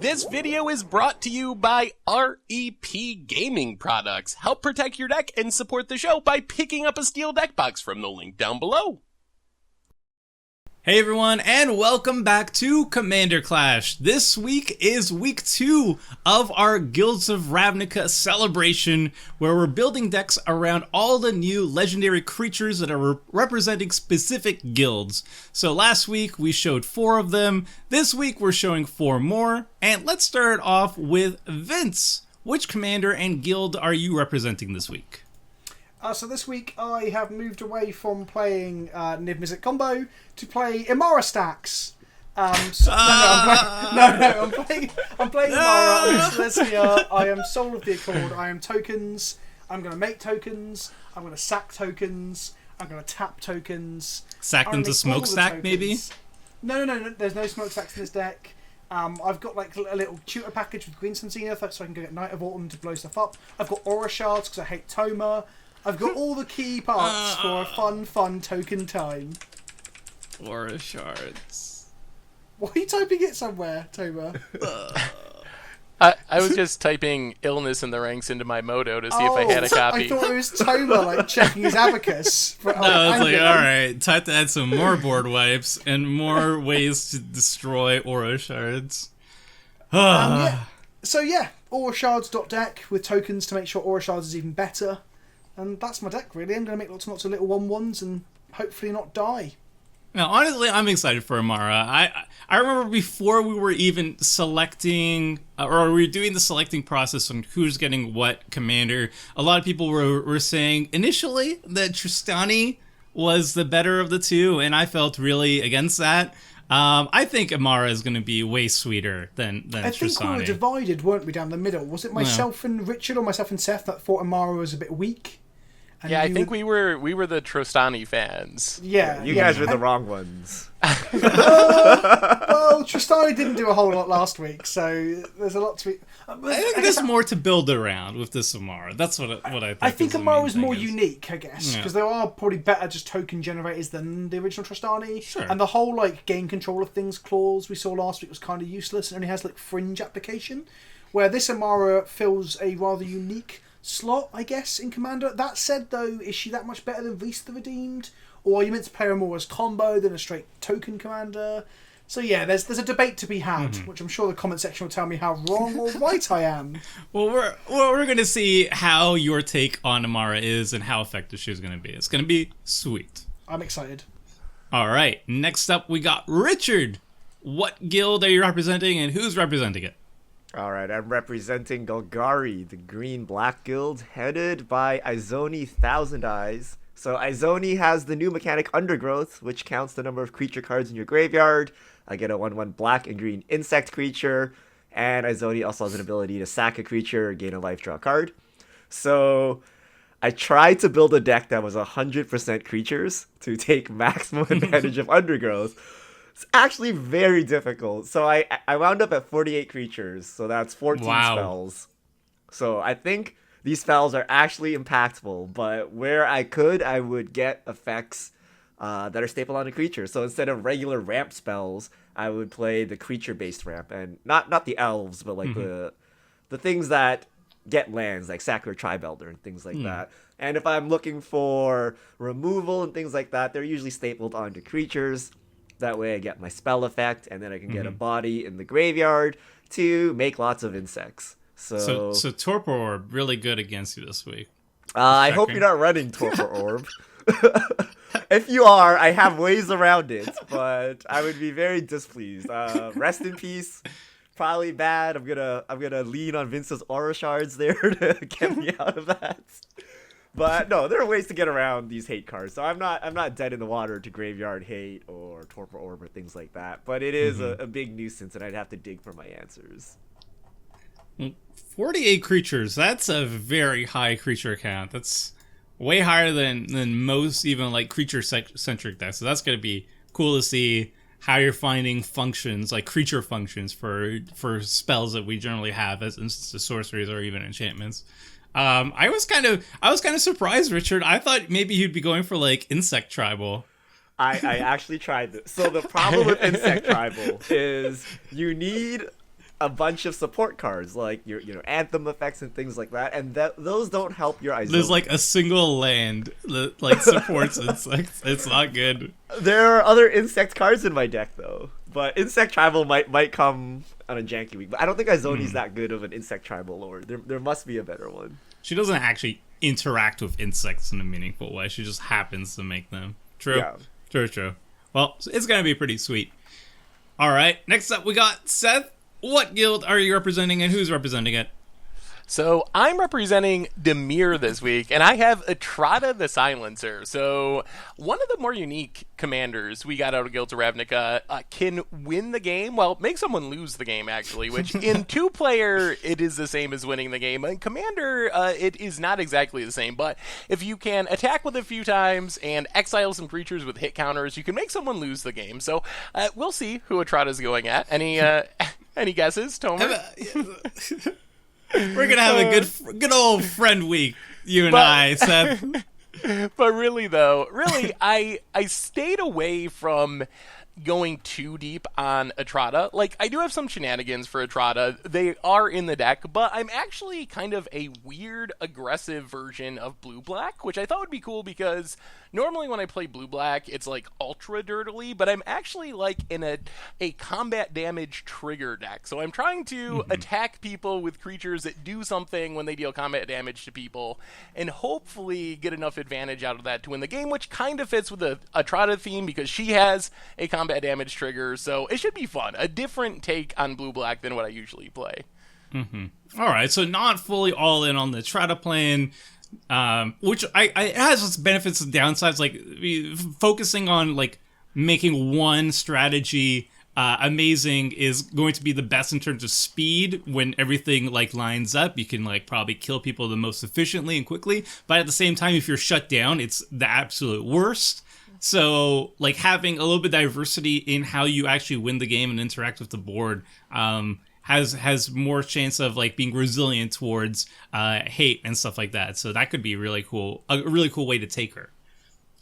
This video is brought to you by REP Gaming Products. Help protect your deck and support the show by picking up a steel deck box from the link down below. Hey everyone, and welcome back to Commander Clash. This week is week 2 of our Guilds of Ravnica celebration, where we're building decks around all the new legendary creatures that are representing specific guilds. So last week we showed 4 of them, this week we're showing 4 more, and let's start off with Vince. Which commander and guild are you representing this week? So this week I have moved away from playing Niv Mizzet combo to play Emmara stacks. I'm playing Emmara. I'm Celestia. I am Soul of the Accord. I am tokens. I'm going to make tokens. I'm going to sack tokens. I'm going to tap tokens. Sack them to smokestack, maybe? No. There's no smokestacks in this deck. I've got like a little tutor package with Green Sun Zenith, so I can go get Knight of Autumn to blow stuff up. I've got Aura Shards because I hate Toma. I've got all the key parts for a fun token time. Aura Shards. Why are you typing it somewhere, Toma? I was just typing illness in the ranks into my Moto to see if I had a copy. I thought it was Toma like checking his abacus. No, it's like, alright, time to add some more board wipes and more ways to destroy Aura Shards. So yeah, Aura Shards.deck with tokens to make sure Aura Shards is even better. And that's my deck, really. I'm going to make lots and lots of little 1/1s and hopefully not die. Now, honestly, I'm excited for Emmara. I remember before we were even selecting, or we were doing the selecting process on who's getting what commander, a lot of people were saying initially that Tristani was the better of the two, and I felt really against that. I think Emmara is going to be way sweeter than Tristani. I think we were divided, weren't we, down the middle? Was it myself and Richard or myself and Seth that thought Emmara was a bit weak? And yeah, I think we were the Tristani fans. Yeah, you guys were the wrong ones. Well, Tristani didn't do a whole lot last week, so there's a lot to be. I think there's more to build around with this Emmara. That's what I think. I think Emmara is more unique, I guess, because there are probably better just token generators than the original Tristani. Sure. And the whole like game control of things clause we saw last week was kind of useless and only has like fringe application, where this Emmara fills a rather unique slot, I guess, in Commander. That said, though, is she that much better than Reese the Redeemed? Or are you meant to play her more as combo than a straight token commander? So yeah, there's a debate to be had, which I'm sure the comment section will tell me how wrong or right I am. Well, we're going to see how your take on Emmara is and how effective she's going to be. It's going to be sweet. I'm excited. All right, next up we got Richard. What guild are you representing and who's representing it? Alright, I'm representing Golgari, the Green-Black Guild, headed by Izoni Thousand Eyes. So Izoni has the new mechanic Undergrowth, which counts the number of creature cards in your graveyard. I get a 1/1 black and green insect creature, and Izoni also has an ability to sack a creature, gain a life, draw a card. So I tried to build a deck that was 100% creatures to take maximum advantage of Undergrowth. It's actually very difficult. So I wound up at 48 creatures, so that's 14 spells. So I think these spells are actually impactful, but where I would get effects that are stapled on a creature. So instead of regular ramp spells, I would play the creature-based ramp, and not the elves, but like the things that get lands, like Sacred Tribelder and things like that. And if I'm looking for removal and things like that, they're usually stapled onto creatures. That way I get my spell effect, and then I can get a body in the graveyard to make lots of insects. So Torpor Orb, really good against you this week. I hope you're not running Torpor Orb. If you are, I have ways around it, but I would be very displeased. Rest in peace. Probably bad. I'm gonna lean on Vince's Aura Shards there to get me out of that. But no, there are ways to get around these hate cards. So I'm not dead in the water to Graveyard Hate or Torpor Orb or things like that. But it is a big nuisance, and I'd have to dig for my answers. 48 creatures. That's a very high creature count. That's way higher than most even like creature centric decks. So that's gonna be cool to see how you're finding functions, like creature functions for spells that we generally have as instances, sorceries, or even enchantments. I was kind of surprised, Richard. I thought maybe you'd be going for like insect tribal. I actually tried this. So the problem with insect tribal is you need a bunch of support cards, like your Anthem effects and things like that, and those don't help your Izoni. There's like a single land that like supports insects. It's not good. There are other insect cards in my deck though, but insect tribal might come on a janky week. But I don't think Izoni's that good of an insect tribal lord. There must be a better one. She doesn't actually interact with insects in a meaningful way. She just happens to make them. True. Yeah. True. Well, it's gonna be pretty sweet. All right. Next up, we got Seth. What guild are you representing, and who's representing it? So I'm representing Dimir this week, and I have Etrata the Silencer. So one of the more unique commanders we got out of Guilds of Ravnica can win the game, well, make someone lose the game, actually, which in two-player, it is the same as winning the game. In Commander, it is not exactly the same, but if you can attack with a few times and exile some creatures with hit counters, you can make someone lose the game. So we'll see who Etrata's going at. Any guesses, Tomer? We're gonna have a good old friend week, you and I, Seth. But really, though, I stayed away from going too deep on Etrata. Like, I do have some shenanigans for Etrata. They are in the deck, but I'm actually kind of a weird, aggressive version of blue-black, which I thought would be cool because normally when I play blue-black, it's like ultra dirtily, but I'm actually like in a combat damage trigger deck. So I'm trying to attack people with creatures that do something when they deal combat damage to people, and hopefully get enough advantage out of that to win the game, which kind of fits with the Etrata theme because she has a combat damage trigger, so it should be fun. A different take on blue-black than what I usually play. All right, so not fully all in on the Etrata plan, which it has its benefits and downsides, like focusing on like making one strategy amazing is going to be the best in terms of speed. When everything like lines up, you can like probably kill people the most efficiently and quickly, but at the same time, if you're shut down, it's the absolute worst. So, like, having a little bit of diversity in how you actually win the game and interact with the board has more chance of, like, being resilient towards hate and stuff like that. So that could be really cool, a really cool way to take her.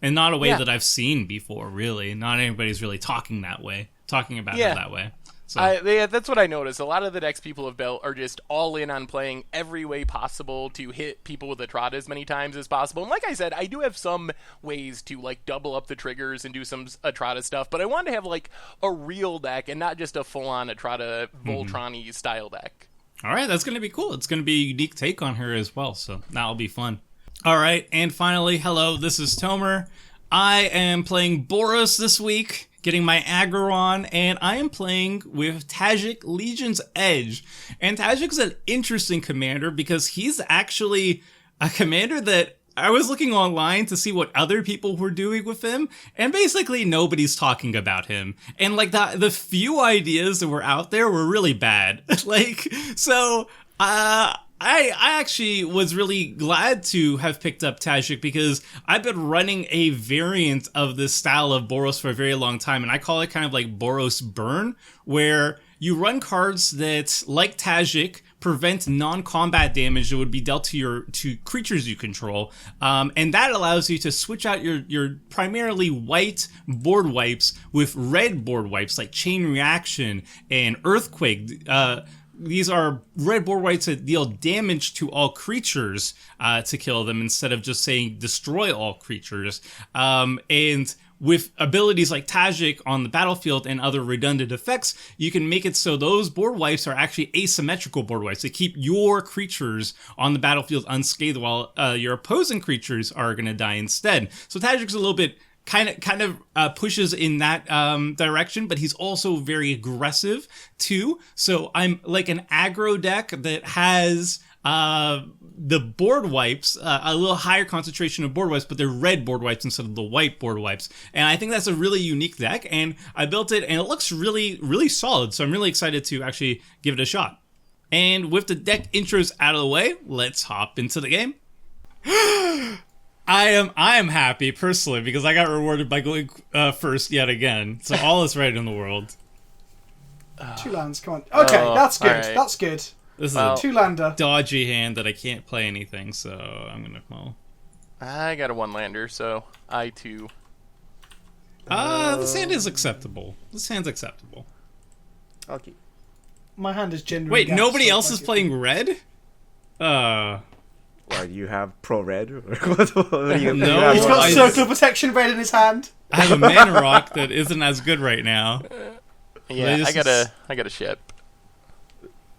And not a way that I've seen before, really. Not anybody's really talking about her that way. So. That's what I noticed. A lot of the decks people have built are just all in on playing every way possible to hit people with Etrata as many times as possible. And like I said, I do have some ways to like double up the triggers and do some Etrata stuff, but I wanted to have like a real deck and not just a full-on Etrata Voltron-y style deck. All right, that's going to be cool. It's going to be a unique take on her as well, so that'll be fun. All right, and finally, hello, this is Tomer. I am playing Boros this week, getting my aggro on, and I am playing with Tajic, Legion's Edge. And Tajic's an interesting commander because he's actually a commander that I was looking online to see what other people were doing with him, and basically nobody's talking about him. And like the few ideas that were out there were really bad. I actually was really glad to have picked up Tajic because I've been running a variant of this style of Boros for a very long time, and I call it kind of like Boros Burn, where you run cards that, like Tajic, prevent non-combat damage that would be dealt to creatures you control, and that allows you to switch out your primarily white board wipes with red board wipes like Chain Reaction and Earthquake. These are red board wipes that deal damage to all creatures to kill them instead of just saying destroy all creatures. And with abilities like Tajic on the battlefield and other redundant effects, you can make it so those board wipes are actually asymmetrical board wipes. They keep your creatures on the battlefield unscathed while your opposing creatures are going to die instead. So Tajic's a little bit kind of pushes in that direction, but he's also very aggressive too. So I'm like an aggro deck that has the board wipes, a little higher concentration of board wipes, but they're red board wipes instead of the white board wipes. And I think that's a really unique deck, and I built it, and it looks really, really solid. So I'm really excited to actually give it a shot. And with the deck intros out of the way, let's hop into the game. I am happy personally because I got rewarded by going first yet again. So all is right in the world. 2 lands, come on. Okay, that's good. right. That's good. This is a 2-lander. dodgy hand that I can't play anything, so I'm gonna well. I got a 1-lander, so I too. This hand is acceptable. This hand's acceptable. Okay. My hand is genuinely. Wait, gassed, nobody so else is playing red? Why, do you have pro red? Or what do you, No, He's got I- circle of protection red in his hand. I have a mana rock that isn't as good right now. Yeah, They I just- gotta ship.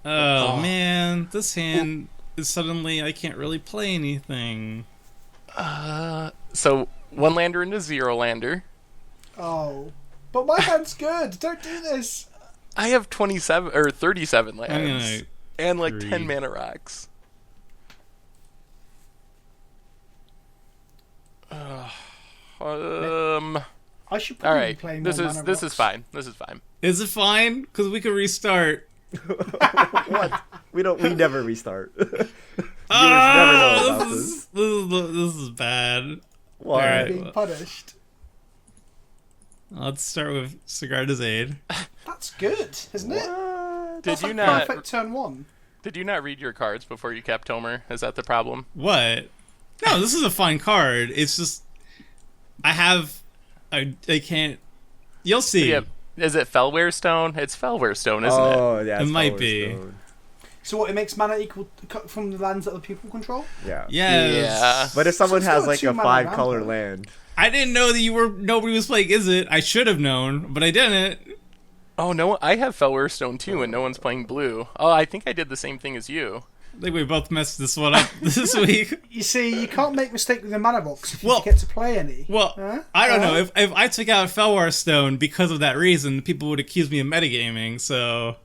Oh man, this hand is suddenly I can't really play anything. So 1 lander into 0 lander. Oh, but my hand's good. Don't do this. I have 27 or 37 I'm lands gonna and like read. 10 mana rocks. I should All probably right. be playing This more is mana this rocks. is fine. This is fine. Is it fine? Because we can restart. What? We never restart. Viewers Ah, never know about this. This is bad. Why? Alright. Being punished. Let's start with Cigar de Zade. That's good, isn't it? What? Did That's you like not perfect turn 1. did you not read your cards before you kept Tomer? Is that the problem? What? No, this is a fine card. It's just I can't. You'll see. Yeah. Is it Fellware Stone? It's Fellware Stone, isn't it? Oh, yeah. It it's might Power be. Stone. So what? It makes mana equal from the lands that other people control. Yeah. Yes. Yeah. But if someone it's has still a like a 2-mana 5-color ramp, though. land, I didn't know that nobody was playing Is It. I should have known, but I didn't. Oh no, I have Fellware Stone too, and no one's playing blue. Oh, I think I did the same thing as you. I think we both messed this one up this week. You see, you can't make mistake with the mana box if you Well- get to play any. Well, Huh? I don't know. Huh? If I took out Fellwar Stone because of that reason, people would accuse me of metagaming, so...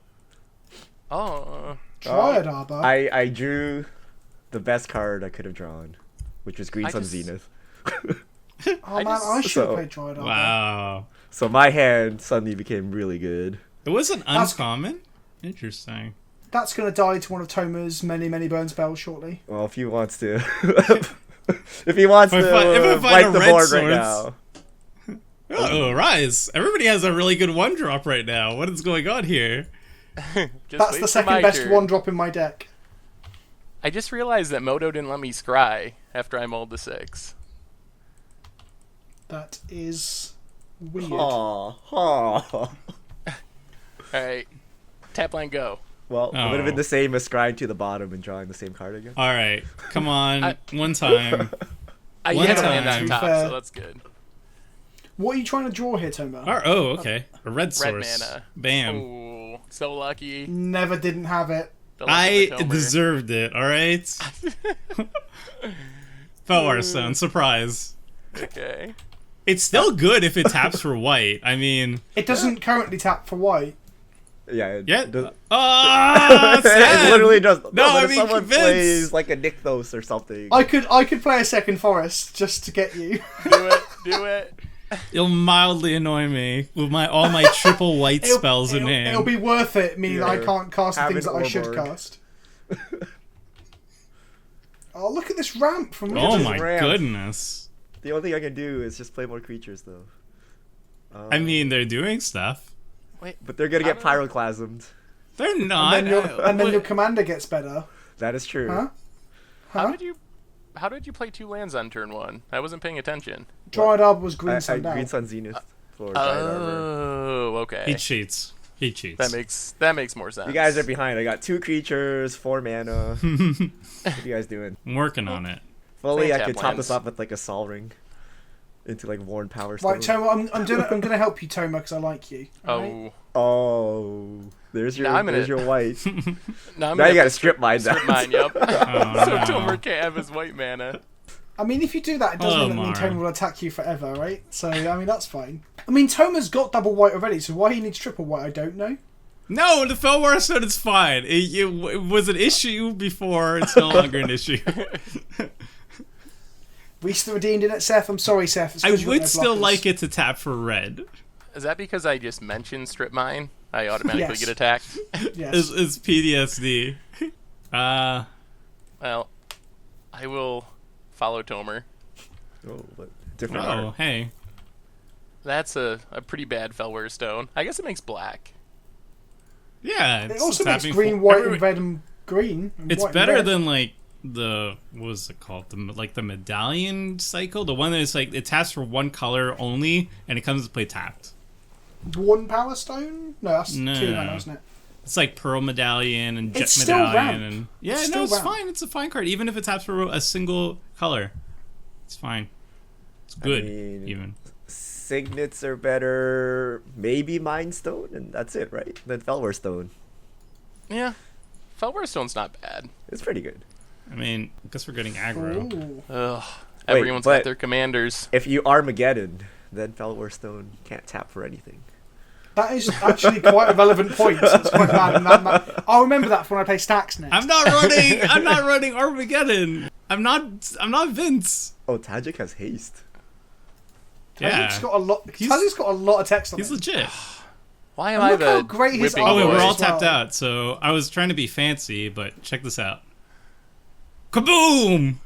Oh. Dryad Arbor. I drew the best card I could have drawn, which was Green I Sun just- Zenith. Oh man, just- I should so- have played Dryad Arbor. Wow. So my hand suddenly became really good. It wasn't That's- uncommon? Interesting. That's going to die to one of Tomer's many burn spells shortly. Well, if he wants to, if he wants If to I find wipe a the red board source- right now. Oh, Rise. Everybody has a really good one-drop right now. What is going on here? Just That's wait the for second my best turn. one drop in my deck. I just realized that Moto didn't let me scry after I mulled the 6. That is weird. Aw. Alright. Tap line go. Well, it would have been Oh. the same as scrying to the bottom and drawing the same card again. Alright, come on. I- One time. I One had a land time. on top, Fair. so that's good. What are you trying to draw here, Tomer? Oh, okay. A red source. mana. Bam. Ooh, so lucky. Never didn't have it. The luck I of the Tomer. deserved it, alright? Fellwar Stone, surprise. Okay. It's still good if it taps for white. I mean, It doesn't currently tap for white. Yeah. It, yeah. does- Ah, it sad. literally just. No, but I if mean, someone convince. plays like a Nykthos or something. I could play a second forest just to get you. Do it. Do it. It'll mildly annoy me with all my triple white spells in hand. It'll be worth it, meaning that I Yeah. can't cast the Have things an that I should Orborg. cast. Oh, look at this ramp from Oh Wizards. my ramp. goodness. The only thing I can do is just play more creatures, though. I mean, they're doing stuff. But they're gonna get pyroclasmed. They're not. And then your commander gets better. That is true. Huh? How Huh? did you play 2 lands on turn 1? I wasn't paying attention. Dryad Arbor was Green I Sundown. Green Sun Zenith for Giant Armor. Oh, okay. He cheats. He cheats. That makes more sense. You guys are behind. I got 2 creatures, 4 mana. What are you guys doing? I'm working on it. Fully, I Tap could top lands. this up with like a Sol Ring into like Worn Power Stone. Right, Tomer, I'm gonna help you, Tomer, because I like you. alright? Oh. Oh, there's your Now I'm gonna- there's your white. Now, I'm Now you gonna gotta strip mine down. strip mine, yep. Oh, So no. Tomer can't have his white mana. I mean, if you do that, it does Oh, mean that me and Mara. Tomer will attack you forever, right? So, I mean, that's fine. I mean, Tomer's got double white already, so why he needs triple white, I don't know. No, the Fellwar Stone is fine. It was an issue before. It's no longer an issue. We still redeemed it, Seth. I'm sorry, Seth. It's I 'cause you got would no still blockers. like it to tap for red. Is that because I just mentioned strip mine? I automatically Yes. get attacked? Yes. It's PTSD. Well, I will follow Tomer. Oh, but different Oh, art. hey. That's a pretty bad Fellware Stone. I guess it makes black. Yeah, It it's also makes tapping green, for- white, every- and red and green. And It's white and better red. than like the what was it called? The medallion cycle, the one that is like it taps for one color only, and it comes to play tapped. One Power Stone? No, that's No. 2 mana, isn't it? It's like Pearl Medallion and Jet It's still Medallion. ramp. And yeah, It's no, still it's ramp. fine. It's a fine card. Even if it taps for a single color. It's fine. It's good, mean, even. Signets are better. Maybe Mind Stone, and that's it, right? Then Felwar Stone. Yeah. Felwar Stone's not bad. It's pretty good. I mean, I guess we're getting aggro. Ooh. Ugh. Wait, Everyone's but- got their commanders. If you Armageddon, then Felwar Stone can't tap for anything. That is actually quite a relevant point. It's quite bad. I'll remember that for when I play Stacks next. I'm not running. I'm not running Armageddon. I'm not Vince. Oh, Tajic has haste. Yeah, Tajic's got a lot. Tajic's got a lot of text on he's it. legit. Why am And I look the how great his whipping Oh wait, armor we're is all as well. tapped out. So I was trying to be fancy, but check this out. Kaboom!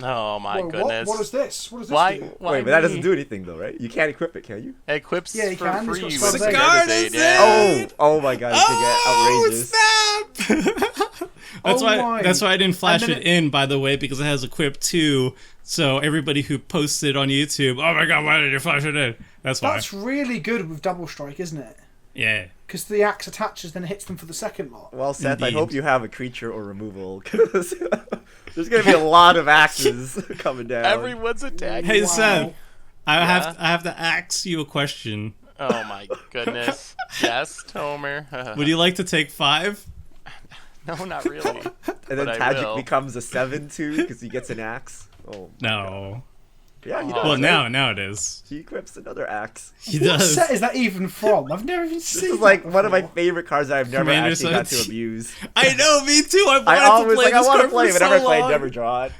Oh my Whoa, goodness. What is this? What does this Why? do? Why Wait, but that me? doesn't do anything though, right? You can't equip it, can you? It equips Yeah, you for can. free It's got with Scarlet Scarlet Zade. Yeah. Oh my god, it's Oh gonna get outrageous. snap! That's Oh why. my. That's why I didn't flash And then it in, by the way, because it has equip 2. So everybody who posted on YouTube, oh my god, why did you flash it in? That's why. That's really good with double strike, isn't it? Yeah. Because the axe attaches, then hits them for the second lot. Well, Seth, I Indeed. hope you have a creature or removal, because there's gonna be a lot of axes coming down. Everyone's attacking. Hey Wow. Seth, I Yeah? have to ask you a question. Oh my goodness. Yes, Tomer. Would you like to take 5? No, not really. and then but I Tajic will. becomes a 7/2 because he gets an axe. Oh, No. yeah, he Oh. does. Well, right? now it is. He equips another axe. He What does. set is that even from? I've never even This seen is like that one of my before. favorite cards that I've never Commander actually got to Seth. abuse. I know, me too. I wanted I always to play like I this want to card play, for but so never play, long. never draw it.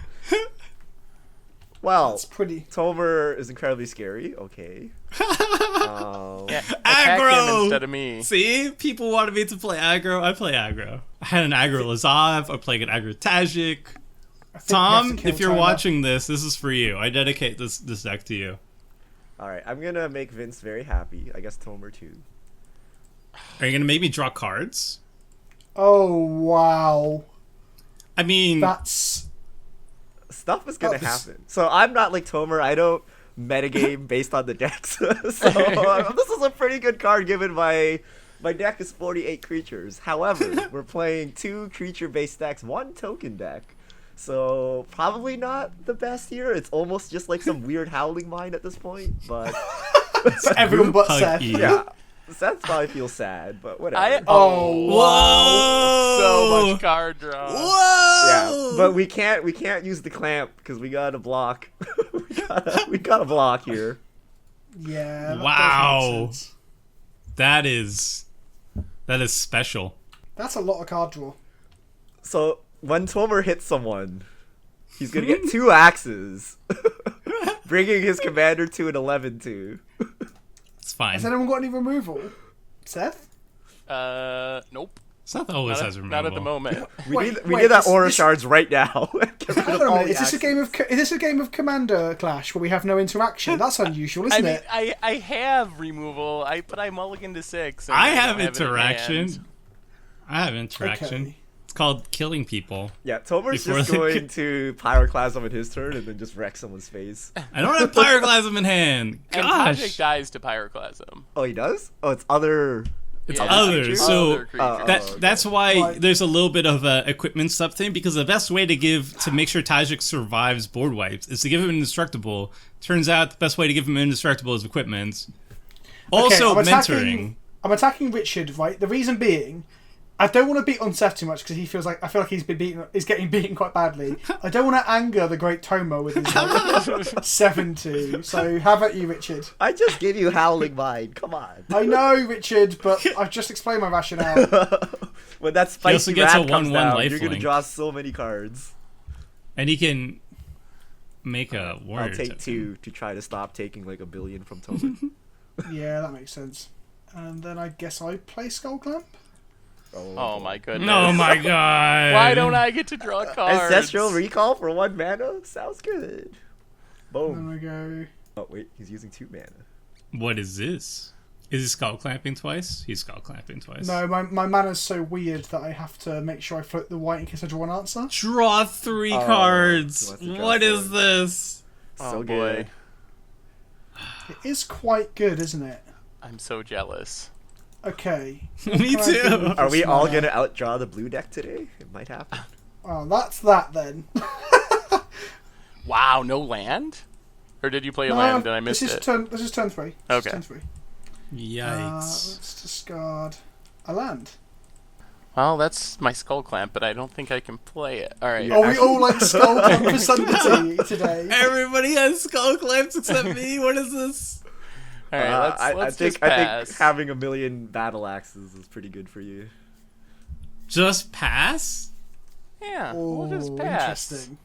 Well, It's pretty. Tomer is incredibly scary. Okay. Yeah, attack him Aggro! instead of me. See, people wanted me to play aggro. I play aggro. I had an aggro Lazav. I'm playing an aggro Tajic. I think we have Tom, to kill if you're China. watching this is for you. I dedicate this deck to you. All right, I'm gonna make Vince very happy. I guess Tomer too. Are you gonna make me draw cards? Oh wow, I mean, that's Stuff is gonna Oh, this- happen. So I'm not like Tomer. I don't metagame based on the decks. So this is a pretty good card given my deck is 48 creatures. However, we're playing 2 creature-based decks, 1 token deck. So probably not the best here. It's almost just like some weird Howling Mine at this point. But everyone but Hug Seth. you. yeah, Seth probably feels sad. But whatever. Oh, whoa! So much card draw. Whoa! Yeah, but we can't use the clamp because we got to block. we got to block here. Yeah. That Wow. does make sense. that is special. That's a lot of card draw. So when Tomer hits someone, he's gonna get 2 axes, bringing his commander to an 11/2. It's fine. Has anyone got any removal? Seth? Nope. Seth always Not has at, removal. not at the moment. We Wait, need that this- aura this- shards right now. Get rid Hang of on a all minute. the Is this a game of Commander Clash where we have no interaction? That's unusual, I isn't mean, it? I have removal, but I mulligan to 6. and I don't have it in interaction. hand. I have interaction. Okay. It's called killing people. Yeah, Tomer's Before just they going could- to Pyroclasm in his turn and then just wreck someone's face. I don't have Pyroclasm in hand. And Tajic Gosh. dies to Pyroclasm. Oh, he does? Oh, it's other. It's Yeah, other. creatures. So Other creatures. okay. that's why Right. there's a little bit of a equipment stuff thing, because the best way to make sure Tajic survives board wipes is to give him indestructible. Turns out the best way to give him indestructible is equipment. Also I'm mentoring. I'm attacking Richard, right? The reason being, I don't want to beat on Seth too much because I feel like he's getting beaten quite badly. I don't want to anger the great Tomo with his like, 7-2. So how about you, Richard? I just gave you Howling Mine. Come on. I know, Richard, but I've just explained my rationale. When that also spicy gets a rat comes 1/1 down, you're gonna lifelink. draw so many cards. And he can make a warrior I'll take token. 2 to try to stop taking like 1 billion from Tomer. Yeah, that makes sense. And then I guess I play Skull Clamp. Oh my goodness. Oh my god. Why don't I get to draw cards? Ancestral Recall for 1 mana? Sounds good. Boom. Then I go. Oh wait, he's using 2 mana. What is this? Is he skull clamping twice? He's skull clamping twice. No, my mana's so weird that I have to make sure I float the white in case I draw an answer. Draw 3 Oh, cards. he wants to draw What is 4. this? Oh So boy. good. It is quite good, isn't it? I'm so jealous. Okay. Me What can I do too. with Are we this all mana? gonna outdraw the blue deck today? It might happen. Oh, that's that then. Wow, no land? Or did you play a land and I missed this is it? This is turn 3. Okay. Turn 3. Yikes. Let's discard a land. Well, that's my skull clamp, but I don't think I can play it. All right. Yeah. Are we all like skull profundity today? Everybody has skull clamps except me. What is this? All right. Let's just I pass. think having a million battle axes is pretty good for you. Just pass? Yeah. Oh, we'll just pass. interesting.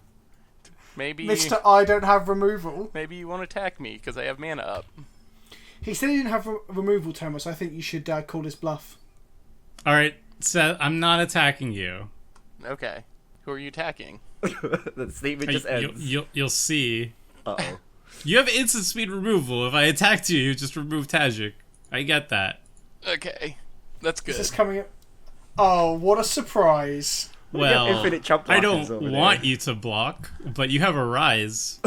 Maybe. Mr. I don't have removal. Maybe you won't attack me because I have mana up. He said he didn't have removal, Thomas. I think you should call his bluff. All right, Seth, I'm not attacking you. Okay. Who are you attacking? The statement just ends. You'll see. Uh-oh. You have instant speed removal. If I attacked you, you just remove Tajic. I get that. Okay. That's good. Is this coming up? Oh, what a surprise. Well, infinite chump I blockers don't over want there. you to block, but you have a rise.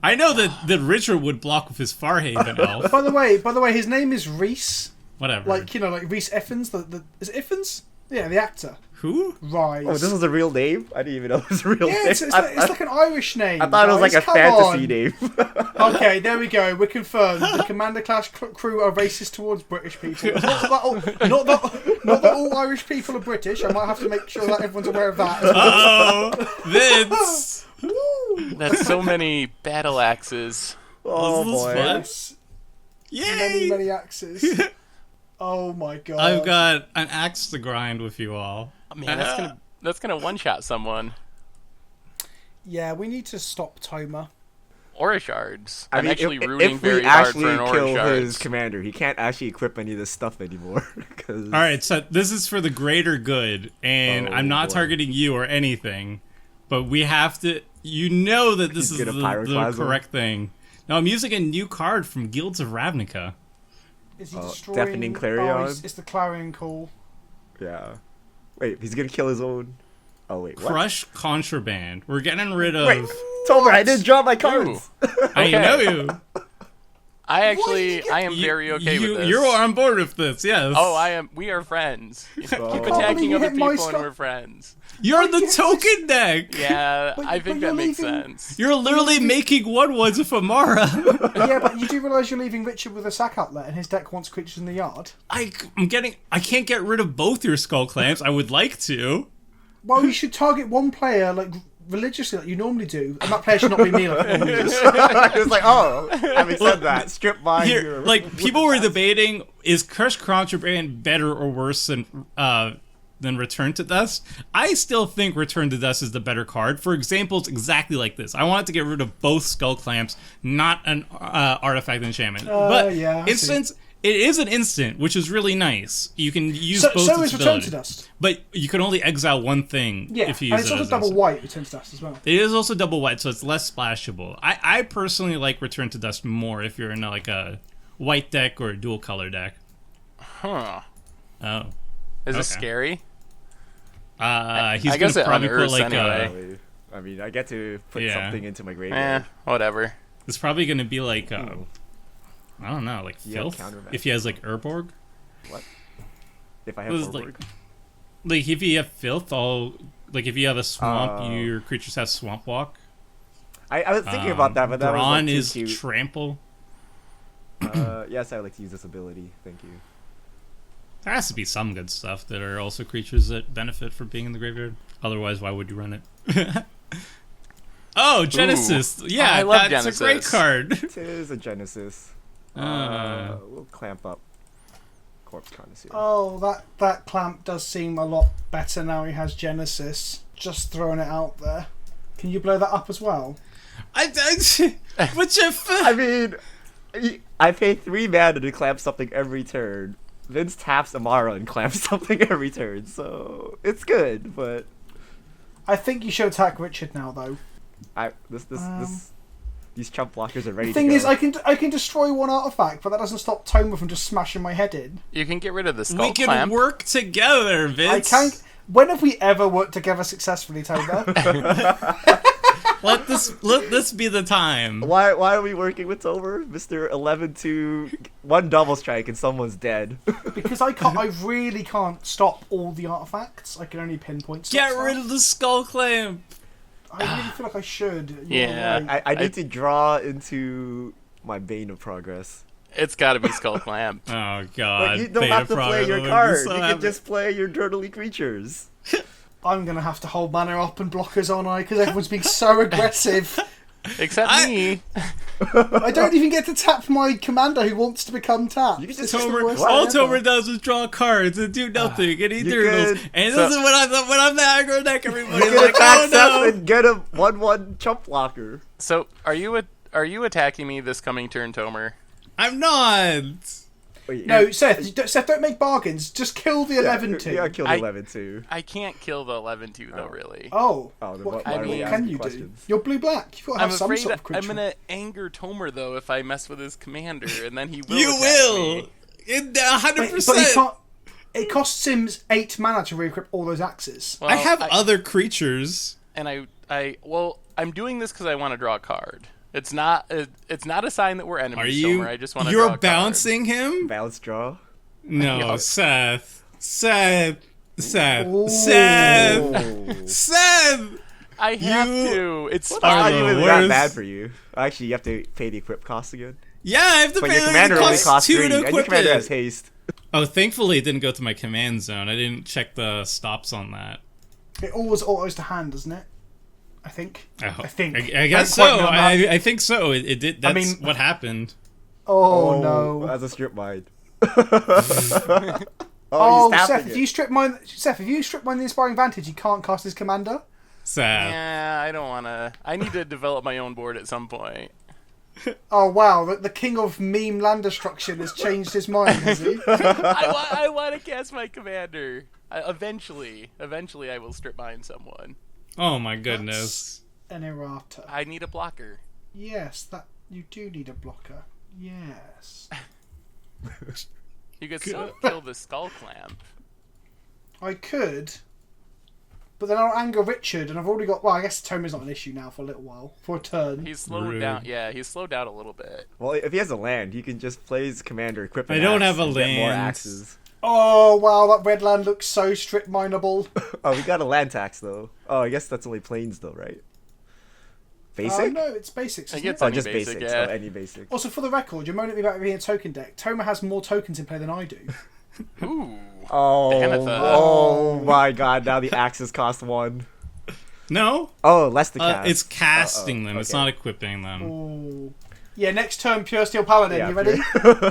I know that Richard would block with his Farhaven elf. By the way, his name is Reese. Whatever. Like, like Reese Effens. Is it Effens? Yeah, the actor. Who? Rise. Oh, this is a real name? I didn't even know it was a real Yeah, name. it's like an Irish name. I thought it was like guys. a Come fantasy on. name. Okay, there we go. We're confirmed. The Commander Clash crew are racist towards British people. Not that all Irish people are British. I might have to make sure that everyone's aware of that. As well. Oh, Vince. Woo! That's so many battle axes. Oh, This is boy. fun. Yes. Yay! Many axes. Oh my god. I've got an axe to grind with you all. Oh, man, that's gonna one-shot someone. Yeah, we need to stop Toma. Aura shards. I I'm mean, actually if rooting we very hard actually for an aura kill shards. his commander, he can't actually equip any of this stuff anymore. Cause... All right, so this is for the greater good, and Oh, I'm not boy. targeting you or anything, but we have to. You know that this He's is gonna the pyroclasm. correct thing. Now I'm using a new card from Guilds of Ravnica. Is he destroying... Deafening Clarion? Oh, it's the Clarion Call. Yeah. Wait, he's gonna kill his own... Oh, wait, what? Crush Contraband. We're getting rid of. Wait, Tomer, I didn't draw my cards! I Okay. know you. I actually, What? I am very okay with this. You're on board with this, yes. Oh, I am. We are friends. Keep Oh. attacking believe you other hit my people and skull. we're friends. You're the Yes. token deck. Yeah, But- I but think you're that makes leaving- sense. You're literally making 1/1s of Emmara. Yeah, but you do realise you're leaving Richard with a sack outlet and his deck wants creatures in the yard? I can't get rid of both your skull clamps. I would like to. Well, you should target one player, like, religiously, like you normally do, and that player should not be me, like, normally is. I was like, oh, having said that, strip mine. Here, like people were debating, is Crush Contraband better or worse than Return to Dust? I still think Return to Dust is the better card. For examples exactly like this, I wanted to get rid of both skull clamps, not an artifact enchantment. But yeah, I see. instance, it is an instant, which is really nice. You can use So both is its Return ability. to Dust. But you can only exile one thing Yeah, if you and use it's it also as double instant. white Return to Dust as well. It is also double white, so it's less splashable. I personally like Return to Dust more if you're in like a white deck or a dual color deck. Huh. Oh. Is this Okay. scary? He's I gonna guess it probably put unearths like anyway. I mean, I get to put Yeah. something into my graveyard. Whatever. it's probably gonna be like Ooh. I don't know, like Yeah, filth. counter match. If he has like Urborg, If I have This is Warburg. like if you have filth, all like if you have a swamp, Oh. your creatures have swamp walk. I was thinking about that, but that Brawn was like, is too cute. trample. Yes, I would like to use this ability. Thank you. There has to be some good stuff that are also creatures that benefit from being in the graveyard. Otherwise, why would you run it? Oh, Genesis! Yeah, I love that's a great Genesis. card. It is a Genesis. We'll clamp up Corpse Connoisseur. Oh, that clamp does seem a lot better now he has Genesis. Just throwing it out there. Can you blow that up as well? What's your I mean, I pay 3 mana to clamp something every turn. Vince taps Emmara and clamps something every turn, so it's good. But I think you should attack Richard now, though. these chump blockers are ready. The thing to is, go. I can destroy one artifact, but that doesn't stop Toma from just smashing my head in. You can get rid of the skull We can clamp. work together, Vince. I can't. When have we ever worked together successfully, Toma? Let this be the time. Why are we working with Tomer? Mr. 11-2, one double strike and someone's dead. Because I really can't stop all the artifacts. I can only pinpoint stuff. Get rid of the skull clamp. I really feel like I should. Yeah. Right. I need to draw into my Bane of Progress. It's got to be Skull Clamp. Oh But god. you don't Beta have to play Progress your would be card. so You happy. can just play your dirtly creatures. I'm going to have to hold mana up and blockers on I because everyone's being so aggressive. Except me. I don't even get to tap my commander who wants to become tapped. You can just This is the Tomer, worst all thing ever. Tomer does is draw cards and do nothing and eat You turtles. could- And So- this is when I'm the aggro deck. Everybody's You can like, attack oh Seth no. and get a 1/1 chump blocker. So, are you attacking me this coming turn, Tomer? I'm not. Wait, No, Seth, don't make bargains. Just kill the 11-2. Yeah, I killed I- 11-2. I can't kill the 11-2 though, really. Oh, Oh, then what, why are we what asking can you do? questions? You're blue-black. You've got to I'm have some afraid sort of creature. I'm gonna anger Tomer though if I mess with his commander, and then he will. You attack will. me. In But he 100%. can't... It costs him 8 mana to re-equip all those axes. Well, I have other creatures. and I'm doing this because I want to draw a card. It's not a sign that we're enemies, Are you? Tomer. I just want to draw a You're card. bouncing him? Bounce draw. No, No. Seth. Ooh. Seth. Oh. I have You to. It's are It's not the even that worst. bad for you. Actually, you have to pay the equip cost again. Yeah, I have to But pay your it commander only costs costs 2 3, to and your equip commander it. has haste. Oh, thankfully it didn't go to my command zone. I didn't check the stops on that. It always autos to hand, doesn't it? I think. I think. I guess Don't so. quote me on that. I think so. It did. That's mean- what happened. Oh, no. As a strip mine. Oh, he's Seth, tapping if it. you strip mine the Inspiring Vantage, you can't cast his commander. Sad. Yeah, I don't want to. I need to develop my own board at some point. Oh wow, the king of meme land destruction has changed his mind, has he? I want to cast my commander. Eventually, I will strip mine someone. Oh my goodness. An errata. I need a blocker. Yes, that you do need a blocker. Yes. You could still kill the Skull Clamp. I could. But then I'll anger Richard, and I've already got... Well, I guess Tomer's not an issue now for a little while. For a turn. He's slowed Rude. down. Yeah, he's slowed down a little bit. Well, if he has a land, he can just play his commander, equip an I don't axe, have a and get more land. axes. Oh, wow, that red land looks so strip mineable. Oh, we got a land tax, though. Oh, I guess that's only planes, though, right? Basic? No, it's basics, I isn't get it? some- Oh, just Basic, basics. yeah. Oh, any basic. Also, for the record, you're moaning at me about being a token deck. Tomer has more tokens in play than I do. Ooh. Oh, Anatha. oh my god, now the axes cost 1. No. Oh, less the cast. It's casting them. It's okay. not equipping them. Ooh. Yeah, next turn, Pure Steel Paladin. Yeah, you ready?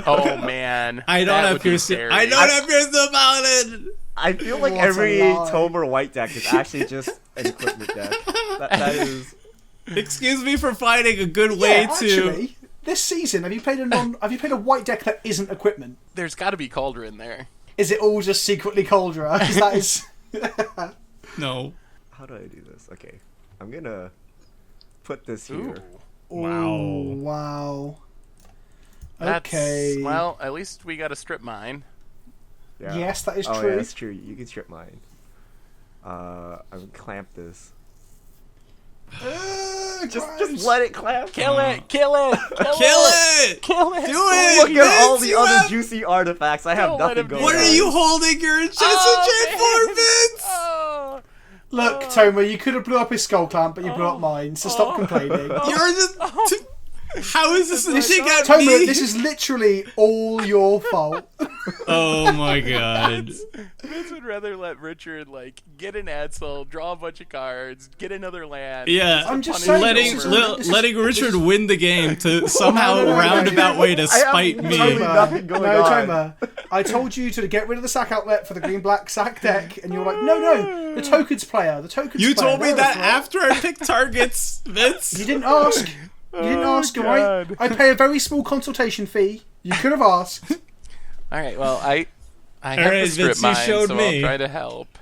Oh man. I don't That have would be Pure scary. I don't have Pure Steel Paladin. I feel like What a every lie. Tomer white deck is actually just an equipment deck. That is... Excuse me for finding a good way Yeah, to. actually, this season, have you played a white deck that isn't equipment? There's got to be Cauldron there. Is it all just secretly Cauldron? Because that is... No. How do I do this? Okay. I'm gonna put this Ooh. here. Wow. Ooh, wow. That's, Okay. Well, at least we got a strip mine. Yeah. Yes, that is Oh, true. yeah, that's true. You can strip mine. I'm gonna clamp this. Just let it clamp. Kill it! Kill it! Kill, Kill it! it! Kill it! Do Look it! at all Vince, the you other have- juicy artifacts. I have Don't let nothing him going do What on. are you holding your enchantment Oh, for, man. Vince? Oh, Look, Tomer, you could have blew up his skull clamp, but you blew up mine, so stop complaining. You're just. How is this a dig at Tomer, me? this is literally all your fault. Oh my god. Vince would rather let Richard get an Edsel, draw a bunch of cards, get another land. Yeah, I'm just punish saying, letting this over. is- letting Richard win the game to somehow no, no, roundabout way to I have spite literally me. nothing going no, on. Tomer. I told you to get rid of the sack outlet for the green-black sack deck, and you're like, no, the tokens player, the tokens You player. told me they're that the threat. after I picked targets, Vince. You didn't ask. You didn't ask, alright? God. I pay a very small consultation fee. You could have asked. All right, well, I have right, the strip Vince, you mine, showed so me. I'll try to help.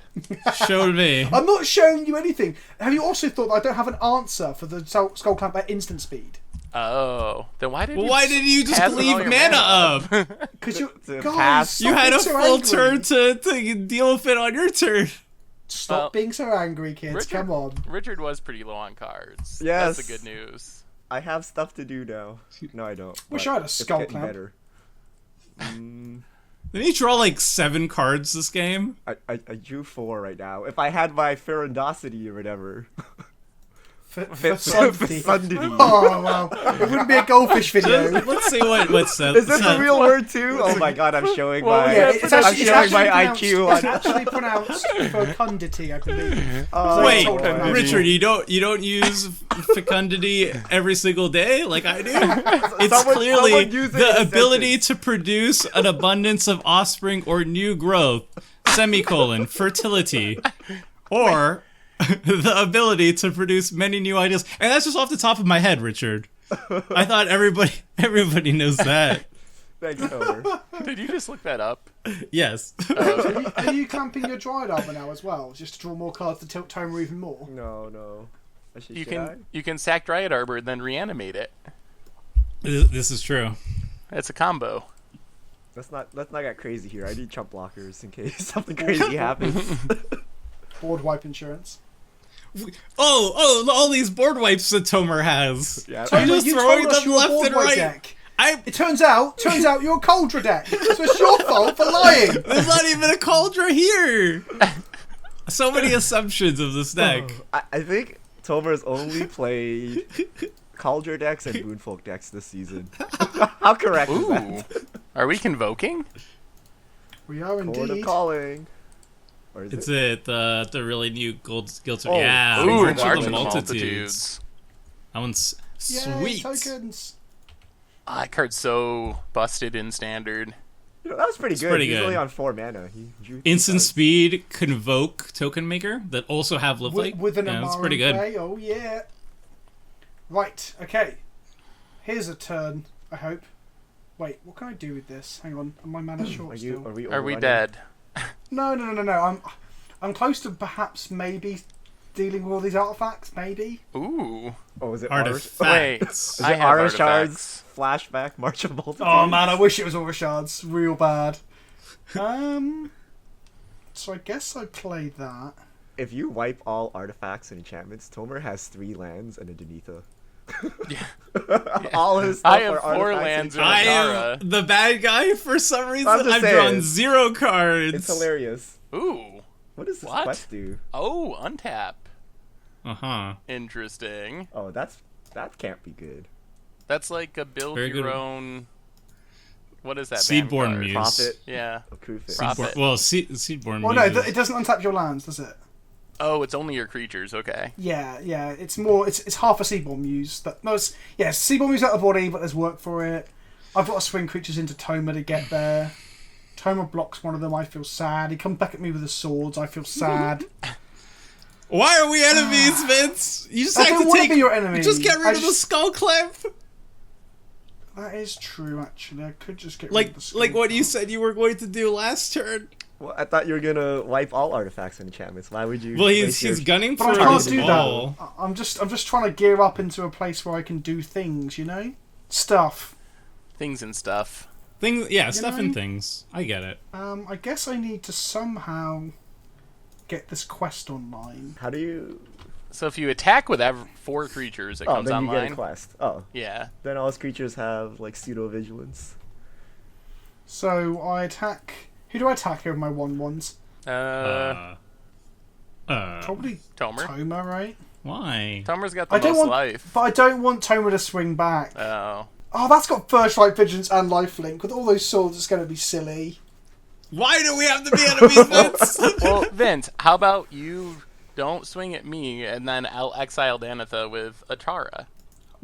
Showed me. I'm not showing you anything. Have you also thought that I don't have an answer for the skull clamp at instant speed? Oh, then why did Well, you why did you just pass all leave your mana up? Because you To guys, pass. stop You had being a so full angry. turn to deal with it on your turn. Stop being so angry, kids. Come on. Richard was pretty low on cards. Yes. That's the good news. I have stuff to do now. No, I don't. Wish but I had a it's skull getting clamp. better. Didn't you draw like 7 cards this game? I drew 4 right now. If I had my ferocity or whatever. Fecundity. Fecundity. Oh, wow. It wouldn't be a goldfish video. Let's see what's Seth. Is this a real word too? Oh my god, I'm showing my Yeah, it's I'm actually, showing my pronounced, IQ It's on. actually pronounced fecundity, I believe. Wait, told him that. Richard, you don't use fecundity every single day like I do? It's Someone clearly use it in the a ability sentence. to produce an abundance of offspring or new growth, fertility, or the ability to produce many new ideas. And that's just off the top of my head, Richard. I thought everybody knows that. Thanks, Homer. Did you just look that up? Yes. Are you clamping your Dryad Arbor now as well? Just to draw more cards to tilt Tomer even more? No. You can sack Dryad Arbor and then reanimate it. This is true. That's a combo. Let's not get crazy here. I need chump blockers in case something crazy happens. Board wipe insurance. All these board wipes that Tomer has. Yeah. You're just You throwing told us them you were a left board and wipe right. deck. It Turns out you're a Cauldron deck. So it's your fault for lying. There's not even a cauldron here. So many assumptions of this deck. I think Tomer's only played Cauldron decks and Moonfolk decks this season. How correct is Ooh. that? Are we convoking? We are Court of indeed. Calling. Or is It's it? the really new Guilds of Oh, yeah, Ooh, March of March the of the Multitudes. Multitudes. That one's Yay, sweet. tokens. That card's so busted in standard. That was pretty good. pretty He's good. only on 4 mana. He drew 2 Instant cards. speed, convoke, token maker that also have live link. With an Yeah, that's Emmara pretty in good. play. Oh yeah. Right. Okay. Here's a turn. I hope. Wait. What can I do with this? Hang on. Am my mana short still? Are we overrunning? dead? No. I'm close to perhaps maybe dealing with all these artifacts. Maybe. Ooh. Oh, is it Artifacts. Is I it have Aura artifacts. Shards flashback March of Multitudes? Oh man, I wish it was Aura Shards. Real bad. So I guess I play that. If you wipe all artifacts and enchantments, Tomer has 3 lands and a Denitha. Yeah. All his stuff I have are 4 artifacts lands and and I enchantments. am the bad guy for some reason. I'm just I've saying. drawn 0 cards. It's hilarious. Ooh. What does this What? quest do? Oh, untap. Uh-huh. Interesting. Oh, that can't be good. That's like a build Very your good. own. What is that? Seedborn band Muse. card? Profit. Yeah. Accrue fit. Profit. Well, Seedborn Well, no, Muses. it doesn't untap your lands, does it? Oh, it's only your creatures. Okay. Yeah. It's more. It's half a Seaborn Muse. Seaborn Muse out of body, but there's work for it. I've got to swing creatures into Tomer to get there. Tomer blocks one of them. I feel sad. He comes back at me with his swords. I feel sad. Why are we enemies, Vince? You just I have don't to want take. to be your enemy. Just get rid I of the just- skull clamp. That is true, actually. I could just get rid Like of the skull what you clamp. said you were going to do last turn. Well, I thought you were gonna wipe all artifacts and enchantments. Why would you? Well, waste he's your- gunning But for I can't his do ball. that. I'm just trying to gear up into a place where I can do things. You know, stuff. Things and stuff. Stuff know? and things. I get it. I guess I need to somehow get this quest online. How do you? So if you attack with 4 creatures, it Oh, comes then you get online. a quest. Oh, Yeah. then all his creatures have like pseudo vigilance. So I attack. Who do I attack here with my 1/1s? Probably Tomer. Tomer, right? Why? Tomer's got the I don't most want, life. but I don't want Tomer to swing back. Oh. Oh, that's got First Light Vigilance and Lifelink. With all those swords, it's going to be silly. Why do we have to be enemies, Vince? Well, Vince, how about you don't swing at me and then I'll exile Danitha with Atara?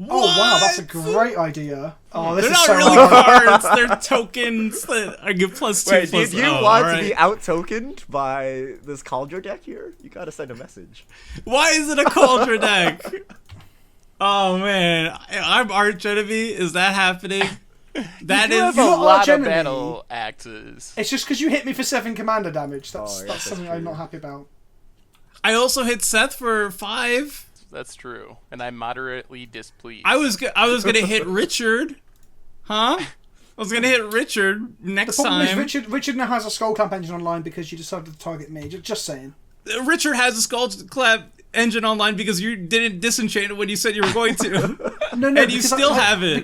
Oh wow, that's a great idea. Oh, this They're is not so really hard. cards. They're tokens that are give +2. Wait, plus, do you oh, want alright. to be out tokened by this Cauldron deck here? You gotta send a message. Why is it a cauldron deck? Oh man, I'm arch enemy. Is that happening? That You is. have a You're not lot of arch-enemy. battle axes. It's just because you hit me for 7 commander damage. Oh, That's yes, that's that's something true. I'm not happy about. I also hit Seth for 5. That's true. And I'm moderately displeased. I was gonna hit Richard, huh? I was gonna hit Richard The next problem time. is Richard now has a Skull Clamp engine online because you decided to target me. Just saying. Richard has a Skull Clap engine online because you didn't disenchant it when you said you were going to. No, And you still have it.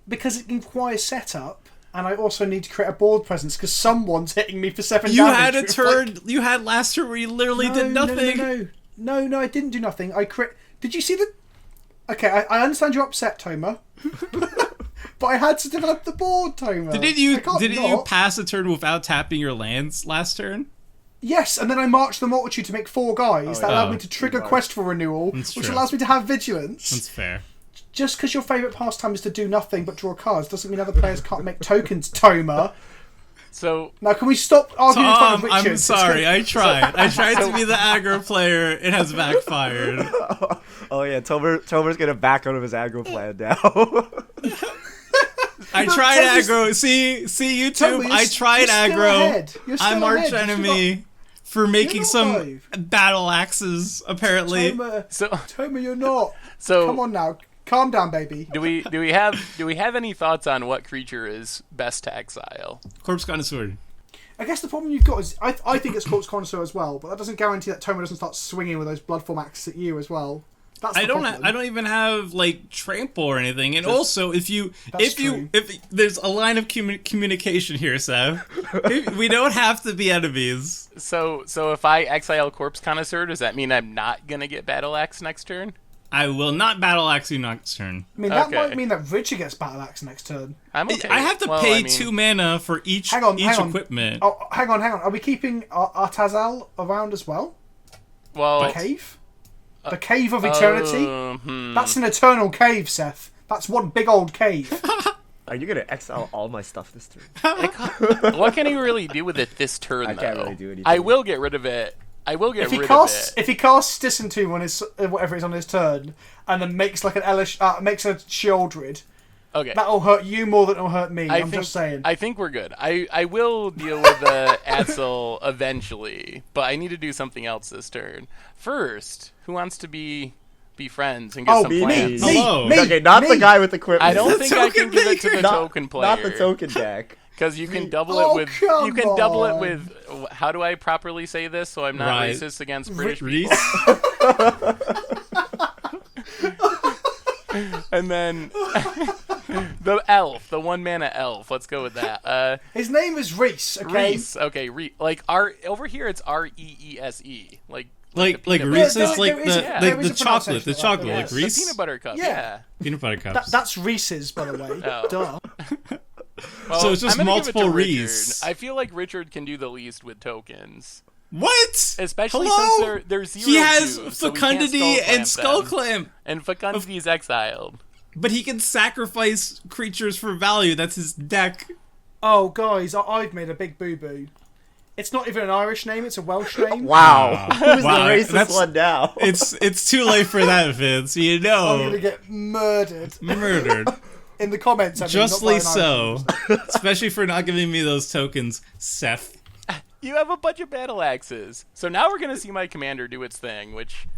Because it requires setup, and I also need to create a board presence because someone's hitting me for 7 You damage. had a turn. You had last turn where you literally did nothing. No, I didn't do nothing. Did you see the? Okay, I understand you're upset, Toma. But I had to develop the board, Toma. Didn't you pass a turn without tapping your lands last turn? Yes, and then I marched the multitude to make 4 guys. That allowed me to trigger quest for renewal, which allows me to have vigilance. That's fair. Just because your favourite pastime is to do nothing but draw cards doesn't mean other players can't make tokens, Toma. So now, can we stop arguing in front of Richard? I'm sorry, I tried. I tried to be the aggro player. It has backfired. Oh yeah, Tomer's gonna back out of his aggro plan now. I tried aggro. See YouTube. Toma, I tried aggro. I'm arch ahead. enemy for making some battle axes. Apparently, Toma, you're not. So come on now, calm down, baby. Do we have any thoughts on what creature is best to exile? Corpse Connoisseur. I guess the problem you've got is I think it's Corpse Connoisseur as well, but that doesn't guarantee that Toma doesn't start swinging with those Bloodform axes at you as well. I don't even have like trample or anything, and also if there's a line of communication here, Seth. We don't have to be enemies. So if I exile Corpse Connoisseur, does that mean I'm not gonna get Battle Axe next turn? I will not Battle Axe you next turn. I mean that might mean that Richard gets Battle Axe next turn. I'm okay. I have to pay 2 mana for each equipment. Oh, hang on. Are we keeping Artazal around as well? Well, the cave. The Cave of Eternity? That's an eternal cave, Seth. That's one big old cave. Are you gonna exile all my stuff this turn? What can he really do with it this turn, I though? can't really do anything. I will get rid of it. If he casts Disentomb on his whatever is on his turn, and then makes like makes a Shieldred, okay, that'll hurt you more than it'll hurt me. I'm just saying. I think we're good. I will deal with the Atzel eventually, but I need to do something else this turn. First, who wants to be friends and get some plans? Hello. Okay, not the guy with equipment. I don't think I can give it to the token player. Not the token deck. Because you can double it with. You can double it with. How do I properly say this so I'm not racist against British people? And then the elf, the 1-mana elf. Let's go with that. His name is Reese. Okay. Reese. Okay. Like over here, it's Reese. Like Reese's, the chocolate, like Reese. The peanut butter cup. Yeah. Peanut butter cups. That's Reese's, by the way. Oh. Duh. Well, so it's just I'm multiple give it to Reese. I feel like Richard can do the least with tokens. What? Especially since they're 0/2. He has so Fecundity and Skull Clamp. And Fecundity is exiled. But he can sacrifice creatures for value. That's his deck. Oh, guys, I've made a big boo-boo. It's not even an Irish name, it's a Welsh name. Wow. Who's the racist one now? It's too late for that, Vince. You know. I'm going to get murdered. In the comments, Justly so. Especially for not giving me those tokens, Seth. You have a bunch of battle axes. So now we're going to see my commander do its thing, which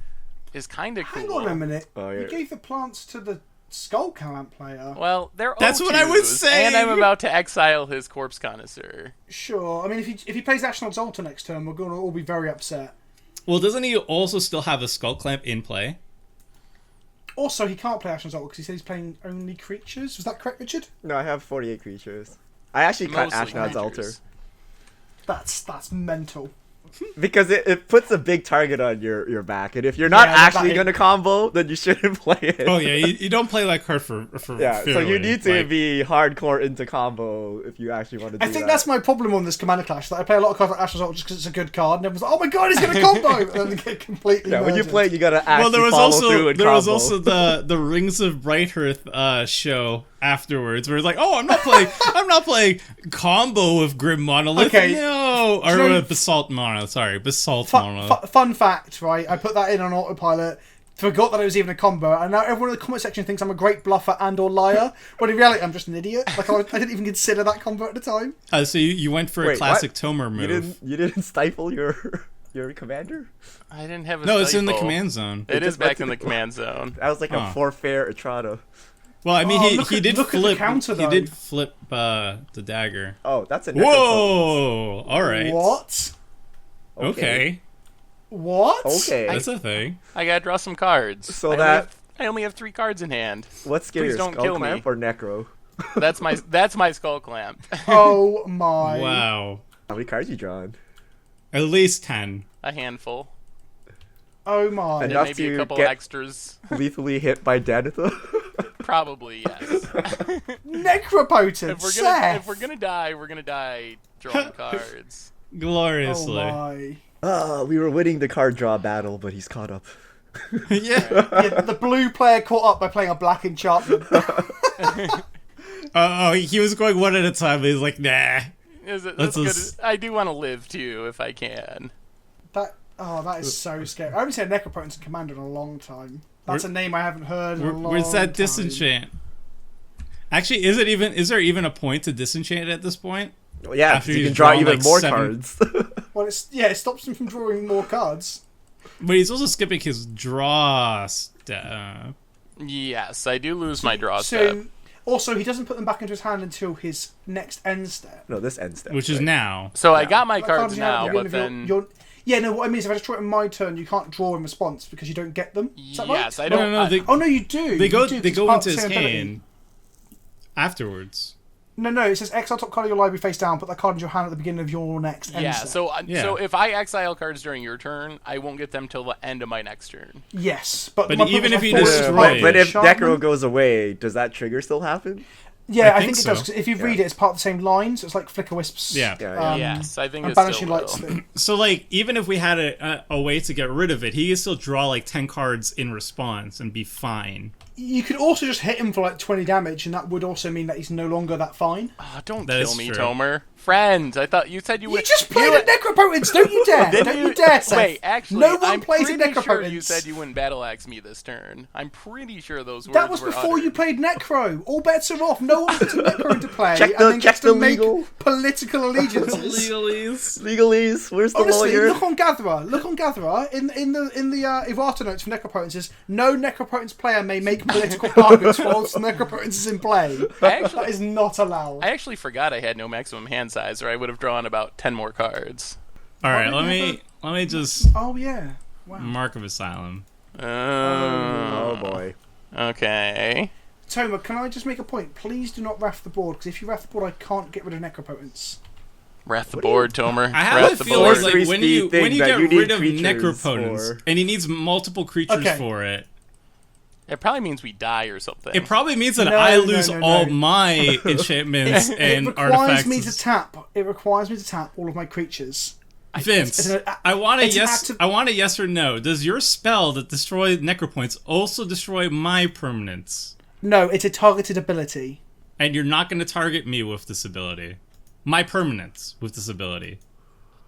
is kind of cool. Hang on a minute. Oh, yeah. You gave the plants to the Skull Clamp player. Well, they're That's what I was saying. And I'm about to exile his Corpse Connoisseur. Sure. I mean, if he plays Ashnod's Exalter next turn, we're going to all be very upset. Well, doesn't he also still have a Skull Clamp in play? Also, he can't play Ashnod's Exalter because he said he's playing only creatures. Was that correct, Richard? No, I have 48 creatures. I actually cut Ashnod's Altar. That's mental. Because it puts a big target on your back, and if you're not actually going to combo, then you shouldn't play it. Oh yeah, you don't play that card for yeah. So you need to be hardcore into combo if you actually want to do that. I think that's my problem on this Commander Clash, that I play a lot of cards like Ashnod's Exalter just because it's a good card, and everyone's like, oh my god, he's going to combo! And then they get completely murdered. When you play, you got to actually follow through and combo. There was also the Rings of Brighthearth show afterwards, where it's like, oh, I'm not playing combo with Grim Monolith. Okay. No, or Basalt Monolith. Sorry, Basalt Monolith. Fun fact, right? I put that in on autopilot. Forgot that it was even a combo, and now everyone in the comment section thinks I'm a great bluffer and/or liar. When in reality, I'm just an idiot. Like I didn't even consider that combo at the time. So you went for a classic Tomer move. You didn't stifle your commander? I didn't have a No, it's in the command zone. It is back in the command zone. That was like a forfeit Etrata. Well, I mean, he did flip. Counter, he did flip the dagger. Oh, that's a whoa! All right. What? Okay. What? Okay. That's a thing. I gotta draw some cards. So I only have 3 cards in hand. What's scarier, Please don't Skull kill Clamp me. or Necro? That's my skull clamp. Oh my. Wow. How many cards you drawn? At least 10. A handful. Oh my. And And Enough maybe a to couple get- extras. Lethally hit by Danitha? Probably, yes. Necropotent. if Seth. we're gonna die, we're gonna die drawing cards. Oh Gloriously. my. We were winning the card draw battle, but he's caught up. Yeah. Yeah, the blue player caught up by playing a black enchantment. He was going one at a time, but he's like, nah. That's That's good. us. I do want to live too, if I can. That is so scary. I haven't seen a Necropotent in Commander in a long time. That's a name I haven't heard in a long time. Where's that disenchant? Actually, is there even a point to disenchant at this point? Well, yeah, After you he's can draw drawn, even like, more 7 cards. Well, it stops him from drawing more cards. But he's also skipping his draw step. Yes, I do lose my draw So, step. also, he doesn't put them back into his hand until his next end step. No, this end step. Which is right? now. So I got my That cards card you have now, at the but beginning then of yeah, no, what I mean is if I just draw it in my turn, you can't draw in response because you don't get them. Is that yes, right? I don't. No, I- Oh, no, you do. They go You do, 'cause they it's go part into of the his same ability. hand afterwards. No, it says exile top card of your library face down, put that card in your hand at the beginning of your next end yeah, step. so Yeah. so if I exile cards during your turn, I won't get them till the end of my next turn. Yes, but But my point even was if I he thought it was destroys- part of But the if enchantment. Necro goes away, does that trigger still happen? Yeah, I I think think it so. does. 'Cause if you read it, it's part of the same line, so it's like Flicker Wisps. Yeah. Yes, I think and it Banishing still Lights will. thing. So, like, even if we had a way to get rid of it, he could still draw, like, 10 cards in response and be fine. You could also just hit him for like 20 damage, and that would also mean that he's no longer that fine. Oh, don't That kill is me, true. Tomer. Friend, I thought you said you You would. just played a Necropotence! Don't you dare! Don't you dare, Seth! Wait, actually, no one I'm plays a pretty sure Necropotence. you said you wouldn't battle axe me this turn. I'm pretty sure those words That was were before you uttered. played Necro. All bets are off. No one puts a Necro into play Check and the- then check gets to the make legal. political allegiances. Legalese. Legalese, where's the Honestly, lawyer? look on Gatherer. Look on Gatherer in the Errata notes for Necropotence is no Necropotence player may make political arguments whilst Necropotence is in play. That is not allowed. I actually forgot I had no maximum hand size, or I would have drawn about 10 more cards. All right, did you let me just Oh yeah. Wow. mark of asylum. Oh boy. Okay. Toma, can I just make a point? Please do not wrath the board, because if you wrath the board, I can't get rid of Necropotence. Wrath the board, Tomer. I have Wrath a the feeling board. like Sorcery when speed you thing that get you need rid of creatures Necropotence, for. and he needs multiple creatures Okay. for it, It probably means we die or something. it probably means that No, I no, lose no, all no. my enchantments It and requires artifacts. me to tap. It requires me to tap all of my creatures. Vince, it's an- I want a it's an yes. act of- I want a yes or no. Does your spell that destroys Necropoints also destroy my permanents? No, it's a targeted ability. And you're not going to target me with this ability. My permanents with this ability.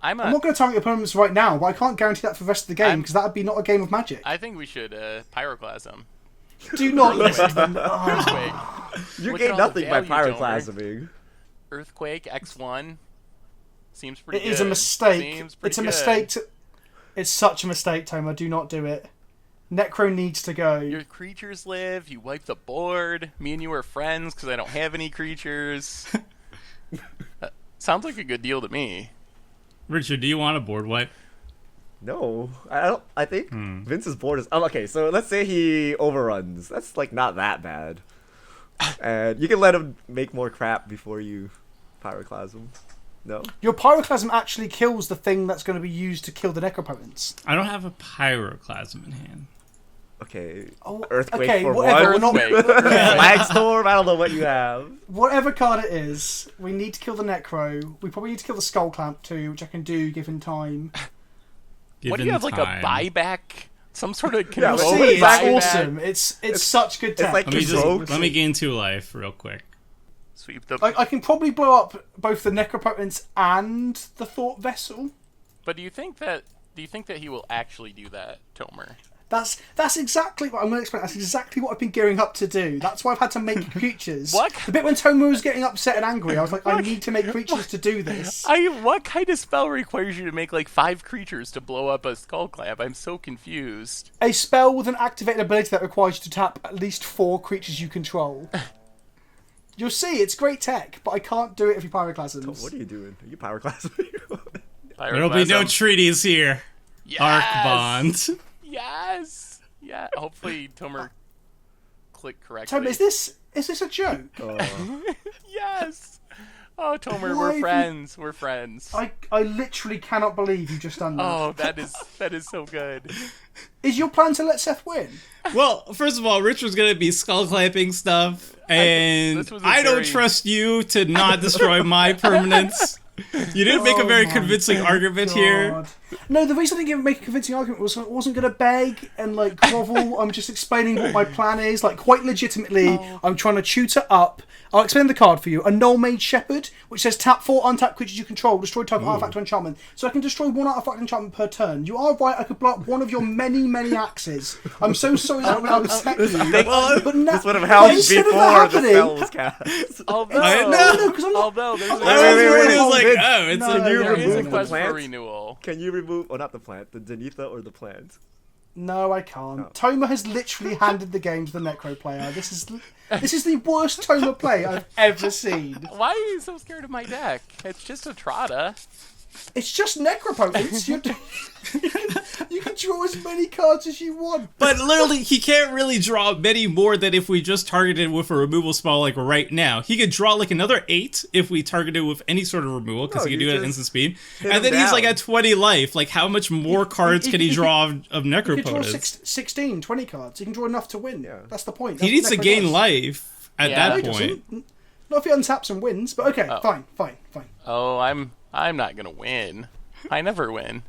I'm not going to target your opponents right now, but I can't guarantee that for the rest of the game, because that would be not a game of Magic. I think we should pyroclasm. Do not listen to them. Oh. Earthquake. You Look gain at all the nothing by value, Tomer. pyroclasming. Earthquake X1 seems pretty It good. is a mistake. Seems pretty It's a good. mistake. It's such a mistake, Toma. Do not do it. Necro needs to go. Your creatures live. You wipe the board. Me and you are friends because I don't have any creatures. Sounds like a good deal to me. Richard, do you want a board wipe? No, I don't. I think Vince's board is. Oh, okay, so let's say he overruns. That's like not that bad, and you can let him make more crap before you pyroclasm. No. Your Pyroclasm actually kills the thing that's going to be used to kill the Necropotents. I don't have a pyroclasm in hand. Okay. Oh, Earthquake okay, for whatever. We're one. not, Earthquake. Flagstorm. I don't know what you have. whatever card it is, we need to kill the Necro. We probably need to kill the Skull Clamp too, which I can do given time. What do you have, like Given a time. buyback? Some sort of Yeah, You'll well, see, it's buyback. awesome. It's such good tech. like Let me Control. let me gain 2 life real quick. Sweep the. I can probably blow up both the Necropotents and the Thought Vessel. But do you think that he will actually do that, Tomer? That's exactly what I'm going to explain. That's exactly what I've been gearing up to do. That's why I've had to make creatures. What? The bit when Tomo was getting upset and angry, I was like, I need to make creatures to do this. What kind of spell requires you to make like 5 creatures to blow up a skull clamp? I'm so confused. A spell with an activated ability that requires you to tap at least 4 creatures you control. You'll see, it's great tech, but I can't do it if you pyroclasms. What are you doing? Are you pyroclasming? There'll be no Pyroclasm. treaties here. Yes! Arc Bond. Yes! Yeah, hopefully Tomer clicked correctly. Tom, is this a joke? Yes! Oh, Tomer, Why we're have you- friends. We're friends. I literally cannot believe you just done that. Oh, that is so good. Is your plan to let Seth win? Well, first of all, Rich was gonna be skull clamping stuff, and this was a I don't very- trust you to not destroy my permanence. You didn't make a Oh very my convincing argument here. God. No, the reason I didn't make a convincing argument was I wasn't going to beg and like grovel. I'm just explaining what my plan is. Like, quite legitimately, I'm trying to tutor up. I'll explain the card for you. A Null Mage Shepherd, which says tap 4 untapped creatures you control, destroy target artifact or enchantment. So I can destroy 1 artifact or enchantment per turn. You are right, I could blow up one of your many axes. I'm so sorry that would upset you. But now, This would have helped instead of before that the happening, spell was cast. Although, no, 'cause I'm not- although there's Everybody was like, Vince, oh, it's no, a no, new no, there is a no, quest plant? for renewal. Can you remove, not the plant, the Denitha or the plant? No, I can't. Toma has literally handed the game to the Necro player. This is the worst Toma play I've ever seen. Why are you so scared of my deck? It's just Etrata. It's just Necropotence. You can draw as many cards as you want. But literally, he can't really draw many more than if we just targeted with a removal spell like right now. He could draw like another 8 if we targeted with any sort of removal, because No, he can you do it at just instant speed. hit And then him he's like down. at 20 life. Like, how much more cards can he draw of You can draw Necropotence? 16, 20 cards. You can draw enough to win. Yeah. That's the point. He That's needs what to Necro gain does. life at Yeah. No, that he point. doesn't. Not if he untaps and wins, but okay, fine. Oh, I'm not gonna win. I never win.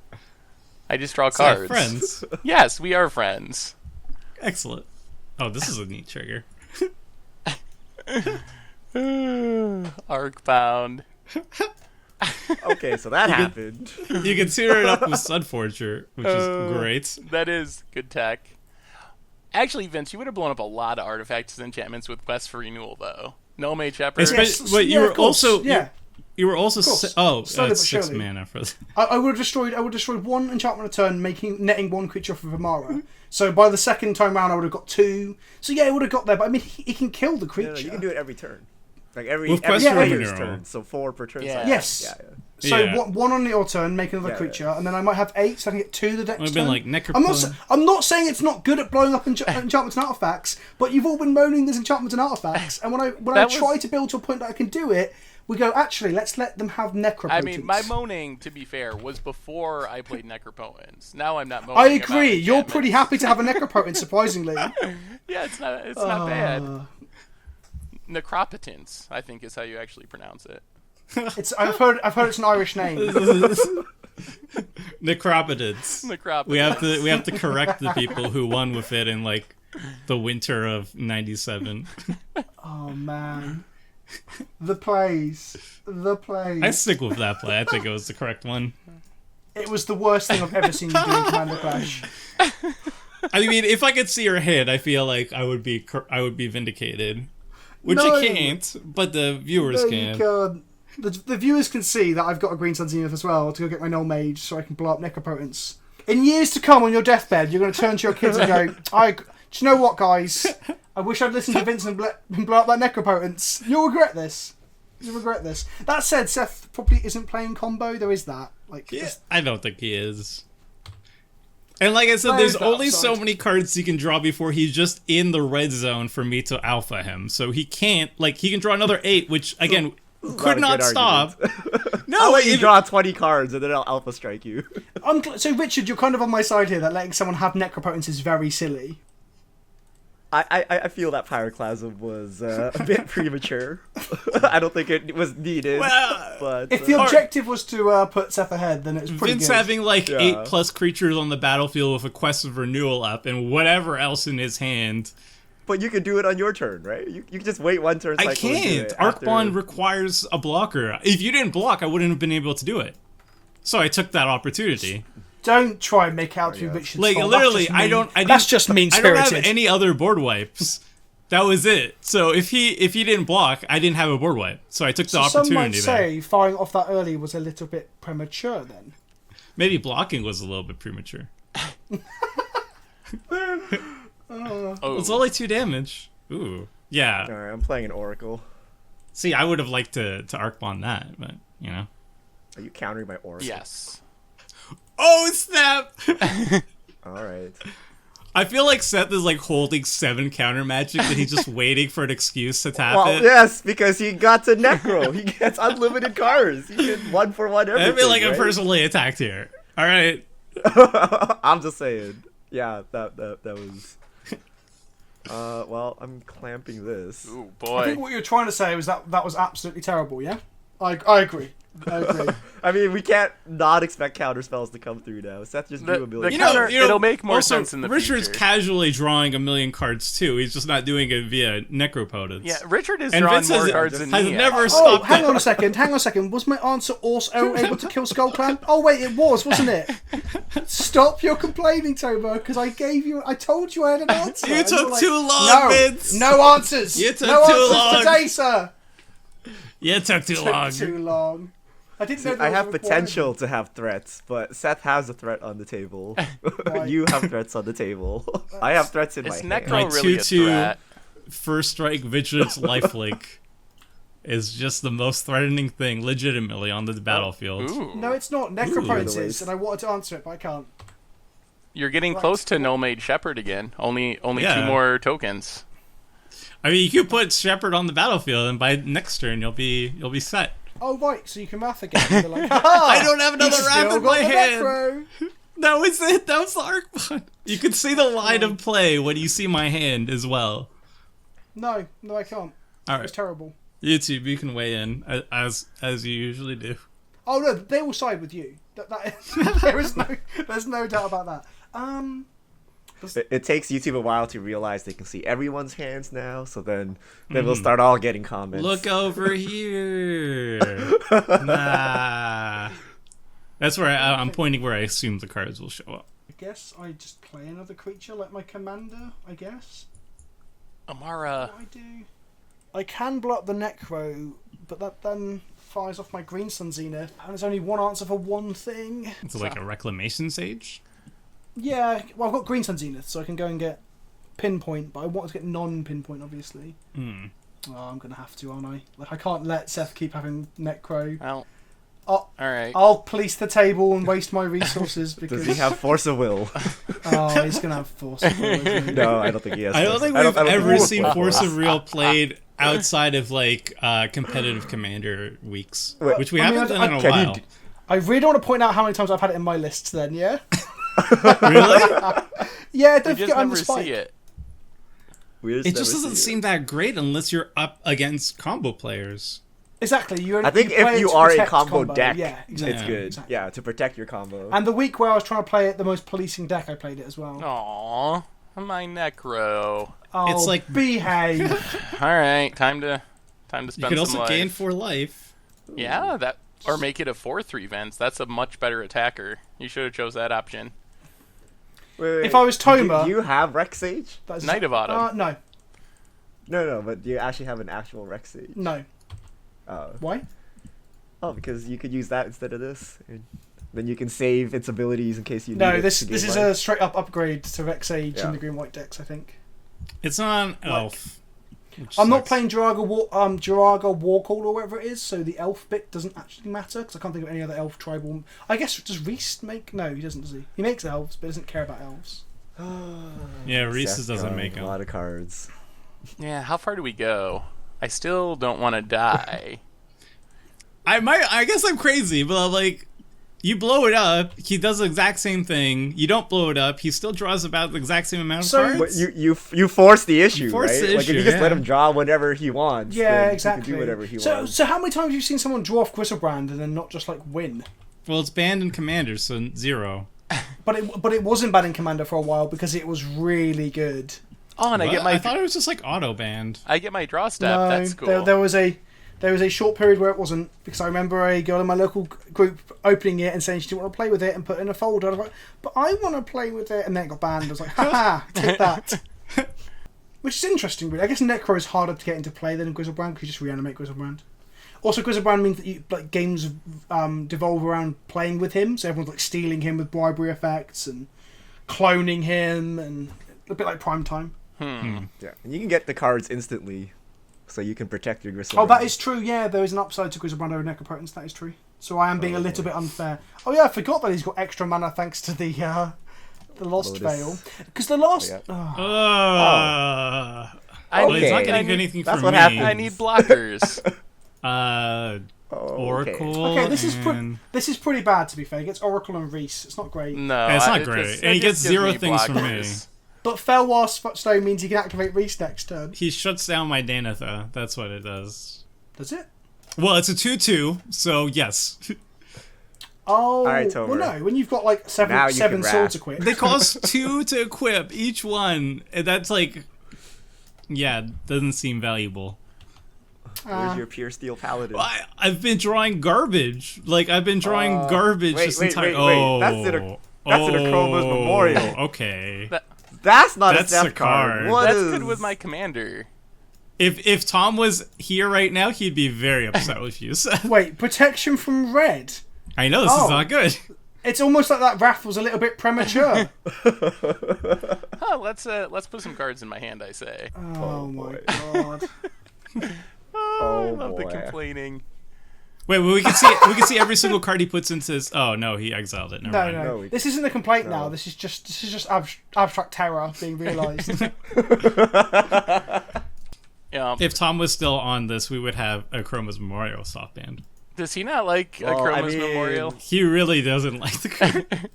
I just draw So, yeah, cards. friends. Yes, we are friends. Excellent. Oh, this is a neat trigger. Arcbound. Okay, so that happened. You can tear it up with Sunforger, which is great. That is good tech. Actually, Vince, you would have blown up a lot of artifacts and enchantments with Quest for Renewal, though. No Mage Shepherd. Especially- but you yeah, were of course, also yeah. you were also course. oh, Slowly it's but 6 surely. mana for. I would have destroyed 1 enchantment a turn, netting 1 creature off of Emmara. So by the second time round, I would have got 2. So yeah, it would have got there. But I mean, he can kill the creature. No, you can do it every turn. Like every With Quest for player's Renewal. turn. So 4 per turn. Yeah. cycle. Yes. Yeah, yeah. So Yeah. one on your turn, make another Yeah, creature, and then I might have 8, so I can get 2 the next Would have turn. been like I'm not saying it's not good at blowing up enchantments and artifacts, but you've all been moaning there's enchantments and artifacts, and when I That try was- to build to a point that I can do it, we go, actually, let's let them have Necropotence. I mean, my moaning, to be fair, was before I played Necropotence. Now I'm not moaning. I about agree. You're enchantments. pretty happy to have a Necropotence, surprisingly. Yeah, it's not bad. Necropotence, I think, is how you actually pronounce it. I've heard it's an Irish name. Necropotence. Necropotence. We have to correct the people who won with it in like the winter of '97. Oh man, the plays. I stick with that play. I think it was the correct one. It was the worst thing I've ever seen you do in Commander Clash. I mean, if I could see your head, I feel like I would be vindicated, which No. you can't, but the viewers No, can. you can't. The viewers can see that I've got a Green Sun Zenith as well to go get my Null Mage so I can blow up Necropotence. In years to come, on your deathbed, you're going to turn to your kids and go, do you know what, guys? I wish I'd listened to Vincent and blow up that Necropotence. You'll regret this. You'll regret this. That said, Seth probably isn't playing combo. There is that. Like, Yeah, I don't think he is. And like I said, Where there's is the only so upside? many cards he can draw before he's just in the red zone for me to alpha him. So he can't, like, he can draw another 8, which, again, could not Not a good stop. argument. No, I'll let you it- draw 20 cards and then I'll alpha strike you. so Richard, you're kind of on my side here that letting someone have Necropotence is very silly. I feel that Pyroclasm was a bit premature. I don't think it was needed. Well, But If the objective was to put Seth ahead, then it's pretty Vince good. having like Yeah. 8+ creatures on the battlefield with a Quest of Renewal up and whatever else in his hand. but you can do it on your turn, right? You can just wait one turn cycle I and do can't. it Arcbond after- requires a blocker. If you didn't block, I wouldn't have been able to do it. So I took that opportunity. Don't try and make out to be yeah. Richard's Like fault. literally, That's just mean. I That's didn't- just mean I don't spirited. have any other board wipes. That was it. So if he didn't block, I didn't have a board wipe. So I took the Some might opportunity there. say firing off that early was a little bit premature. Then Maybe blocking was a little bit premature. Oh, It's only 2 damage. Ooh. Yeah. Alright, I'm playing an Oracle. See, I would have liked to Arcbond that, but you know. Are you countering my Oracle? yes. Oh, snap! All right. I feel like Seth is like holding 7 counter magic and he's just waiting for an excuse to tap Well, it. yes, because he got to Necro. He gets unlimited cards. He get 1-for-1 everything. I feel like I'm right? personally attacked here. All right. I'm just saying. Yeah, that was. Well, I'm clamping this. Ooh, I boy. think what you're trying to say was that was absolutely terrible. Yeah, I agree. I agree. I mean, we can't not expect counter spells to come through now. Seth just drew a million. the counter- it'll make more also, sense in the Richard's future. casually drawing a million cards too. He's just not doing it via Necropotence. Yeah, Richard is And drawing Vince more has, cards than has me. never Oh, stopped. hang on a second. Was my answer also able to kill Skull Clan? Oh wait, it was, wasn't it? Stop your complaining, Tobo, because I told you I had an answer. You and took you're like, too long, no, Vince. No answers. You took no too answers long. today, sir. Yeah, it took too long. Too long. I didn't know See, there I was a have potential requirement. to have threats, but Seth has a threat on the table. Right. You have threats on the table. I have threats in Is my hand. Necro My really a 2/2 threat? First strike Vigilance lifelink is just the most threatening thing legitimately on the battlefield. Ooh. No, it's not. Ooh, Necropotence the is, waste. and I wanted to answer it, but I can't. You're getting Right. close to No-Made Shepherd again. Only Yeah. 2 more tokens. I mean, you could put Shepard on the battlefield, and by next turn you'll be set. Oh right, so you can math again. You're like, I don't have another he's ramp still in my got the hand. Necro. That was it. That was the Arcbot. You can see the line of play when you see my hand as well. No, I can't. All It was right, terrible. YouTube, you can weigh in as you usually do. Oh no, they will side with you. There's no doubt about that. It takes YouTube a while to realize they can see everyone's hands now, so then we'll start all getting comments. Look over here. Nah. That's where I'm pointing where I assume the cards will show up. I guess I just play another creature like my commander. I guess. Emmara. What I do? I can block the Necro, but that then fires off my Green Sun Zenith, and there's only one answer for one thing. It's like a Reclamation Sage. Yeah, well I've got Green Sun Zenith, so I can go and get Pinpoint, but I want to get non-Pinpoint, obviously. Hmm. Oh, I'm gonna have to, aren't I? Like I can't let Seth keep having Necro. Well, Oh, alright. I'll police the table and waste my resources because Does he have force of will? oh, he's gonna have force. Of will, isn't he? No, I don't think he has. I don't force- think I we've I don't ever think he seen has Force of Real played outside of like competitive Commander weeks, Wait, which we I mean, haven't done in a can you while. d- I really don't want to point out how many times I've had it in my lists. Then, yeah, Really? yeah. We Don't just forget I'm never the spike. see it. We It just never doesn't see seem that great unless you're up against combo players. Exactly. You I think you play if it you to are a protect combo deck, yeah, exactly. it's good. Exactly. Yeah, to protect your combo. And the week where I was trying to play it, the most policing deck, I played it as well. Aww. My Necro. Oh, It's like- behave. Alright, time to You spend could some also life. gain 4 life. Yeah, that or make it a 4/3 Vince. That's a much better attacker. You should have chose that option. Wait, If I was Toma- do you have Rex Sage? That's Knight of Autumn. No, No, but do you actually have an actual Rex Sage? no. Oh. Why? Oh, because you could use that instead of this. And then you can save its abilities in case you need No, it this to this gain is life. a straight up upgrade to Rex Age Yeah. in the green white decks. I think. It's not an elf. which I'm not sucks. playing Jiraga Warcall or whatever it is, so the elf bit doesn't actually matter because I can't think of any other elf tribal. I guess does Reese make? No, he doesn't. Does he? He makes elves, but doesn't care about elves. Yeah, Reese's Seth doesn't drawing make a them. lot of cards. Yeah, how far do we go? I still don't want to die. I guess I'm crazy, but I'm like, you blow it up, he does the exact same thing. You don't blow it up, he still draws about the exact same amount of So- cards. But you force the issue, force right? the Like if issue, you just let yeah. him draw whenever he wants. Yeah, then exactly. He can do whatever he so, wants. so how many times have you seen someone draw off Griselbrand and then not just like win? Well, it's banned in Commander, so 0. But it wasn't bad in Commander for a while because it was really good. Oh, and I What? get my I thought it was just like auto banned. I get my draw step. No, That's cool. there was a short period where it wasn't because I remember a girl in my local group opening it and saying she didn't want to play with it and put it in a folder. I was like, but I want to play with it, and then it got banned. I was like, haha, take that. Which is interesting, really. I guess Necro is harder to get into play than Griselbrand because you just reanimate Griselbrand. Also, Griselbrand means that like games devolve around playing with him, so everyone's like stealing him with bribery effects and cloning him, and a bit like Prime Time. Yeah, and you can get the cards instantly, so you can protect your Gristle. Oh, that is true. Yeah, there is an upside to Griselbrand over Necropotence. That is true. So I am being a little bit unfair. Oh yeah, I forgot that he's got extra mana thanks to the Lost Veil. Because the last... Well, he's not I getting need- anything that's from what me. happened. I need blockers. Oracle. Okay, this is and... this is pretty bad, to be fair. He gets Oracle and Reese. It's not great. No, Yeah, it's not it great. just- And he it gets just gives 0 me things from me. blockers. But Felwar Stone means he can activate Reese next turn. He shuts down my Danitha. That's what it does. Does it? Well, it's a 2/2, so yes. Oh, right, Tomer. well no. When you've got like Now you seven can swords wrap. equipped. They cost 2 to equip each one. And that's like, yeah, doesn't seem valuable. Where's your pure steel paladin? I've been drawing garbage. Like I've been drawing garbage this entire. Wait. That's an Akroma's Memorial. Okay. That's not That's a Seth a card. What That's is- good with my commander. If Tom was here right now, he'd be very upset with you. Seth. Wait, protection from red. I know this is not good. It's almost like that wrath was a little bit premature. Huh, let's put some cards in my hand, I say. Oh my god. I love the boy. complaining. Wait, well, we can see every single card he puts into his. Oh no, he exiled it. Never No, mind. no. we- This isn't a complaint now. This is just abstract terror being realised. Yeah. If Tom was still on this, we would have a Chroma's Memorial soft band. Does he not like Well, a I Chroma's mean- Memorial? He really doesn't like the card.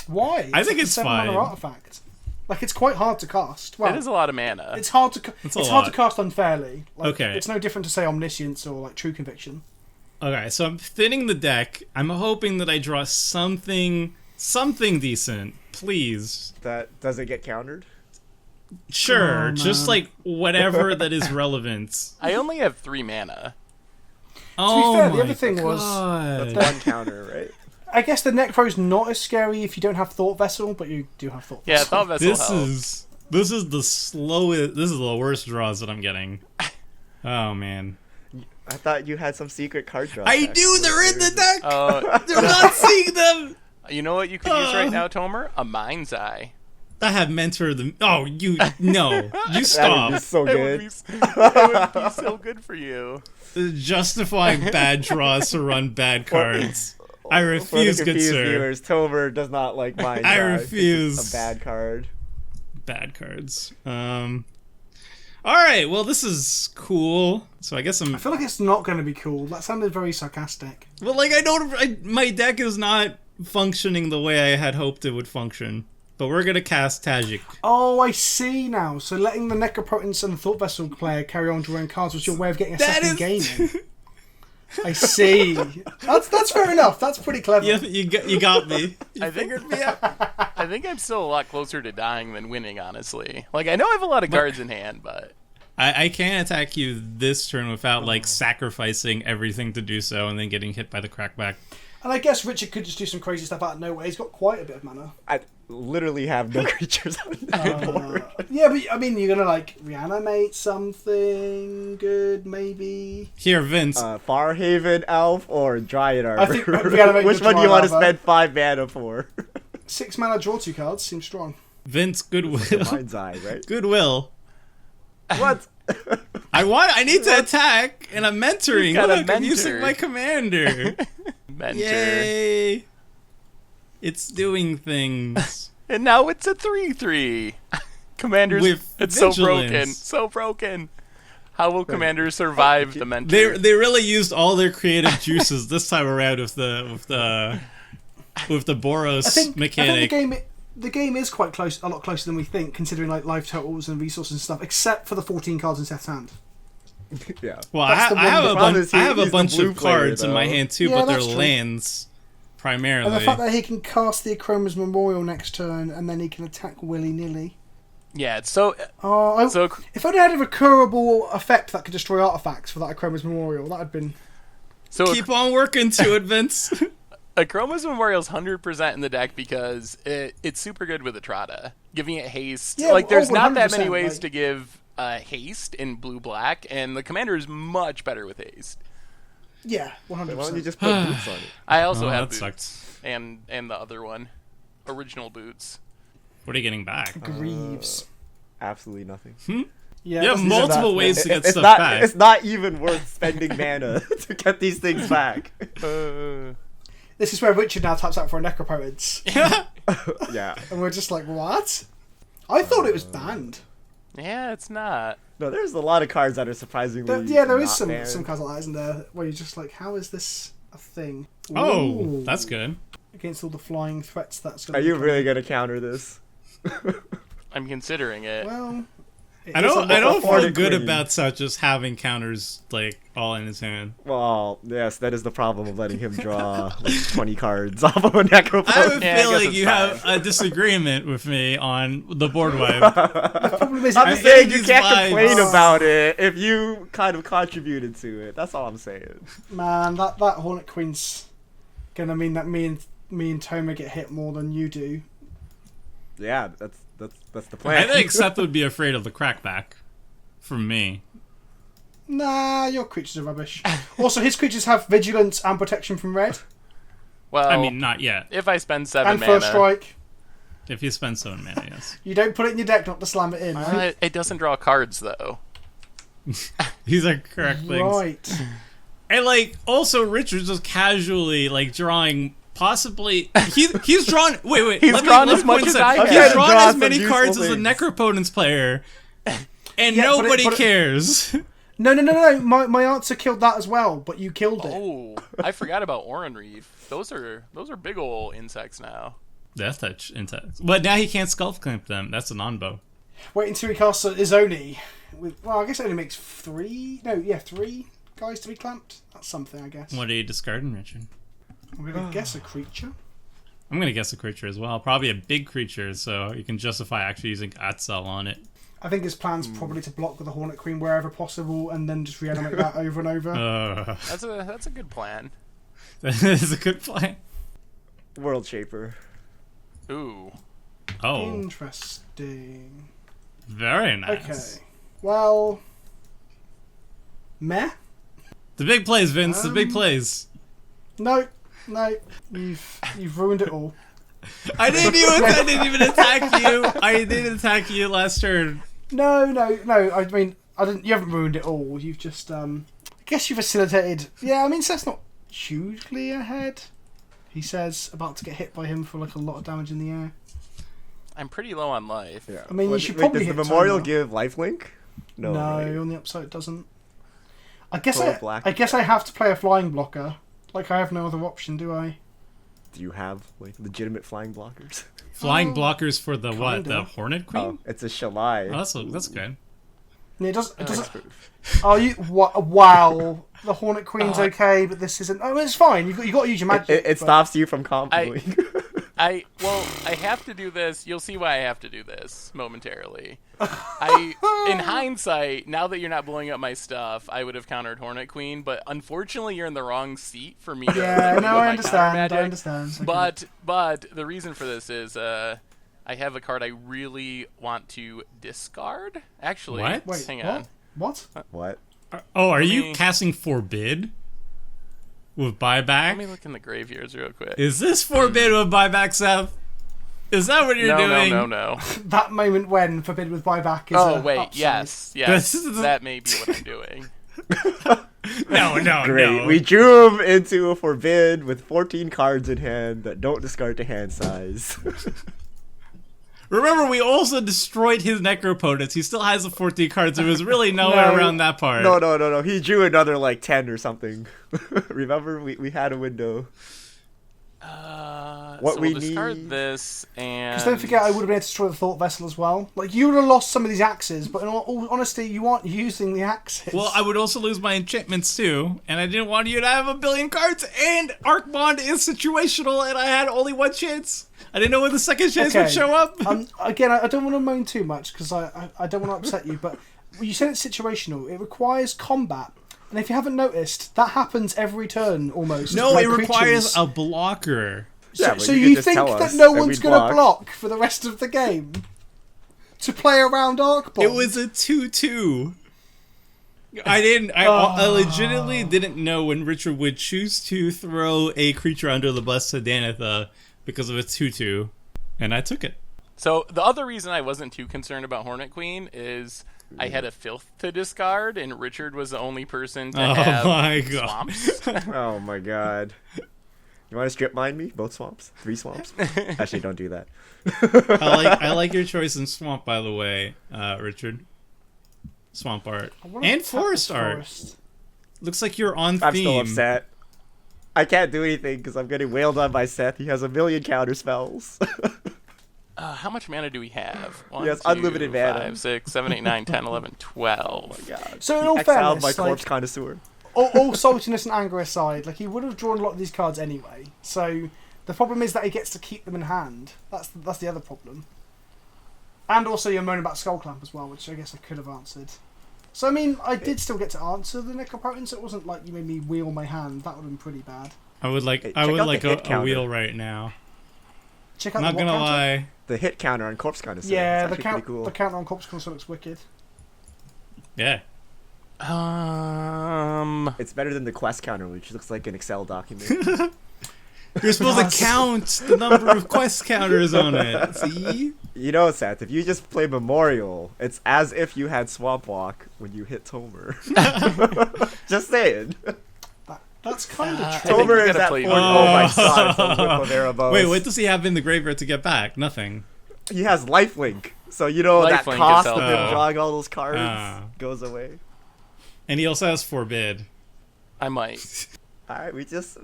Why? I think like it's a 7-mana fine. artifact. Like it's quite hard to cast. Well, It is a lot of mana. it's hard to It's it's a hard lot. to cast unfairly. Like, Okay. It's no different to say Omniscience or like True Conviction. Okay, so I'm thinning the deck. I'm hoping that I draw something decent, please. That doesn't get countered. Sure, Oh, just man. like whatever that is relevant. I only have 3 mana. Oh fair, the my other thing was- God. That's one counter, right? I guess the Necro's not as scary if you don't have Thought Vessel, but you do have Thought Yeah, Vessel. Thought Vessel helps. This is the slowest. This is the worst draws that I'm getting. Oh man, I thought you had some secret card draw. I deck. do. They're in the deck. Oh, They're not seeing them. you know what you could use right now, Tomer? A Mind's Eye. I have mentor the. Oh, you no. You That would be stop. so It good. would be so good for you. Justifying bad draws to run bad cards. I For the refuse, good confused sir. viewers, Tomer does not like mine. I refuse. A bad card. Bad cards. All right. Well, this is cool. So I guess I'm. I feel like it's not going to be cool. That sounded very sarcastic. Well, like my deck is not functioning the way I had hoped it would function. But we're gonna cast Tajic. Oh, I see now. So letting the Necropotence and the Thought Vessel player carry on drawing cards was your way of getting a second game in. I see. That's fair enough. That's pretty clever. You got me. I think I think I'm still a lot closer to dying than winning, honestly. Like, I know I have a lot of cards in hand, but I can't attack you this turn without like sacrificing everything to do so and then getting hit by the crackback. And I guess Richard could just do some crazy stuff out of nowhere. He's got quite a bit of mana. I literally have no creatures on the board. Yeah, but I mean, you're gonna like reanimate something good, maybe. Here, Vince. Farhaven Elf or Dryad Arbor? I think reanimate Which the one do you Dryad want to Arbor. spend 5 mana for? 6 mana, draw 2 cards. Seems strong. Vince, goodwill. Mind's Eye, right? Goodwill. What? I need to attack, and I'm mentoring. You've got a Look, I'm using mentor. my commander. mentor. Yay! It's doing things. And now it's a 3/3. Commanders, With it's so vigilance. broken, so broken. How will Commanders survive the mentor? They really used all their creative juices this time around with the Boros I think mechanic. the game is quite close, a lot closer than we think, considering like life totals and resources and stuff, except for the 14 cards in Seth's hand. Yeah. Well, That's the I have one- a problem bunch. is I have a he's the bunch blue of player, cards in my though. hand too, Yeah, but they're that's true. lands And primarily. the fact that he can cast the Akroma's Memorial next turn and then he can attack willy-nilly. Yeah, it's so Oh, so. if I'd had a recurable effect that could destroy artifacts for that Akroma's Memorial, that had been... So Keep on working to it, Vince. Akroma's Memorial's 100% in the deck because it's super good with Etrata, giving it haste. Yeah, like, there's oh, not that many 100%, ways like- to give haste in blue-black, and the Commander is much better with haste. Yeah, 100%. Why don't you just put boots on it? I also Oh, have that boots, and the other one, original boots. What are you getting back? Greaves. Absolutely nothing. Yeah, You have it doesn't deserve multiple that. ways to get It's stuff not. back. It's not even worth spending mana to get these things back. This is where Richard now taps out for a Necropoets. Yeah. And we're just like, what? I thought it was banned. Yeah, it's not. No, there's a lot of cards that are surprisingly. There is not some banned. cards like that, isn't there? Where you're just like, how is this a thing? Oh, Ooh. that's good. Against all the flying threats that's going Are to you really gonna counter this? I'm considering it. Well, I don't feel Hornet good Queen. about Seth just having counters like all in his hand. Well, yes, that is the problem of letting him draw like 20 cards off of a Necropotent. I have a Yeah, I guess feeling it's you fine. have a disagreement with me on the board wipe. the problem is, I'm I just saying hate you these can't vibes. complain about it if you kind of contributed to it. That's all I'm saying. man, that Hornet Queen's gonna mean that me and Toma get hit more than you do. Yeah, that's the I plan. think Seth would be afraid of the crackback from me. Nah, your creatures are rubbish. Also, his creatures have vigilance and protection from red Well, I mean, not yet. if I spend 7 and mana, first strike. If you spend 7 mana, yes. You don't put it in your deck not to slam it in, right? it doesn't draw cards though. These are correct things. Right. And like, also Richard's just casually like drawing. Possibly, he's drawn. Wait. He's let me- drawn let as me much point as this I out. have. He's Yeah, drawn draw as some many useful cards as a things. Necropotence player, and Yeah, nobody but it- cares. No. My answer killed that as well, but you killed it. Oh, I forgot about Oran Reef. Those are big ol' insects now. Death touch intense. But now he can't Sculpt Clamp them. That's a non-bow. Wait until he casts Izoni. Well, I guess it only makes 3 guys to be clamped. That's something, I guess. What are you discarding, Richard? I'm going to guess a creature. I'm gonna guess a creature as well. Probably a big creature, so you can justify actually using Atzel on it. I think his plan's probably to block with the Hornet Queen wherever possible and then just reanimate that over and over. That's a good plan. That is a good plan. World Shaper. Ooh. Oh, Interesting. very nice. Okay. Well, meh? The big plays, Vince. The big plays. No, you've ruined it all. I didn't even attack you. I didn't attack you last turn. No. I mean, I didn't. You haven't ruined it all. You've just, I guess you facilitated. Yeah, I mean, Seth's not hugely ahead. He says about to get hit by him for like a lot of damage in the air. I'm pretty low on life. Yeah. I mean, you should wait, probably does the hit memorial Toma. give lifelink? No. right? On the upside it doesn't. I guess Color black. I guess I have to play a flying blocker. Like I have no other option, do I? Do you have like legitimate flying blockers? Flying blockers for the what? kinda. The Hornet Queen? Oh, it's a Shalai. Oh, that's good. And it does. It doesn't. Hexproof. Oh, you wow. The Hornet Queen's okay, but this isn't. Oh, it's fine. You got to use your magic. It but- stops you from comboing. I have to do this. You'll see why I have to do this momentarily. In hindsight, now that you're not blowing up my stuff, I would have countered Hornet Queen, but unfortunately, you're in the wrong seat for me. Yeah, to no, do I my understand. counter magic. I understand. I But the reason for this is I have a card I really want to discard. Actually, What? Wait, hang what? on. What? What? Oh, are you me- casting Forbid with buyback? Let me look in the graveyards real quick. Is this Forbid with buyback, Seth? Is that what you're doing? No. That moment when forbid with buyback is. Oh wait, upside. yes, This is the- that may be what I'm doing. No, Great. no. We drew him into a forbid with 14 cards in hand that don't discard to hand size. Remember, we also destroyed his Necropotence. He still has the 14 cards. There was really nowhere No. around that part. No. He drew another like 10 or something. Remember, we had a window. What So we we'll discard need- this and. Because don't forget, I would have been able to destroy the Thought Vessel as well. Like, you would have lost some of these axes, but in all honesty, you aren't using the axes. Well, I would also lose my enchantments too, and I didn't want you to have a billion cards, and Arc Bond is situational, and I had only one chance. I didn't know when the second chance would show up. Again, I don't want to moan too much, because I don't want to upset you, but you said it's situational. It requires combat. And if you haven't noticed, that happens every turn, almost. No, Like it requires creatures. a blocker. Yeah, So, but so you you could just think tell that us no and one's we'd going to block. block for the rest of the game? To play around Arc Bomb? It was a 2/2. I legitimately didn't know when Richard would choose to throw a creature under the bus to Danitha because of a 2/2, and I took it. So the other reason I wasn't too concerned about Hornet Queen is I had a filth to discard, and Richard was the only person to Oh have my God. swamps. Oh my god. You want to strip mine me? Both swamps? 3 swamps? Actually, don't do that. I like your choice in swamp, by the way, Richard. Swamp art I wanna and tap forest this art. forest. Looks like you're on theme. I'm still upset. I can't do anything because I'm getting wailed on by Seth. He has a million counter spells. How much mana do we have? He has unlimited mana. 5, 6, 7, 8, 9, 10, 11, 12. Oh my god. So in He all exiled fairness, my corpse like, connoisseur. all saltiness and anger aside, like he would have drawn a lot of these cards anyway. So the problem is that he gets to keep them in hand. That's the other problem. And also you're moaning about Skull Clamp as well, which I guess I could have answered. So I mean, I did still get to answer the Necropotent, so it wasn't like you made me wheel my hand. That would have been pretty bad. I would like Hey, I check would out like the hit a counter. wheel right now. Check I'm out not the what gonna counter? lie. The hit counter on corpse connoisseur. Yeah, It's the actually pretty the counter on Corpse Console looks wicked. Yeah. It's better than the quest counter, which looks like an Excel document. You're supposed Yes. to count the number of quest counters on it. See? You know, Seth, if you just play Memorial, it's as if you had Swamp Walk when you hit Tomer. Just saying. That's kind of I true. think Tomer you is gotta at play 40. Oh my god, it's a whip of Erebos. Wait, what does he have in the graveyard to get back? Nothing. He has Lifelink. So, you know, that Lifelink is cost of him helpful. drawing all those cards Ah. goes away. And he also has Forbid. I might. Alright, we just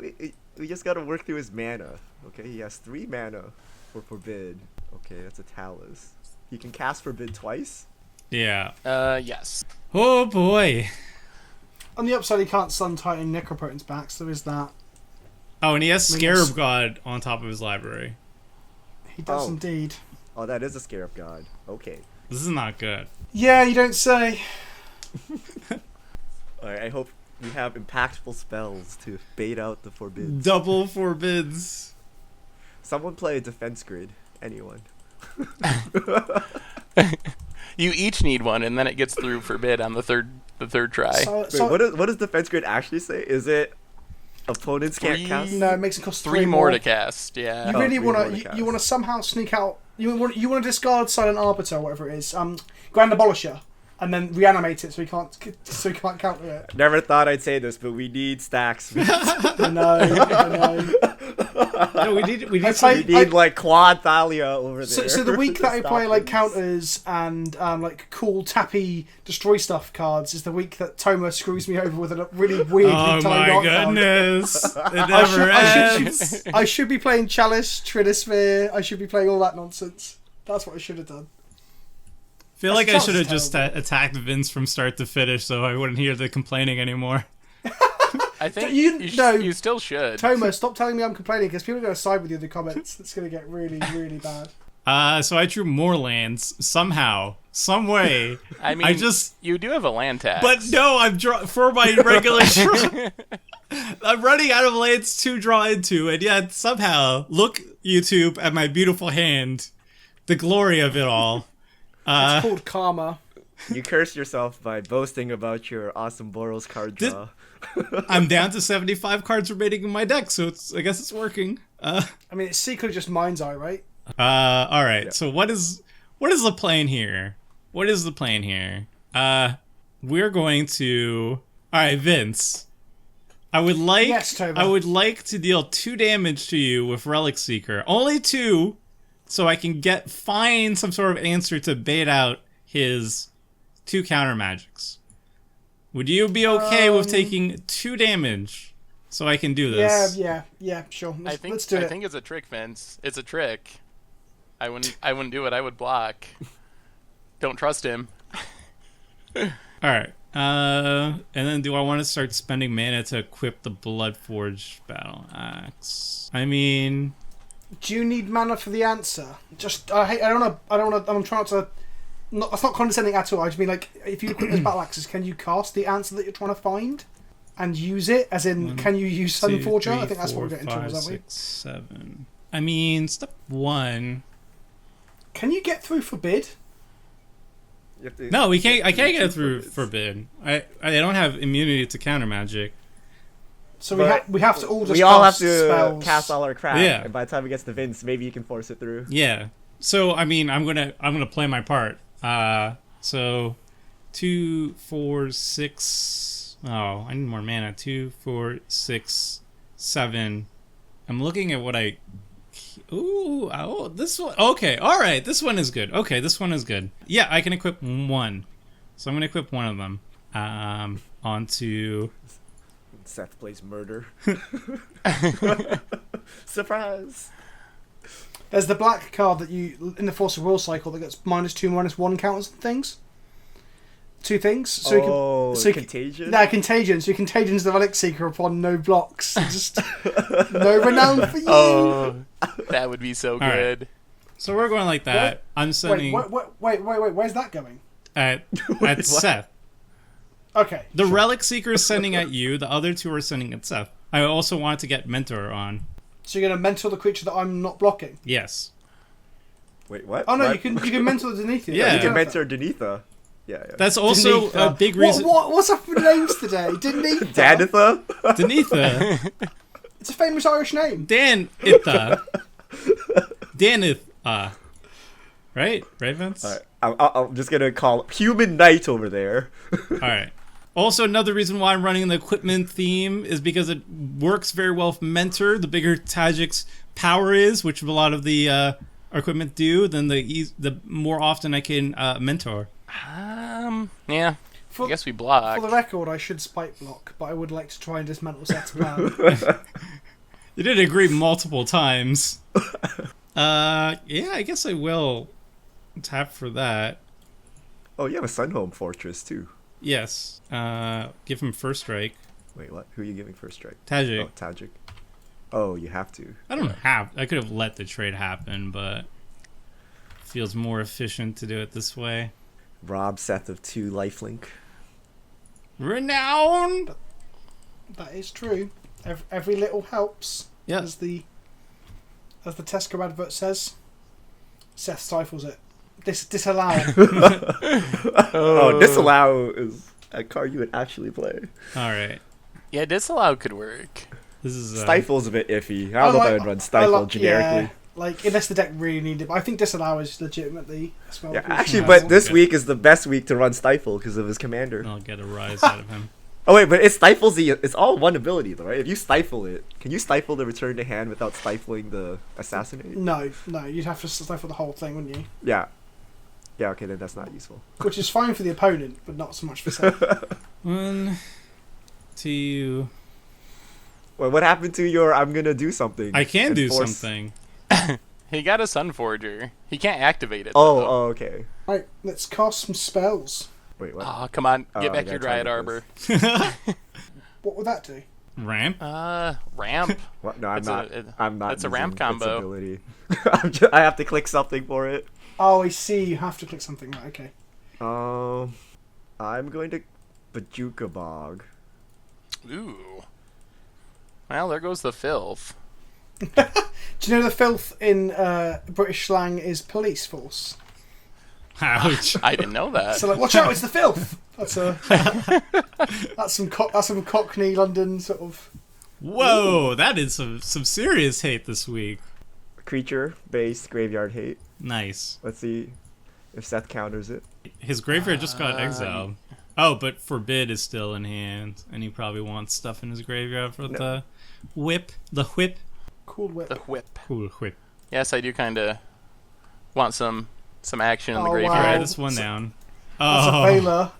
gotta work through his mana. Okay, he has 3 mana for Forbid. Okay, that's a Talus. He can cast Forbid twice? Yeah. Yes. Oh boy. On the upside, he can't Sun Titan Necropotent's back, so there is that. Oh, and he has I mean, Scarab it's- God on top of his library. He does Oh. indeed. Oh, that is a Scarab God. Okay. This is not good. Yeah, you don't say. Alright, I hope we have impactful spells to bait out the Forbids. Double Forbids. Someone play a defense grid. Anyone. You each need one, and then it gets through Forbid on the third try. Wait, what does defense grid actually say? Is it opponents can't Three- cast? No, it makes it cost 3 more to cast, yeah. You really three want more to to. cast. You want to somehow sneak out. You want to discard Silent Arbiter, or whatever it is. Grand Abolisher, and then reanimate it so he can't counter it. Never thought I'd say this, but we need stacks. We I know. No, we need I some- play- need like quad Thalia over there. So the week that I Stop play like this. counters and like cool tappy destroy stuff cards is the week that Toma screws me over with a really weirdly Oh timed my art card. goodness. It never I ends. I should be playing Chalice, Trinisphere. I should be playing all that nonsense. That's what I should have done. Feel like I Sounds should have just terrible. attacked Vince from start to finish so I wouldn't hear the complaining anymore. I think No. you still should. Toma, stop telling me I'm complaining because people are going to side with you in the comments. It's going to get really, really bad. So I drew more lands somehow, some way. I mean, I just you do have a land tax. But no, I'm for my regular draw. I'm running out of lands to draw into, and yet somehow, look, YouTube, at my beautiful hand. The glory of it all. It's called Karma. You curse yourself by boasting about your awesome Boros card draw. I'm down to 75 cards remaining in my deck, so I guess it's working. I mean, it's secretly just Mind's Eye, right? All right. So what is the plan here? What is the plan here? We're going to. All right, Vince. I would like. Yes, Toba. I would like to deal 2 damage to you with Relic Seeker. Only 2, so I can find some sort of answer to bait out his 2 counter magics. Would you be okay with taking 2 damage so I can do this? Yeah, sure. I think Let's do it. think it's a trick, Vince. It's a trick. I wouldn't do it. I would block. Don't trust him. All right. And then do I want to start spending mana to equip the Bloodforged Battle Axe? I mean, Do you need mana for the answer? Just I don't know. I'm trying not to. That's not condescending at all. I just mean like if you equip those battle axes, can you cast the answer that you're trying to find and use it? As in, can you use two, Sunforger? I three, think that's what we're four, getting five, towards, aren't we? 6, 7. I mean, step 1. Can you get through Forbid? You have to- No, we can't. I can't get two it through Forbids. Forbid. I don't have immunity to counter magic. So But we have to all just We all have cast to spells. cast all our crap. Yeah. And by the time it gets to Vince, maybe you can force it through. Yeah. So I mean, I'm gonna play my part. So 2, 4, 6. Oh, I need more mana. 2, 4, 6, 7. I'm looking at what I... Ooh, oh, this one. Okay, all right. This one is good. Okay, this one is good. Yeah, I can equip one. So I'm going to equip one of them. Onto... Seth plays murder. Surprise! There's the black card that you, in the Force of Will cycle, that gets -2, -1 counters and things. 2 things. So Contagion? Contagion. So Contagion's the Relic Seeker upon no blocks. Just no renown for you. Oh, that would be so good. Right. So we're going like that. I'm sending... Wait. Where's that going? At Seth. Okay. The Relic Seeker is sending at you. The other 2 are sending at Seth. I also wanted to get Mentor on. So you're going to mentor the creature that I'm not blocking? Yes. Wait, what? Oh no, what? you can mentor the Denethia. Yeah. You can mentor Denetha. Yeah. That's also a big reason... What's up with names today? Denetha? Danitha? Denetha. It's a famous Irish name. Danitha. Danitha. Right, Vince? Alright, I'm just gonna call Human Knight over there. Alright. Also, another reason why I'm running the equipment theme is because it works very well with Mentor. The bigger Tajic's power is, which a lot of the equipment do, then the more often I can Mentor. Yeah. I guess we block. For the record, I should spike block, but I would like to try and dismantle Seth's plan. You did agree multiple times. Yeah, I guess I will tap for that. Oh, you have a Sunhome Fortress too. Yes. Give him first strike. Wait, what? Who are you giving first strike? Tajic. Oh, Tajic. Oh, you have to. I don't have... I could have let the trade happen, but... feels more efficient to do it this way. Rob Seth of 2 lifelink. Renown! That is true. Every little helps. Yeah. As the Tesco advert says. Seth stifles it. Disallow. Oh, disallow is a card you would actually play. Alright. Yeah, disallow could work. This is... Stifle's a bit iffy. I don't know if I would run Stifle generically. Yeah, like, unless the deck really needed it. But I think disallow is legitimately a spell. Yeah, actually, but this week is the best week to run Stifle because of his commander. I'll get a rise out of him. Oh wait, but it's all one ability though, right? If you stifle it, can you stifle the return to hand without stifling the assassinate? No, you'd have to stifle the whole thing, wouldn't you? Yeah. Yeah, okay, then that's not useful. Which is fine for the opponent, but not so much for Seth. 1, 2... Well, what happened to your I'm gonna do something? I can do something. He got a Sunforger. He can't activate it. Oh, okay. Right, let's cast some spells. Wait, what? Oh, come on. Get back I your gotta try Dryad to Arbor. What would that do? Ramp? Ramp. What? No, I'm It's not. I'm not. It's a using ramp its combo. ability. I have to click something for it. Oh, I see. You have to click something. Right, okay. I'm going to Bajuka Bog. Ooh. Well, there goes the filth. Do you know the filth in British slang is police force? Ouch. I didn't know that. So like, watch out, it's the filth. That's some Cockney London sort of. Whoa, that is some serious hate this week. Creature based graveyard hate. Nice. Let's see if Seth counters it. His graveyard just got exiled. Oh, but Forbid is still in hand, and he probably wants stuff in his graveyard for the whip. The whip. Cool whip. The whip. Cool whip. Yes, I do kind of want some action in the Oh, graveyard. wow. Write this one down. That's a Oh, Veiler.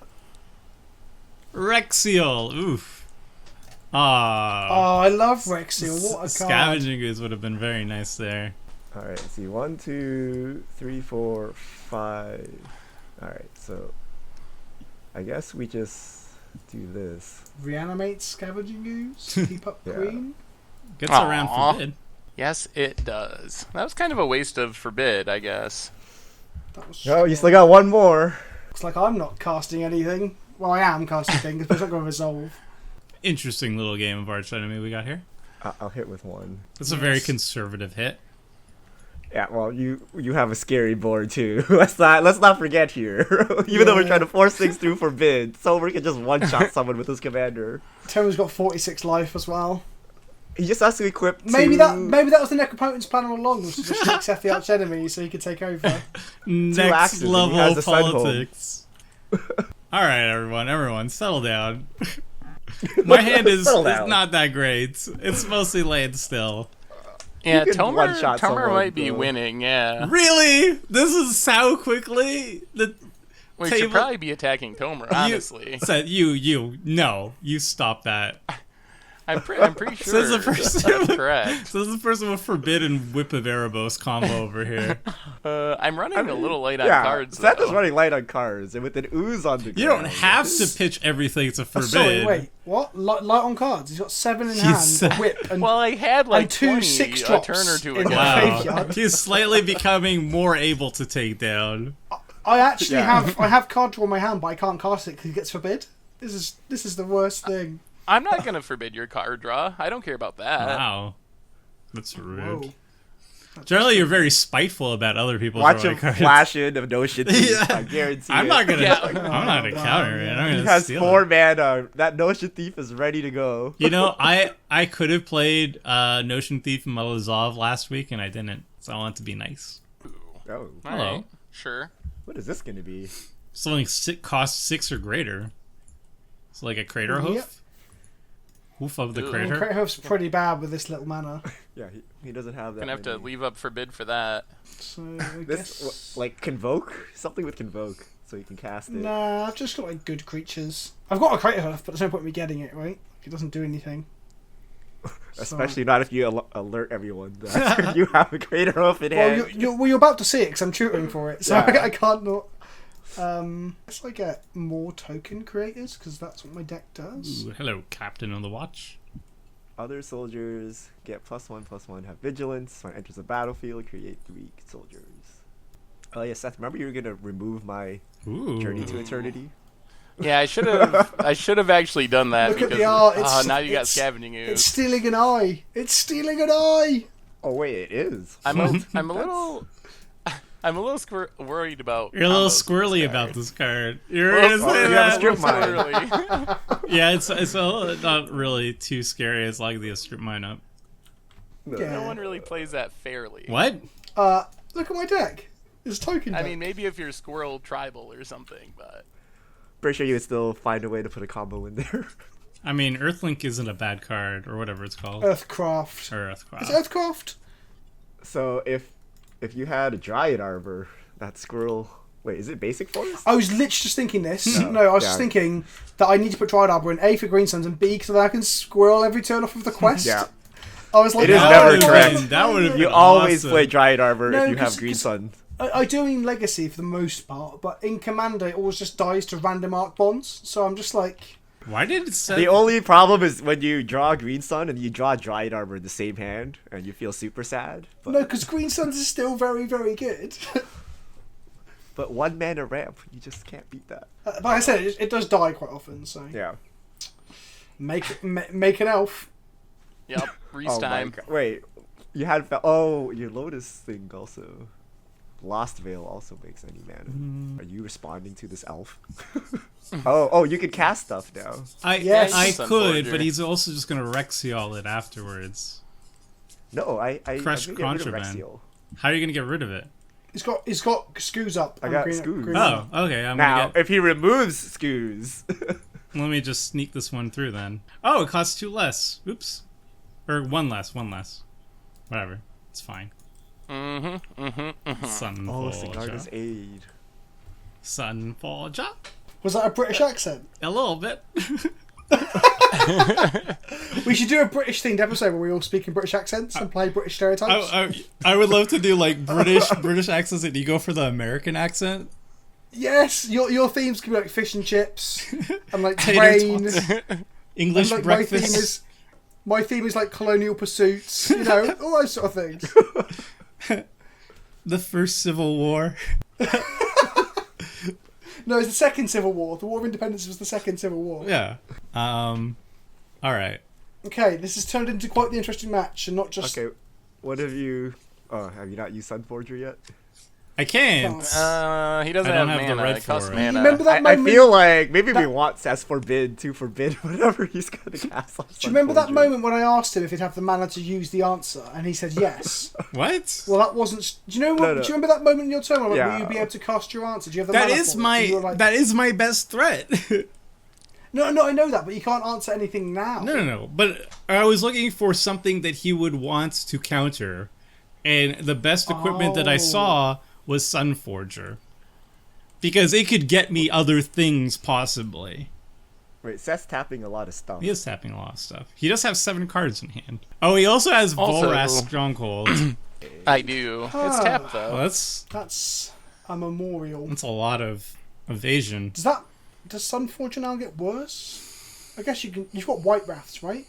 Rexiel. Oof. Ah. Oh, I love Rexiel. What a card. Scavenging Ooze would have been very nice there. Alright, let's see. 1, 2, 3, 4, 5. Alright, so I guess we just do this. Reanimate Scavenging Ooze. Keep up Yeah. green. Gets Aw. around Forbid. Yes, it does. That was kind of a waste of Forbid, I guess. That was Oh, you still got one more. Looks like I'm not casting anything. Well, I am casting things, but it's not going to resolve. Interesting little game of Arch Enemy we got here. I'll hit with one. That's a very conservative hit. Yeah, well, you have a scary board too. let's not forget here. Even though we're trying to force things through Forbid, Silver can just one shot someone with his commander. Tomo's got 46 life as well. He just has to equip. Maybe that was the Necropotent's plan all along, was to just make Seth the arch enemy so he could take over. Next axes and he level has the Sunhome. politics. All right, everyone, settle down. My hand is not that great. It's mostly laid still. Yeah, You can Tomer one-shot someone, might be though. winning, yeah. Really? This is how quickly the We table... should probably be attacking Tomer, honestly. Seth, no, you stop that. I'm pretty sure Says the person, that's correct. Says the person with Forbidden Whip of Erebos combo over here. I'm running a little late on Yeah, cards, Seth though. is running light on cards, and with an ooze on the ground. You don't have to pitch everything to Forbid. Sorry, wait. What? Light on cards. He's got 7 in hand, said- a whip, and Well, I had like and 2 20 6 a drops turn or two in ago. the Wow. graveyard. He's slightly becoming more able to take down. I actually Yeah. have card draw in my hand, but I can't cast it because it gets forbid. This is the worst thing. I'm not going to forbid your card draw. I don't care about that. Wow. That's rude. Whoa. Generally, you're very spiteful about other people's Watch drawing him cards. flash in of Notion Thief. Yeah. I guarantee I'm it. not gonna. Yeah. I'm not gonna counter it. I'm He gonna has steal 4 it. mana. That Notion Thief is ready to go. You know, I could have played Notion Thief and Malazov last week, and I didn't. So I want to be nice. Oh, All Hello. right, sure. what is this going to be? Something costs 6 or greater. It's like a crater hoof. Yep. Hoof of the Ooh. crater. Krato's pretty bad with this little mana. Yeah, he doesn't have that. Gonna have to many. leave up forbid for that. So I This guess. like convoke something with convoke, so you can cast it. Nah, I've just got like good creatures. I've got a Crater Hoof, but there's no point in me getting it, right? It doesn't do anything. Especially not if you alert everyone that you have a crater hoof in Well, hand. you're about to see it because I'm tutoring for it, so Yeah. I can't not. Guess I get more token creators because that's what my deck does. Ooh, hello, Captain on the Watch. Other soldiers get +1/+1, have vigilance. When it enters the battlefield, create 3 soldiers. Oh yeah, Seth, remember you were gonna remove my Ooh. Journey to Eternity? Yeah, I should have. I should have actually done that. Look at because the art. It's, now you got it's- scavenging It's ooze. stealing an eye. It's stealing an eye. Oh wait, it is. I'm a little. I'm a little worried about. You're a little combos squirrely with about card. this card. You're gonna Well, say you have a that? strip mine. Squirrely. Yeah, it's not really too scary as long as you strip mine up. Yeah. No one really plays that fairly. What? Look at my deck. It's token I deck. mean, maybe if you're squirrel tribal or something, but Pretty sure you would still find a way to put a combo in there. I mean, Earthlink isn't a bad card, or whatever it's called. Earthcraft. Or Earthcraft. Is it Earthcraft? So if you had a Dryad Arbor, that squirrel. Wait, is it basic forest? I was literally just thinking this. No, No, I was yeah. just thinking that I need to put Dryad Arbor in A for Green Suns and B so that I can squirrel every turn off of the quest. Yeah. I was like, It is no, never no, correct. no, That would have no. been You always awesome. play Dryad Arbor No, if you have 'cause- Green 'cause- Sun. I do in Legacy for the most part, but in Commander it always just dies to random arc bonds. So I'm just like, Why did it say... The only problem is when you draw Green Sun and you draw Dryad Arbor in the same hand, and you feel super sad. But, no, because Green Suns is still very, very good. but 1 mana ramp, you just can't beat that. But like I said, it does die quite often. So Yeah. make an elf. yep, Reese Oh my time. God. Wait, you had your Lotus thing also. Lost Veil also makes any mana. Are you responding to this elf? oh, you can cast stuff now. Yes. I Sun could, Forger. but he's also just gonna Rexiol it afterwards. No, I Crush I'm gonna get rid of Contraband. Rexiel. How are you gonna get rid of it? He's got Scoos up. I on got green, Scoos. green. Oh, okay. I'm Now, gonna get... if he removes Scoos, Let me just sneak this one through then. Oh, it costs 2 less. Oops. Or 1 less. Whatever. It's fine. Sunfall. Sigarda's Aid. Sunfall Jop. Was that a British accent? A little bit. We should do a British themed episode where we all speak in British accents and play British stereotypes. I would love to do like British accents and you go for the American accent. Yes, your themes could be like fish and chips and like Tater rain. tots. And English like breakfast. my theme is like colonial pursuits. You know, all those sort of things. The first Civil War. No, it's the second Civil War. The War of Independence was the second Civil War. Yeah. All right. Okay, this has turned into quite the interesting match, and not just. Okay, what have you... Oh, have you not used Sunforger yet? I can't. He doesn't I don't have have the mana. red It costs for it. mana. Remember that I moment? feel like maybe we that- want Seth's forbid to forbid whatever he's gonna cast. Do you remember that moment when I asked him if he'd have the mana to use the answer, and he said yes? What? Well, that wasn't. Do you know what? No. Do you remember that moment in your turn where Yeah. will you be able to cast your answer? Do you have the That mana is for it? And you were like, that is my best threat. No, I know that, but you can't answer anything now. No. But I was looking for something that he would want to counter, and the best equipment that I Oh. saw was Sunforger, because it could get me other things possibly. Wait, Seth's tapping a lot of stuff. He is tapping a lot of stuff. He does have 7 cards in hand. Oh, he also has Also- Boros Stronghold. I do. It's tapped Well, though. That's a memorial. that's a lot of evasion. Does Sunforger now get worse? I guess you've got White Wraths, right?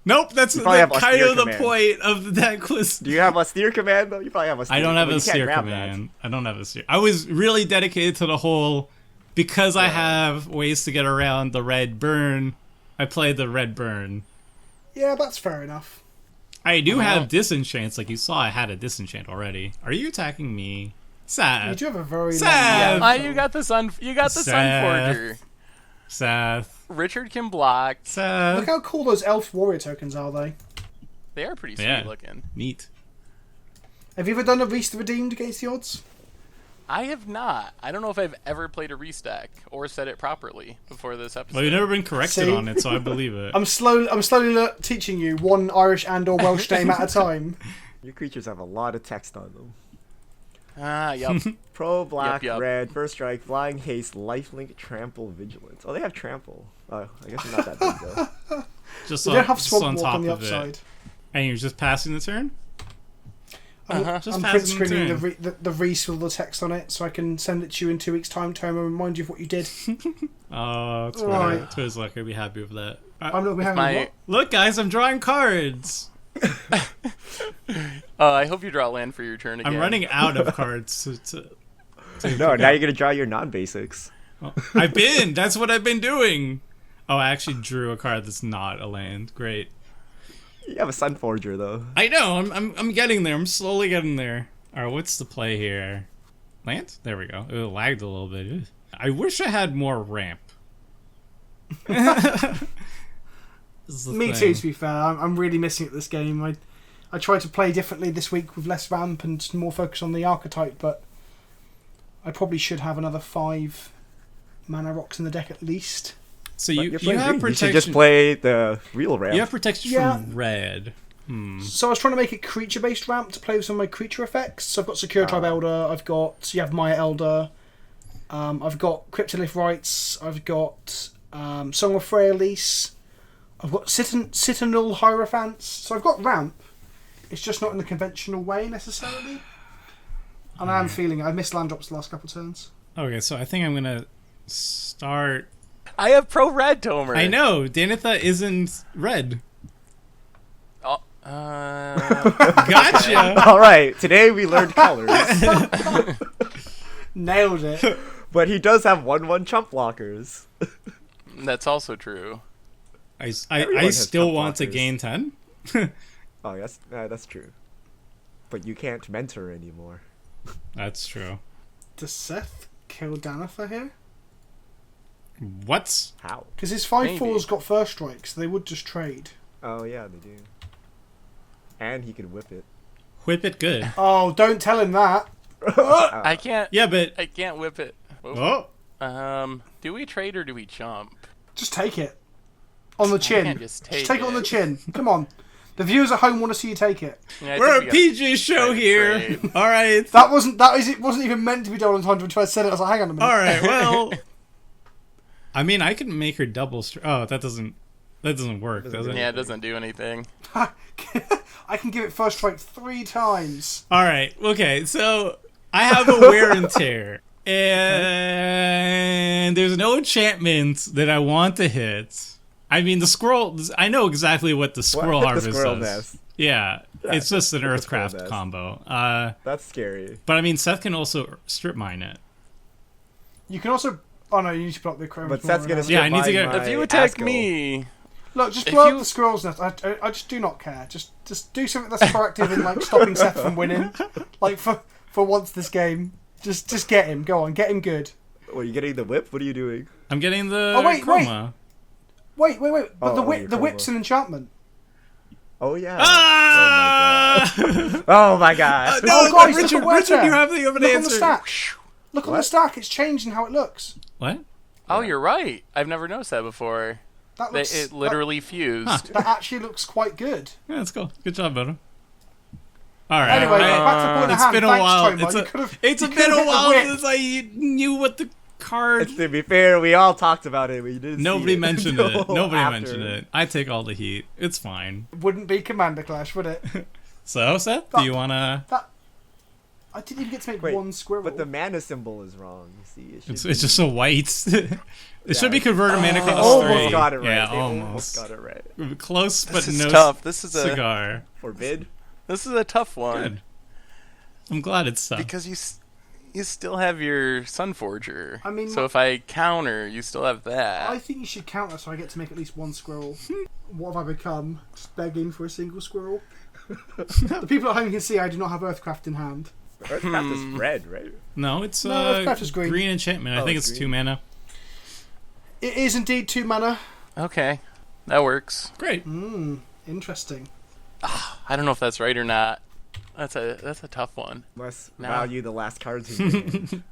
Nope, that's probably have kind austere of the command. point of the deck was. Do you have a steer command though? You probably have a steer. I don't have but a you can't steer grab command. I don't have a steer. I was really dedicated to the whole, because I have ways to get around the red burn. I played the red burn. Yeah, that's fair enough. I do have disenchants, like you saw. I had a disenchant already. Are you attacking me, You Seth? do have a very Seth! long You got the Seth. Sunforger. Seth. Richard can block. Look Seth. how cool those elf warrior tokens are, though. They are pretty sweet Yeah. looking. Neat. Have you ever done a Reese the Redeemed against the odds? I have not. I don't know if I've ever played a restack or said it properly before this episode. Well, you've never been corrected See? on it, so I believe it. I'm slowly teaching you one Irish and or Welsh name at a time. Your creatures have a lot of text on them. Yup. Pro, black, Yup. red, first strike, flying, haste, lifelink, trample, vigilance. Oh, they have trample. Oh, I guess they're not that big though. Just They on, don't have just Swamp on Walk top on the of it. upside. And you're just passing the turn? Just I'm print passing the screening turn. the Reese with all the text on it, so I can send it to you in 2 weeks' time to remind you of what you did. Oh, it's Right. right. Twizz luck. I'd be happy with that. I'm not having my- what? Look, guys, I'm drawing cards. I hope you draw land for your turn again. I'm running out of cards. No, now you're gonna draw your non-basics. That's what I've been doing. Oh, I actually drew a card that's not a land. Great. You have a Sunforger though. I know. I'm getting there. I'm slowly getting there. All right, what's the play here? Land? There we go. It lagged a little bit. Ugh. I wish I had more ramp. This is the Me thing. too, to be fair. I'm really missing it this game. I tried to play differently this week with less ramp and more focus on the archetype, but I probably should have another 5 mana rocks in the deck at least. So But you you're playing have green. You should protection. just play the real ramp. You have protection Yeah. from red. So I was trying to make it creature-based ramp to play with some of my creature effects. So I've got Secure Tribe Elder, I've got Maya Elder, I've got Cryptolith Rites, I've got Song of Freyalise, I've got Citadel Hierophants. So I've got ramp. It's just not in the conventional way necessarily. And I am feeling it. I missed land drops the last couple of turns. Okay, so I think I'm gonna start. I have pro red, Tomer. I know Danitha isn't red. Oh, Gotcha. All right, today we learned colors, Nailed it. but he does have 1/1 chump blockers. that's also true. Everyone I has still chump want to blockers. gain 10. Oh, that's true. But you can't mentor anymore. That's true. Does Seth kill Danitha here? What? How? Because his 5/4's Maybe. got first strike, so they would just trade. Oh yeah, they do. And he can whip it. Whip it good. Oh, don't tell him that. I can't. Yeah, but I can't whip it. Whoa. oh, Do we trade or do we chump? Just take it. On the chin. can't just take it on the it. chin. Come on. The viewers at home want to see you take it. Yeah, I we're a think we got- PG show Right, here. right. All right. It wasn't even meant to be done on time until I said it. I was like, hang on a minute. All right. Well, I mean, I can make her double. Oh, that doesn't work, does it? Yeah, it doesn't do anything. I can give it first strike 3 times. All right. Okay. So I have a wear and tear, and there's no enchantment that I want to hit. I mean, the squirrel. I know exactly what the squirrel The harvest squirrel does. nest. Yeah, it's just an the squirrel Earthcraft nest. combo. That's scary. But I mean, Seth can also strip mine it. You can also... Oh no, you need to block the crow. But Seth's gonna Yeah, I need to strip get- mine If you by attack Askel. me, Look, just if blow you- up the squirrel's nest. I just do not care. Just do something that's proactive in like stopping Seth from winning. Like for once this game. Just get him. Go on, get him good. Are you getting the whip? What are you doing? I'm getting the wait. chroma. Wait. But your the whip's an enchantment. Oh yeah. Ah! Oh my god. No, Oh, but guys, look Richard, at where Richard, there. you have an Look on the answer. stack. Look on the What? stack. It's changing how it looks. What? Oh, you're right. I've never noticed that before. That looks. It literally fused. That actually looks quite good. Yeah, that's cool. Good job, Bono. All right. Anyway, back to point of it's hand. been a Thanks, while. Tomo. It's You been could've a hit the while whip. since I knew what the card. To be fair, we all talked about it, but you didn't. Nobody see it mentioned it. until Nobody after. mentioned it. I take all the heat. It's fine. Wouldn't be Commander Clash, would it? So, Seth, do you wanna? I didn't even get to make Wait, one squirrel. But the mana symbol is wrong. You see, It's just a white. It should be converted mana They cost almost 3. got it right. Yeah, They almost. got it right. Close, but This is no tough. This is cigar. Forbid. This is a tough one. Good. I'm glad it's tough. Because you still have your Sunforger. I mean, so if I counter, you still have that. I think you should counter so I get to make at least one squirrel. What have I become? Just begging for a single squirrel. The people at home can see I do not have Earthcraft in hand. Earthcraft is red, right? No, it's No, Earthcraft is green. enchantment. I Oh, think it's it's green. 2 mana. It is indeed 2 mana. Okay, that works. Great. Interesting. I don't know if that's right or not. That's a tough one. Must No. value the last cards in your hand.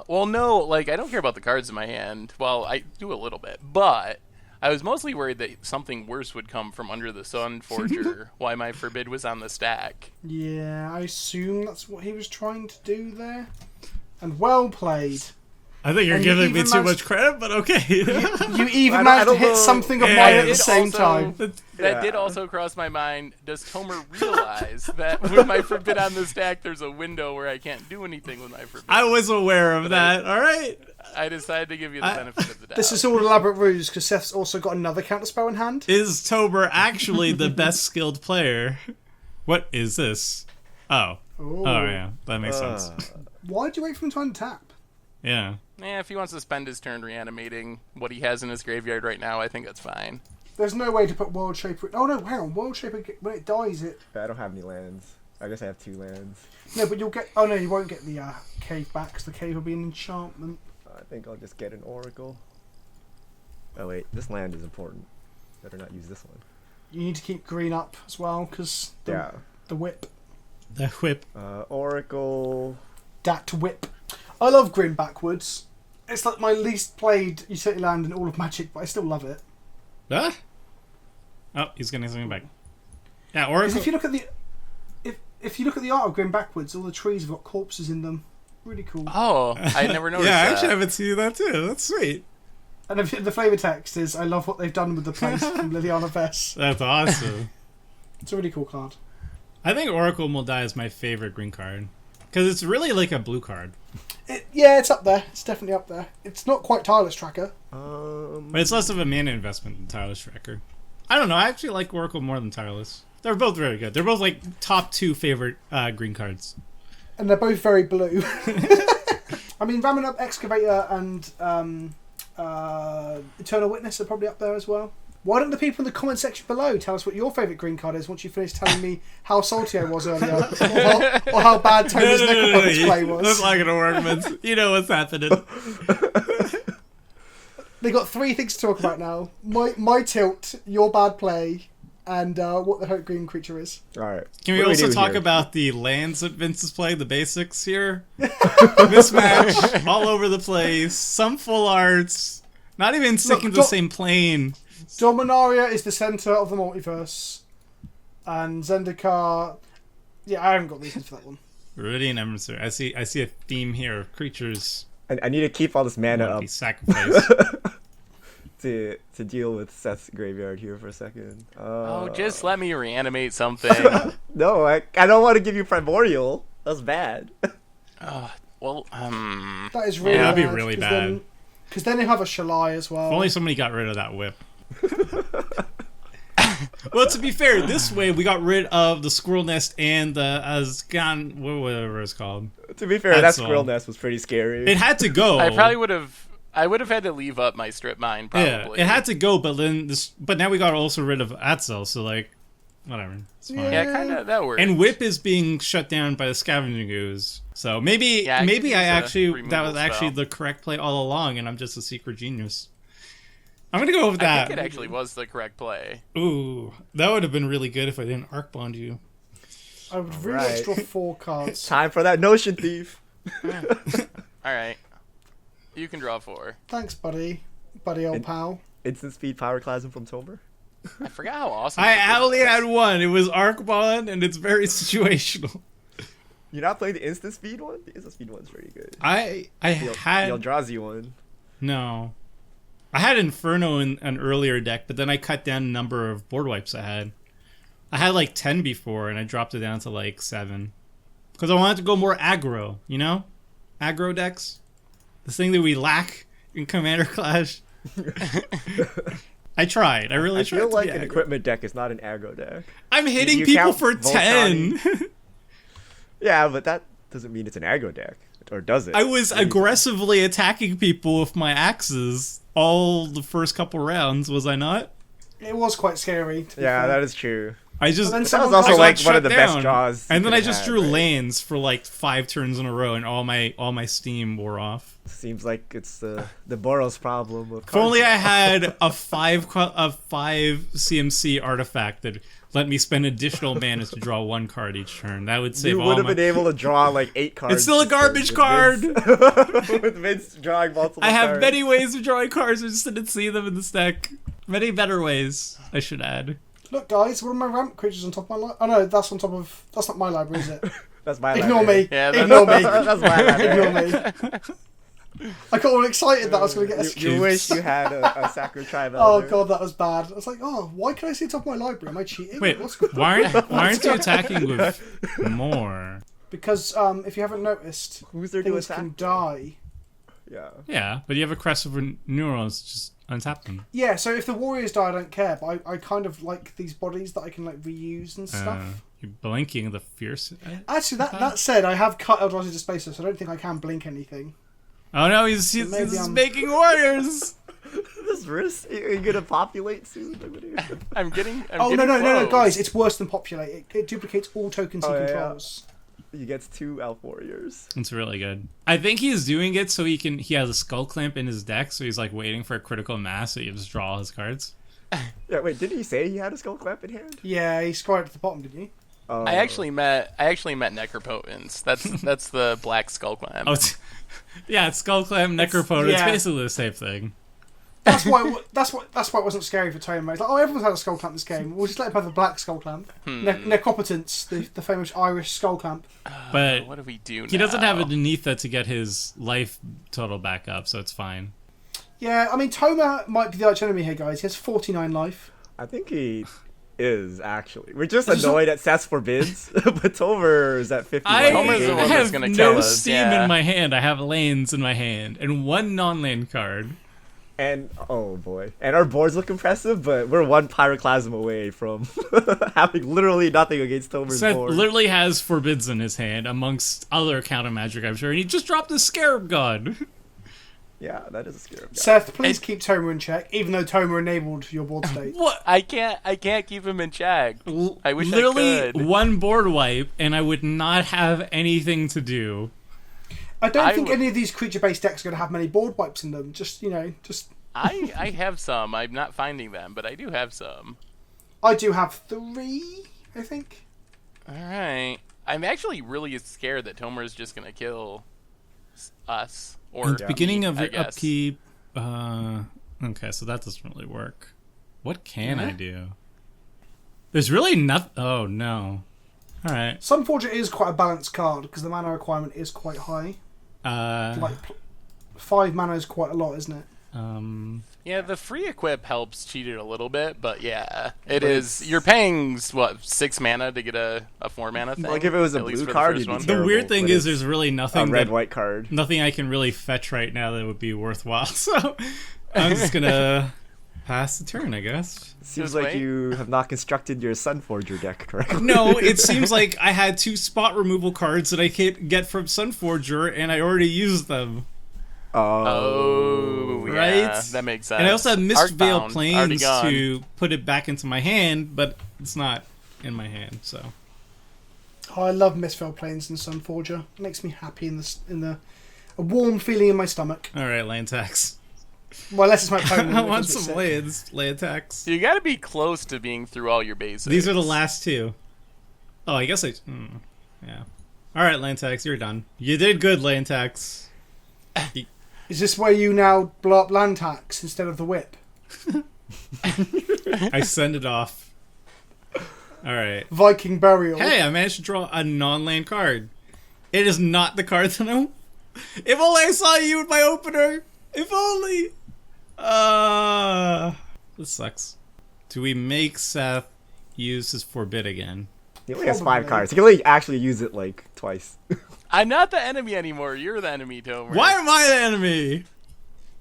Well, no, like I don't care about the cards in my hand. Well, I do a little bit, but I was mostly worried that something worse would come from under the Sunforger. Why my Forbid was on the stack. Yeah, I assume that's what he was trying to do there. And well played. I think you're And you giving me even too managed- much credit, but okay. You even I managed to don't hit know. something of Yeah, mine it at the did same also- time. That Yeah. did also cross my mind. Does Tomer realize that with my Forbid on the stack, there's a window where I can't do anything with my Forbid? I was aware of that. All right. I decided to give you the benefit of the doubt. This is all elaborate ruse because Seth's also got another counterspell in hand. Is Tober actually the best skilled player? What is this? Oh. Ooh. Oh, yeah. That makes sense. Why'd you wait for him to untap? Yeah. If he wants to spend his turn reanimating what he has in his graveyard right now, I think that's fine. There's no way to put World Shaper. Oh no, hang on. World Shaper, when it dies, it. I don't have any lands. I guess I have 2 lands. No, but you'll get. Oh no, you won't get the cave back because the cave will be an enchantment. I think I'll just get an Oracle. Oh wait, this land is important. Better not use this one. You need to keep green up as well because Yeah. the whip. The whip. Oracle. Dat whip. I love green backwards. It's like my least played utility land in all of Magic, but I still love it. Huh? Oh, he's getting something back. Yeah, Because Oracle. if you look at the, if you look at the art of green backwards, all the trees have got corpses in them. Really cool. Oh, I never noticed Yeah, I that. actually haven't seen that too. That's sweet. And the flavor text is, "I love what they've done with the place." From Liliana Vess. That's awesome. It's a really cool card. I think Oracle Moldai is my favorite green card. Because it's really like a blue card. Yeah, it's up there. It's definitely up there. It's not quite Tireless Tracker. But it's less of a mana investment than Tireless Tracker. I don't know. I actually like Oracle more than Tireless. They're both very good. They're both like top 2 favorite green cards. And they're both very blue. I mean, Ramming Up Excavator and Eternal Witness are probably up there as well. Why don't the people in the comment section below tell us what your favourite green card is once you finish telling me how salty I was earlier, or how bad Toby's Necropuppets play was. That's not gonna work, Vince. You know what's happening. They got 3 things to talk about now: my tilt, your bad play, and what the hurt green creature is. Alright. Can we What do also do talk here? about the lands that Vince is playing, the basics here? Mismatch all over the place. Some full arts. Not even sticking to the same plane. Dominaria is the centre of the multiverse, and Zendikar. Yeah, I haven't got reasons for that one. Viridian Emissary. I see a theme here of creatures I need to keep all this mana want to up be sacrificed. to deal with Seth's graveyard here for a second. Oh, just let me reanimate something. No, I don't want to give you Primordial. That's bad. Well, That is really that'd be bad, really 'cause bad. Because then you have a Shalai as well. If only somebody got rid of that whip. Well, to be fair, this way we got rid of the squirrel nest and the Azgan, whatever it's called. To be fair, that That's all. squirrel nest was pretty scary. It had to go. I would have had to leave up my strip mine probably. Yeah, it had to go, but then but now we got also rid of Atzel, so like, whatever. It's fine. Yeah, kind of that works. And Whip is being shut down by the Scavenging Ooze. So maybe Yeah, I could use a that was removal actually spell. the correct play all along, and I'm just a secret genius. I'm gonna go with I that. think it actually was the correct play. Ooh, that would have been really good if I didn't Arc Bond you. I would really like to draw 4 cards. Time for that Notion Thief. All right, you can draw 4. Thanks, buddy. Buddy old pal. Instant speed Pyroclasm from Tomer. I forgot how awesome. I Forbidden only was. had one. It was Arc Bond, and it's very situational. You're not playing the instant speed one? The instant speed one's pretty good. I The had Eldrazi one. no. I had Inferno in an earlier deck, but then I cut down the number of board wipes I had. I had like 10 before, and I dropped it down to like 7. Because I wanted to go more aggro, you know? Aggro decks. This thing that we lack in Commander Clash. I tried. I really I tried. feel to like be an aggro. equipment deck is not an aggro deck. I'm hitting you people count for 10. Yeah, but that doesn't mean it's an aggro deck. Or does it? I was aggressively attacking people with my axes all the first couple rounds, was I not? It was quite scary. To be Yeah, fair. that is true. I just But then That someone was also got like got one of shut the best down. draws. And you then I could've just had, drew right? lands for like 5 turns in a row, and all my steam wore off. Seems like it's the Boros problem of If only I card had a 5 CMC artifact that let me spend additional mana to draw 1 card each turn. That would draw. save You all would have my... been able to draw like 8 cards. It's still a this turn garbage with card! Vince, with Vince drawing multiple I have cards. many ways of drawing cards, I just didn't see them in this deck. Many better ways, I should add. Look, guys, one of my ramp creatures on top of my library. Oh no, that's on top of. That's not my library, is it? That's my Ignore library. me. Yeah, Ignore me. That's my library. Ignore me. I got all excited that I was going to get a You wish you had a Sacred Tribe Oh Elder. god, that was bad. I was like, oh, why can I see the top of my library? Am I cheating? Wait, What's going on? why aren't you attacking with more? Because if you haven't noticed, Who's there to things attack? can die. Yeah. Yeah, but you have a Crest of Neurons, just untap them. Yeah, so if the warriors die, I don't care. But I kind of like these bodies that I can like reuse and stuff. You're blinking the fierce. Actually, that said, I have cut Eldrazi Displacer, so I don't think I can blink anything. Oh no, he's maybe I'm- making warriors. This risk, are you gonna populate soon? I'm getting. Oh no, close. guys! It's worse than populate. It duplicates all tokens he Oh, yeah. controls. He gets 2 Elf Warriors. It's really good. I think he's doing it so he has a Skull Clamp in his deck, so he's like waiting for a critical mass, so he just draw all his cards. Yeah, wait, didn't he say he had a Skull Clamp in hand? Yeah, he scored at the bottom, didn't you? I actually met Necropotence. That's the black skull climb. Oh, yeah, it's Skull Clamp, Necropotence. yeah. It's basically the same thing. That's why. That's why it wasn't scary for Tomo. It's like, oh, everyone's had a skull clamp this game. We'll just let him have a black skull clamp. Necropotence, the famous Irish skull clamp. But what do we do now? he doesn't have it underneath that to get his life total back up, so it's fine. Yeah, I mean, Toma might be the arch enemy here, guys. He has 49 life. I think he is, actually. We're just It's just- annoyed at Seth's forbids, but Tomer is at 51. I Homer's the one that's have gonna no kill us, steam yeah. in my hand. I have lanes in my hand and 1 non-land card. And, oh boy. And our boards look impressive, but we're 1 Pyroclasm away from having literally nothing against Tomer's Seth board. literally has Forbids in his hand, amongst other counter magic, I'm sure, and he just dropped a Scarab God. Yeah, that is a scare. Seth, please keep Toma in check, even though Toma enabled your board state. What? I can't keep him in check. I wish Literally I could. 1 board wipe, and I would not have anything to do. I don't think would- any of these creature-based decks are going to have many board wipes in them. Just, I have some. I'm not finding them, but I do have some. I do have 3, I think. All right. I'm actually really scared that Tomer is just gonna kill us. Or At the beginning me, of I your guess. upkeep, okay, so that doesn't really work. What can I do? There's really nothing. Oh no. All right. Sunforger is quite a balanced card because the mana requirement is quite high. Like 5 mana is quite a lot, isn't it? Yeah, the free equip helps cheat it a little bit, but yeah, it is. You're paying what 6 mana to get a 4 mana thing. Like if it was a at least blue for the card, first you'd be one. terrible. The weird thing but is, it's there's really a nothing red-white card. nothing I can really fetch right now that would be worthwhile. So I'm just gonna pass the turn, I guess. Seems Just like wait. you have not constructed your Sunforger deck correctly. No, it seems like I had 2 spot removal cards that I could get from Sunforger, and I already used them. Oh, yeah, Right? that makes sense. And I also have Mist Veil Arcbound, already Plains gone. to put it back into my hand, but it's not in my hand. So Oh, I love Mistfell Plains and Sunforger. It makes me happy a warm feeling in my stomach. all right, land tax. Well, unless it's my opponent. I which want is a bit some sick. land tax. You got to be close to being through all your basics. These are the last two. Oh, I guess yeah. All right, land tax, you're done. You did good, land tax. Is this where you now blow up land tax instead of the whip? I send it off. All right. Viking Burial. Hey, I managed to draw a non-land card. It is not the card that I... If only I saw you with my opener. If only. This sucks. Do we make Seth use his Forbid again? He only has 5 Probably. cards. He can only actually use it like twice. I'm not the enemy anymore. You're the enemy, Tomer. Why am I the enemy?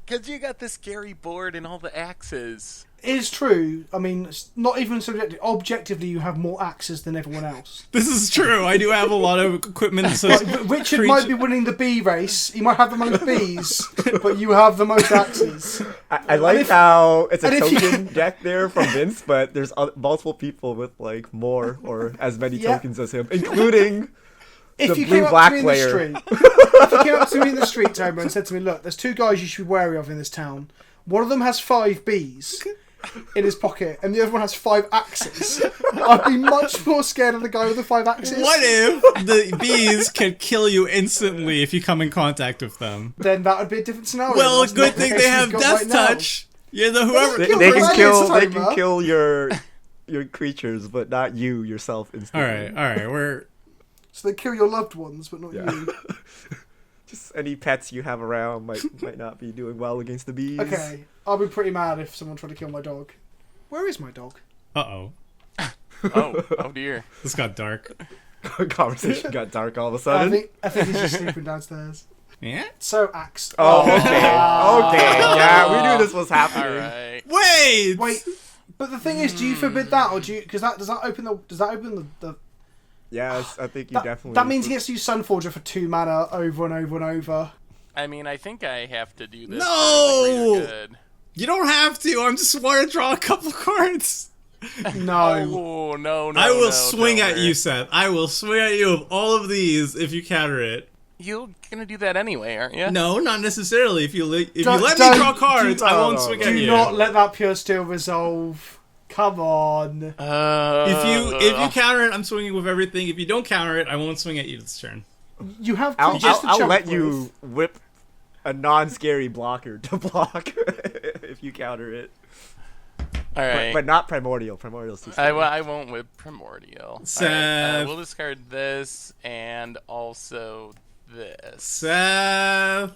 Because you got the scary board and all the axes. It is true. I mean, it's not even subjective. Objectively, you have more axes than everyone else. This is true. I do have a lot of equipment. So Like, Richard might be winning the bee race. He might have the most bees, but you have the most axes. I like how it's a and if you- token deck there from Vince, but there's multiple people with like more or as many Yeah. tokens as him, including If the you came up blue-black to me in player. the street, if you came up to me in the street, Tomer, and said to me, "Look, there's 2 guys you should be wary of in this town. One of them has 5 bees in his pocket, and the other one has 5 axes." I'd be much more scared of the guy with the 5 axes. what if the bees can kill you instantly if you come in contact with them? Then that would be a different scenario. Well, That's good not the thing case they have we've got death right now. touch. You know, whoever. They, kill they the can kill. dragons, They can Tomer. kill your creatures, but not you yourself All instantly. right. We're So they kill your loved ones, but not Yeah. you. Just any pets you have around might not be doing well against the bees. Okay, I'll be pretty mad if someone tried to kill my dog. Where is my dog? oh, Oh dear. this got dark. Conversation got dark all of a I sudden. think he's just sleeping downstairs. Yeah. So, axe. Oh, okay. Okay. Yeah, we knew this was All happening. right. Wait. Wait, but the thing is, do you forbid that, or do you? Because does that open the Yes, I think you that, definitely. that means he gets to use Sunforger for 2 mana over and over and over. I mean, I think I have to do this. No! For the greater good. You don't have to. I'm just want to draw a couple cards. No. Oh no! I will no, swing at Tomer. you, Seth. I will swing at you with all of these if you counter it. You're gonna do that anyway, aren't you? No, not necessarily. If you let me Don't- draw cards, I won't no, swing no. at Do you. not let that pure steel resolve. Come on. If you counter it, I'm swinging with everything. If you don't counter it, I won't swing at you this turn. You have I'll, creatures to I'll chump let with. you whip a non-scary blocker to block if you counter it. all right. But not primordial. Primordial's too scary. I won't with primordial. Seth. All right, we'll discard this and also this. Seth.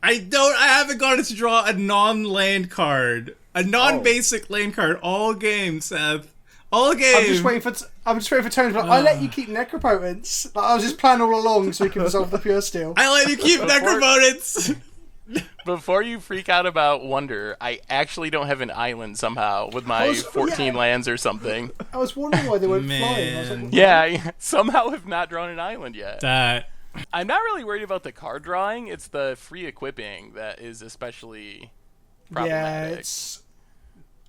I haven't gotten to draw a non-land card. A non-basic land card all game, Seth. All game. I'm just waiting for Tony to be like, I let you keep necropotence. Like, I was just planning all along so we can resolve the pure steel. I let you keep necropotence. Before you freak out about Wonder, I actually don't have an island somehow with my 14 yeah. lands or something. I was wondering why they weren't flying. I was like, Man. Yeah, I somehow have not drawn an island yet. That. I'm not really worried about the card drawing. It's the free equipping that is especially yeah, problematic. it's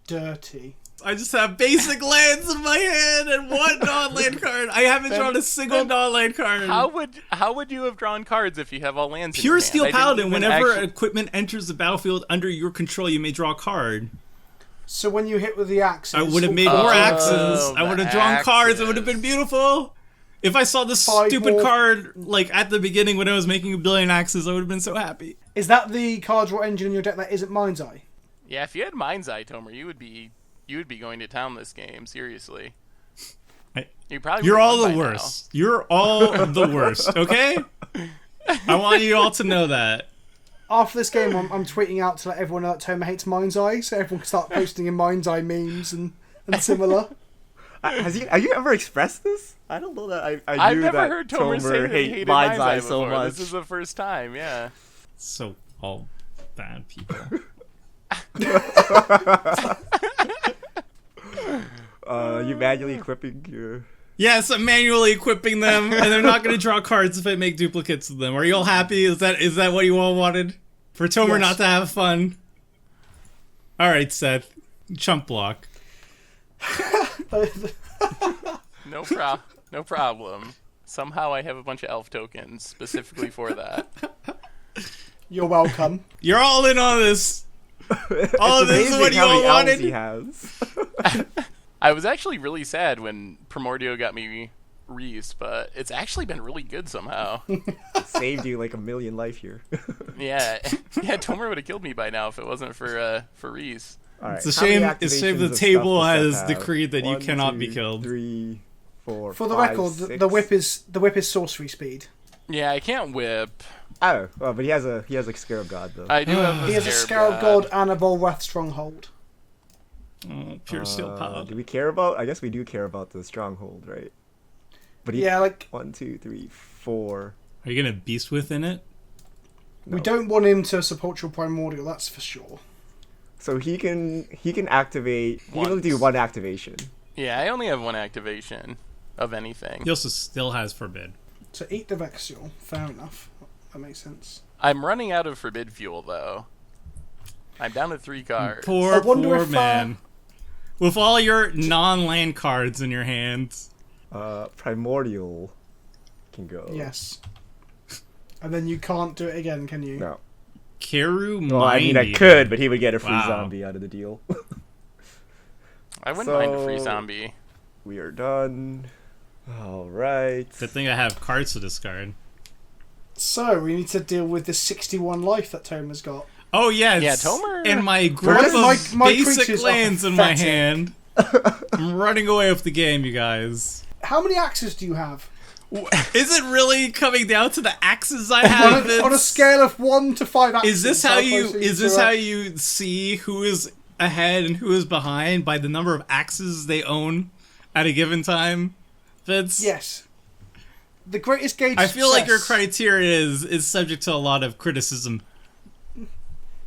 dirty. I just have basic lands in my hand and one non-land card. I haven't drawn a single non-land card. How would you have drawn cards if you have all lands? Pure in your Steel hand? I didn't Paladin, even whenever actually- equipment enters the battlefield under your control, you may draw a card. So when you hit with the axes, I would have made Oh, more axes. I the would have drawn cards. It would have been axes. beautiful. If I saw this 5 stupid more. card like at the beginning when I was making a billion axes, I would have been so happy. Is that the card draw engine in your deck that isn't Mind's Eye? Yeah, if you had Mind's Eye, Tomer, you would be going to town this game. Seriously, you probably You're would've all won the by worst. You're all the worst. Okay. I want you all to know that. After this game, I'm tweeting out to let everyone know that Tomer hates Mind's Eye, so everyone can start posting in Mind's Eye memes and similar. Have you ever expressed this? I don't know that I I've knew never that heard Tomer say that he hate hated Mind's Eye before. so much. This is the first time. Yeah. So all bad people. You manually equipping your. Yes, I'm manually equipping them, and they're not going to draw cards if I make duplicates of them. Are you all happy? Is that what you all wanted? For Tomer Yes. not to have fun? Alright, Seth. Chump block. No problem. Somehow I have a bunch of elf tokens specifically for that. You're welcome. You're all in on this. All of this is what you all wanted. He has. I was actually really sad when Primordio got me Reese, but it's actually been really good somehow. Saved you like a million life here. Yeah, Tomer would have killed me by now if it wasn't for Reese. All right, It's a how many shame. It's a shame activations the of table stuff does has Seth have? decreed that you 1, cannot be 2, killed. 3, 4, For the 5, record, 6. the whip is sorcery speed. Yeah, I can't whip. Oh, well, but he has a Scarab God though. I do have a He has a Scarab God and a Volrath Stronghold. Oh, pure steel power. Do we care about? I guess we do care about the stronghold, right? But he, Yeah, like 1, 2, 3, 4. Are you gonna beast within it? we don't want him to support your primordial. That's for sure. So he can activate. He can only do Once. one activation. Yeah, I only have one activation of anything. He also still has forbid. So eat the Vexial. Fair enough. That makes sense. I'm running out of forbid fuel though. I'm down to 3 cards. Poor wonder if, man. With all your non-land cards in your hands. Primordial can go. Yes. And then you can't do it again, can you? No. Keru Well, I mean, I Mind could, but he would get a free Wow. zombie out of the deal. I wouldn't mind a free So- zombie. We are done. All right. Good thing I have cards to discard. So we need to deal with the 61 life that Tomer's got. Oh yes. Yeah, Tomer- And my group My- of my basic creatures are lands in my pathetic. hand. I'm running away with the game, you guys. How many axes do you have? Is it really coming down to the axes I have? On a scale of 1 to 5 axes. Is this how you? close are Is to this a- how you see who is ahead and who is behind by the number of axes they own at a given time? Vince? Yes. The greatest gauge. I feel like your success- criteria is subject to a lot of criticism.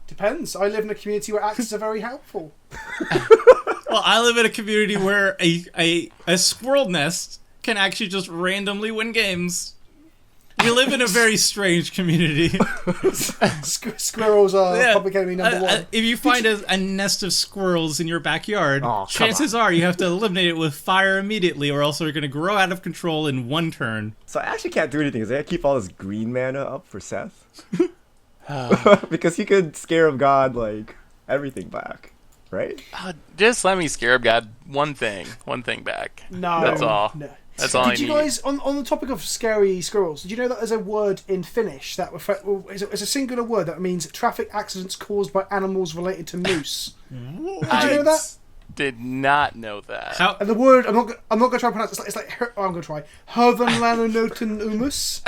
Depends. I live in a community where axes are very helpful. Well, I live in a community where a squirrel nest can actually just randomly win games. We live in a very strange community. Squirrels are Yeah. public enemy number 1. If you find a nest of squirrels in your backyard, Oh, come chances are you have to eliminate it with fire immediately, or else they're going to grow out of control in one turn. So I actually can't do anything. Is I gotta keep all this green mana up for Seth? Because he could Scarab God like everything back, right? Just let me Scarab God one thing back. No. That's all. No. That's all I Did you need. guys, on the topic of scary squirrels, did you know that there's a word in Finnish that is a singular word that means traffic accidents caused by animals related to moose? Did you know that? Did not know that. How? And the word, I'm not going to try and pronounce it. It's like I'm going to try. Hövenlanonoten umus.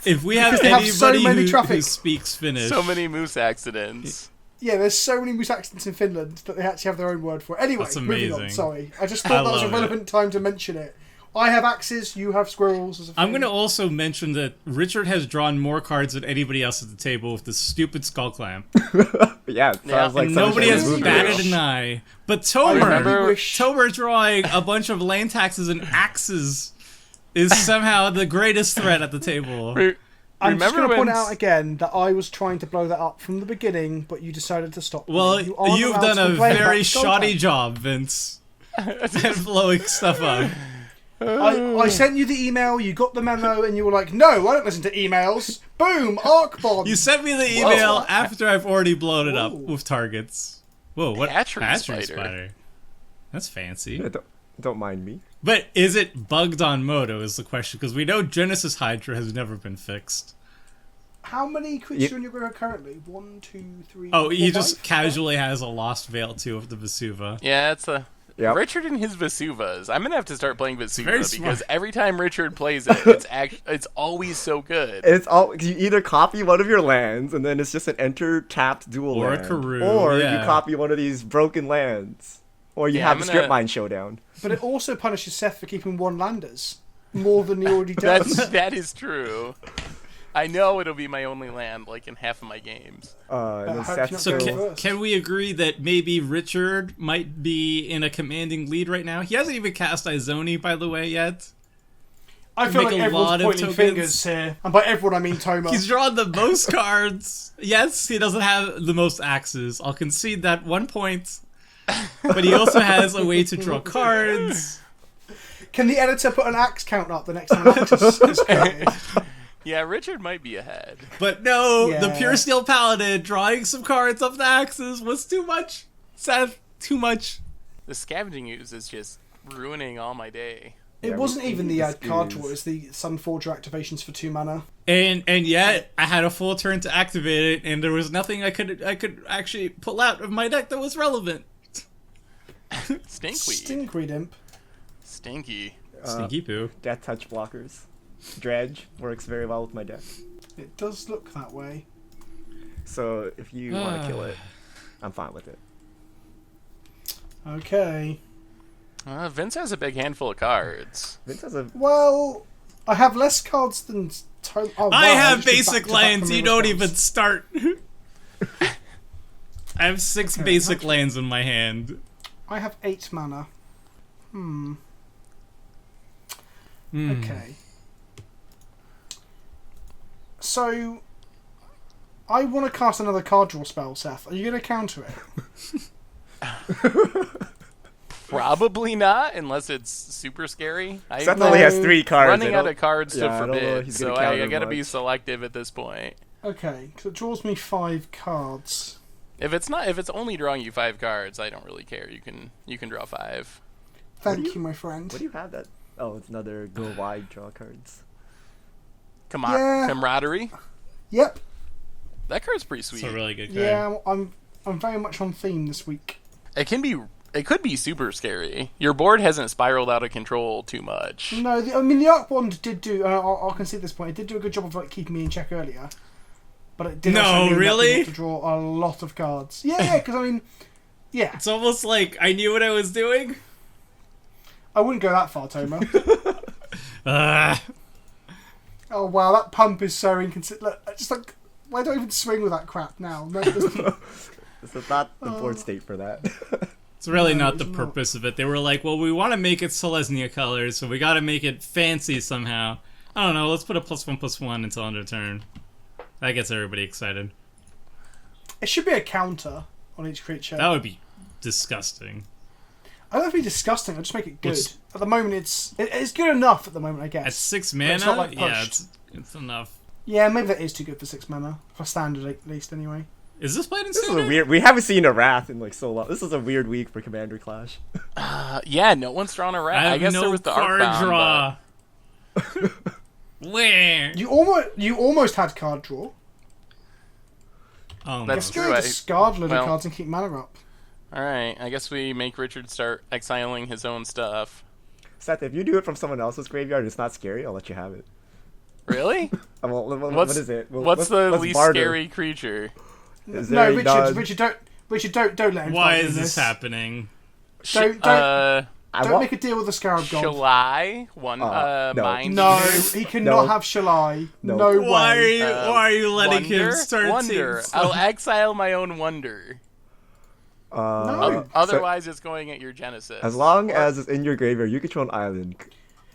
If we have Because they have so anybody many who traffic. speaks Finnish, So many moose accidents. Yeah, there's so many moose accidents in Finland that they actually have their own word for it. Anyway, That's moving on. amazing. Sorry, I just I thought that was a love it. relevant time to mention it. I have axes. You have squirrels. As a I'm thing. going to also mention that Richard has drawn more cards than anybody else at the table with this stupid skull clamp. Yeah, it sounds like And something nobody from has a movie. batted an eye. But I remember- wish- Tomer drawing a bunch of land taxes and axes is somehow the greatest threat at the table. I'm just Remember going to point when- out again that I was trying to blow that up from the beginning, but you decided to stop. me. Well, You aren't you've allowed done to a complain about very the skull shoddy clamp. job, Vince, at blowing stuff up. I sent you the email, you got the memo, and you were like, no, I don't listen to emails. Boom, Arc Bomb. You sent me the email Whoa. after I've already blown it up Whoa. with targets. Whoa, what? Hatchery spider. spider. That's fancy. Yeah, don't mind me. But is it bugged on Moto is the question, because we know Genesis Hydra has never been fixed. How many creatures are in your graveyard currently? 1, 2, 3. Oh, he 4, just 5? casually has a Lost Veil too of the Vesuva. Yeah, it's a Yep. Richard and his Vesuvas. I'm gonna have to start playing Vesuva very because smart. every time Richard plays it, it's always so good. It's all you either copy one of your lands and then it's just an enter tapped dual Or a land, Karoo, or yeah. you copy one of these broken lands, or you Yeah, have I'm the gonna- strip mine showdown. But it also punishes Seth for keeping 1 landers. More than he already does. That is true. I know it'll be my only land like in half of my games. And then how Seth can you So not go still- first? can we agree that maybe Richard might be in a commanding lead right now? He hasn't even cast Izoni, by the way, yet. I feel make like a everyone's lot of pointing tokens. fingers here. And by everyone, I mean Tomer. He's drawn the most cards. Yes, he doesn't have the most axes. I'll concede that 1 point. but he also has a way to draw cards. Can the editor put an axe count up the next time Axe is created? Yeah, Richard might be ahead. But no, the Yeah. Pure Steel Paladin drawing some cards off the axes was too much. Seth, too much. The scavenging ooze is just ruining all my day. It Yeah, wasn't we even need the this card ooze. draw, it's the Sunforger activations for 2 mana. And yet I had a full turn to activate it, and there was nothing I could actually pull out of my deck that was relevant. Stinkweed. Stinkweed Imp. Stinky. Stinky poo. Death touch blockers. Dredge works very well with my deck. It does look that way. So if you want to kill it, I'm fine with it. Okay. Vince has a big handful of cards. Vince has a Well, I have less cards than... Oh, wow, I have just did basic back-to-back lands. You removal don't spells. even start. I have 6 Okay, basic actually- lands in my hand. I have 8 mana. Hmm. Okay. So, I want to cast another card draw spell, Seth. Are you going to counter it? Probably not, unless it's super scary. Seth No. only has 3 cards. running I out don't- of cards yeah, I to don't know if forbid, he's so gonna I counter gotta be much. selective at this point. Okay, because it draws me 5 cards. If it's only drawing you 5 cards, I don't really care. You can draw 5. Thank do you, my friend. What do you have that? Oh, it's another go wide draw cards. Yeah. Camaraderie. Yep. That card's pretty sweet. It's a really good card. Yeah, I'm very much on theme this week. It could be super scary. Your board hasn't spiraled out of control too much. No, the Arc Wand did do. I'll concede this point. It did do a good job of like keeping me in check earlier, but it did. No, also mean that really? we had to draw a lot of cards. Yeah, because I mean, yeah, It's almost like I knew what I was doing. I wouldn't go that far, Toma. Ah. Oh wow, that pump is so inconsistent. Look, just like, why do I even swing with that crap now? No, it doesn't- This is not the board state for that. It's really No, not the it's not. purpose of it. They were like, well, we want to make it Selesnya colors, so we got to make it fancy somehow. I don't know, let's put a +1/+1 until end of turn. That gets everybody excited. it should be a counter on each creature. That would be disgusting. I don't know if it'd be disgusting. I just make it good. What's- At the moment, it's good enough. At the moment, I guess. At 6 But mana? it's not, like, Yeah, pushed. it's enough. Yeah, maybe that is too good for 6 mana for standard at least. Anyway. Is this played in This is standard? a weird. We haven't seen a Wrath in like so long. This is a weird week for Commander Clash. Yeah, no one's drawn a rat. I I have guess no there was the card Arcbound, draw. Where? You almost had card draw. Oh, That's Just true, go to I- discard load well- of cards and keep mana up. All right, I guess we make Richard start exiling his own stuff. Seth, if you do it from someone else's graveyard, it's not scary. I'll let you have it. Really? What What's is it? Well, What's let's- the let's least barter. scary creature? Is No, there a Richard, non- Richard, don't let him. Why start is doing this happening? Don't Uh, I don't want- make a deal with the Scarab God. Shalai, one no. mind. No, eater. he cannot No. have Shalai. No. No, Why are way. you, why are you letting him Wonder? start Wonder. teams? I'll exile my own wonder. No. Otherwise, it's going at your Genesis. As long as it's in your graveyard, you control an island.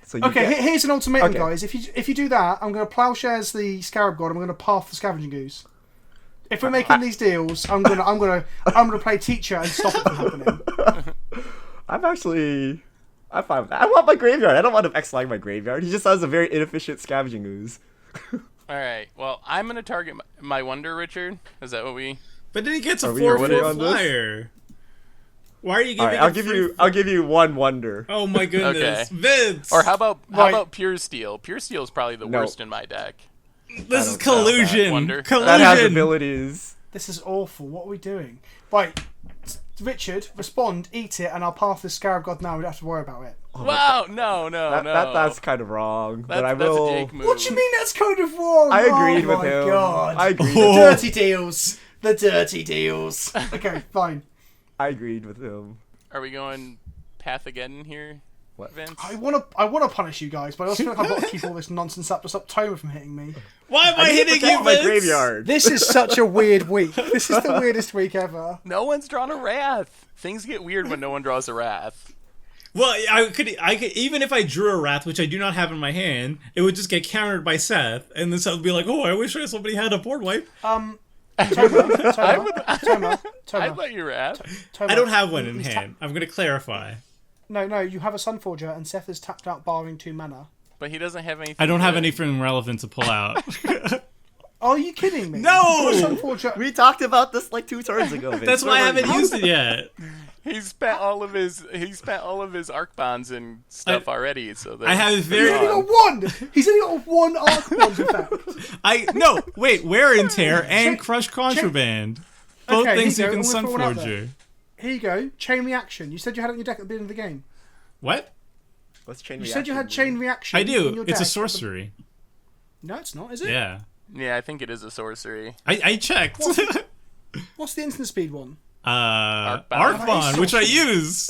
So you Okay, get- here's an ultimatum, Okay. guys. If you do that, I'm going to plowshares the Scarab God. I'm going to path the Scavenging Goose. If we're making these deals, I'm gonna play teacher and stop it from happening. I'm fine with that. I want my graveyard. I don't want him exiling my graveyard. He just has a very inefficient scavenging ooze. All right. Well, I'm gonna target my wonder, Richard. Is that what we? But then he gets a Are we 4/4 agreeing on this? flyer. Why are you giving? Alright, I'll give you one wonder. Oh my goodness, Okay. Vince! Or how about Right. Pure Steel? Pure Steel is probably the No. worst in my deck. This is I don't know about collusion. Wonder. Collusion. That has abilities. This is awful. What are we doing? Right, Richard, respond, eat it, and I'll path the Scarab God now. We don't have to worry about it. Wow! No! That's kind of wrong. But I That's will. a Jake move. What do you mean that's kind of wrong? I agreed with my him. God. I agreed. The Oh. dirty deals. The dirty deals. Okay, fine. I agreed with him. Are we going Path again here, What? Vince? I want to punish you guys, but I also feel like I've got to keep all this nonsense up to stop Toma from hitting me. Why am I, I need to hitting protect you, my Vince? graveyard. This is such a weird week. This is the weirdest week ever. No one's drawn a Wrath. Things get weird when no one draws a Wrath. Well, I could even if I drew a Wrath, which I do not have in my hand, it would just get countered by Seth, and then Seth would be like, "Oh, I wish somebody had a board wipe." Toma. I'd let you rap. Toma. I don't have one in He's hand. I'm going to clarify. No, you have a Sunforger, and Seth is tapped out, barring 2 mana. But he doesn't have anything. I don't have good. anything relevant to pull out. Are you kidding me? No! Your Sunforger. We talked about this like 2 turns ago. Vince. That's why I haven't used it yet. He spent all of his arc bonds and stuff already. So I have He's very. only got 1. He's only got 1 arc bond effect. No, wait, wear and tear and crush contraband. Both Okay, things you here can you go. I'm gonna throw one out Sunforger. Here you go. Chain reaction. You said you had it in your deck at the beginning of the game. What? What's chain You reaction? said you had chain reaction. I in do. your It's a deck. sorcery. No, it's not. Is it? Yeah. Yeah, I think it is a sorcery. I checked. What's the instant speed one? Arcbond, That is which I use.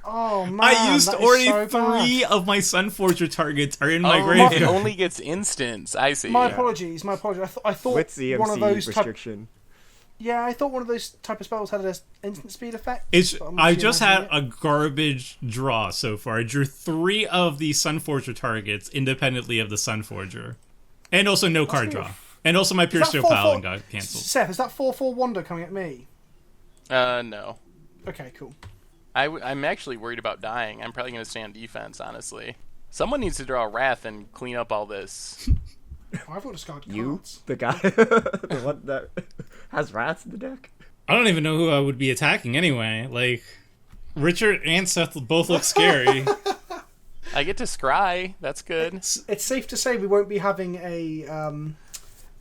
Oh man, I used that is already so bad. 3 of my Sunforger targets are in my Oh, graveyard. it only gets instants. I see. My apologies. I thought With CMC one of those type. restriction. Yeah, I thought one of those type of spells had an instant speed effect. It's. but I'm I actually just had imagining a garbage draw so far. I drew 3 of the Sunforger targets independently of the Sunforger, and also no card draw, and also my Pure that Steel 4/4 Paladin got it. canceled. Seth, is that 4/4 Wonder coming at me? No. Okay, cool. I'm actually worried about dying. I'm probably going to stay on defense, honestly. Someone needs to draw a Wrath and clean up all this. Oh, I've got discarded You, cards. the guy, the one that has rats in the deck. I don't even know who I would be attacking anyway. Like, Richard and Seth both look scary. I get to scry. That's good. It's safe to say we won't be having a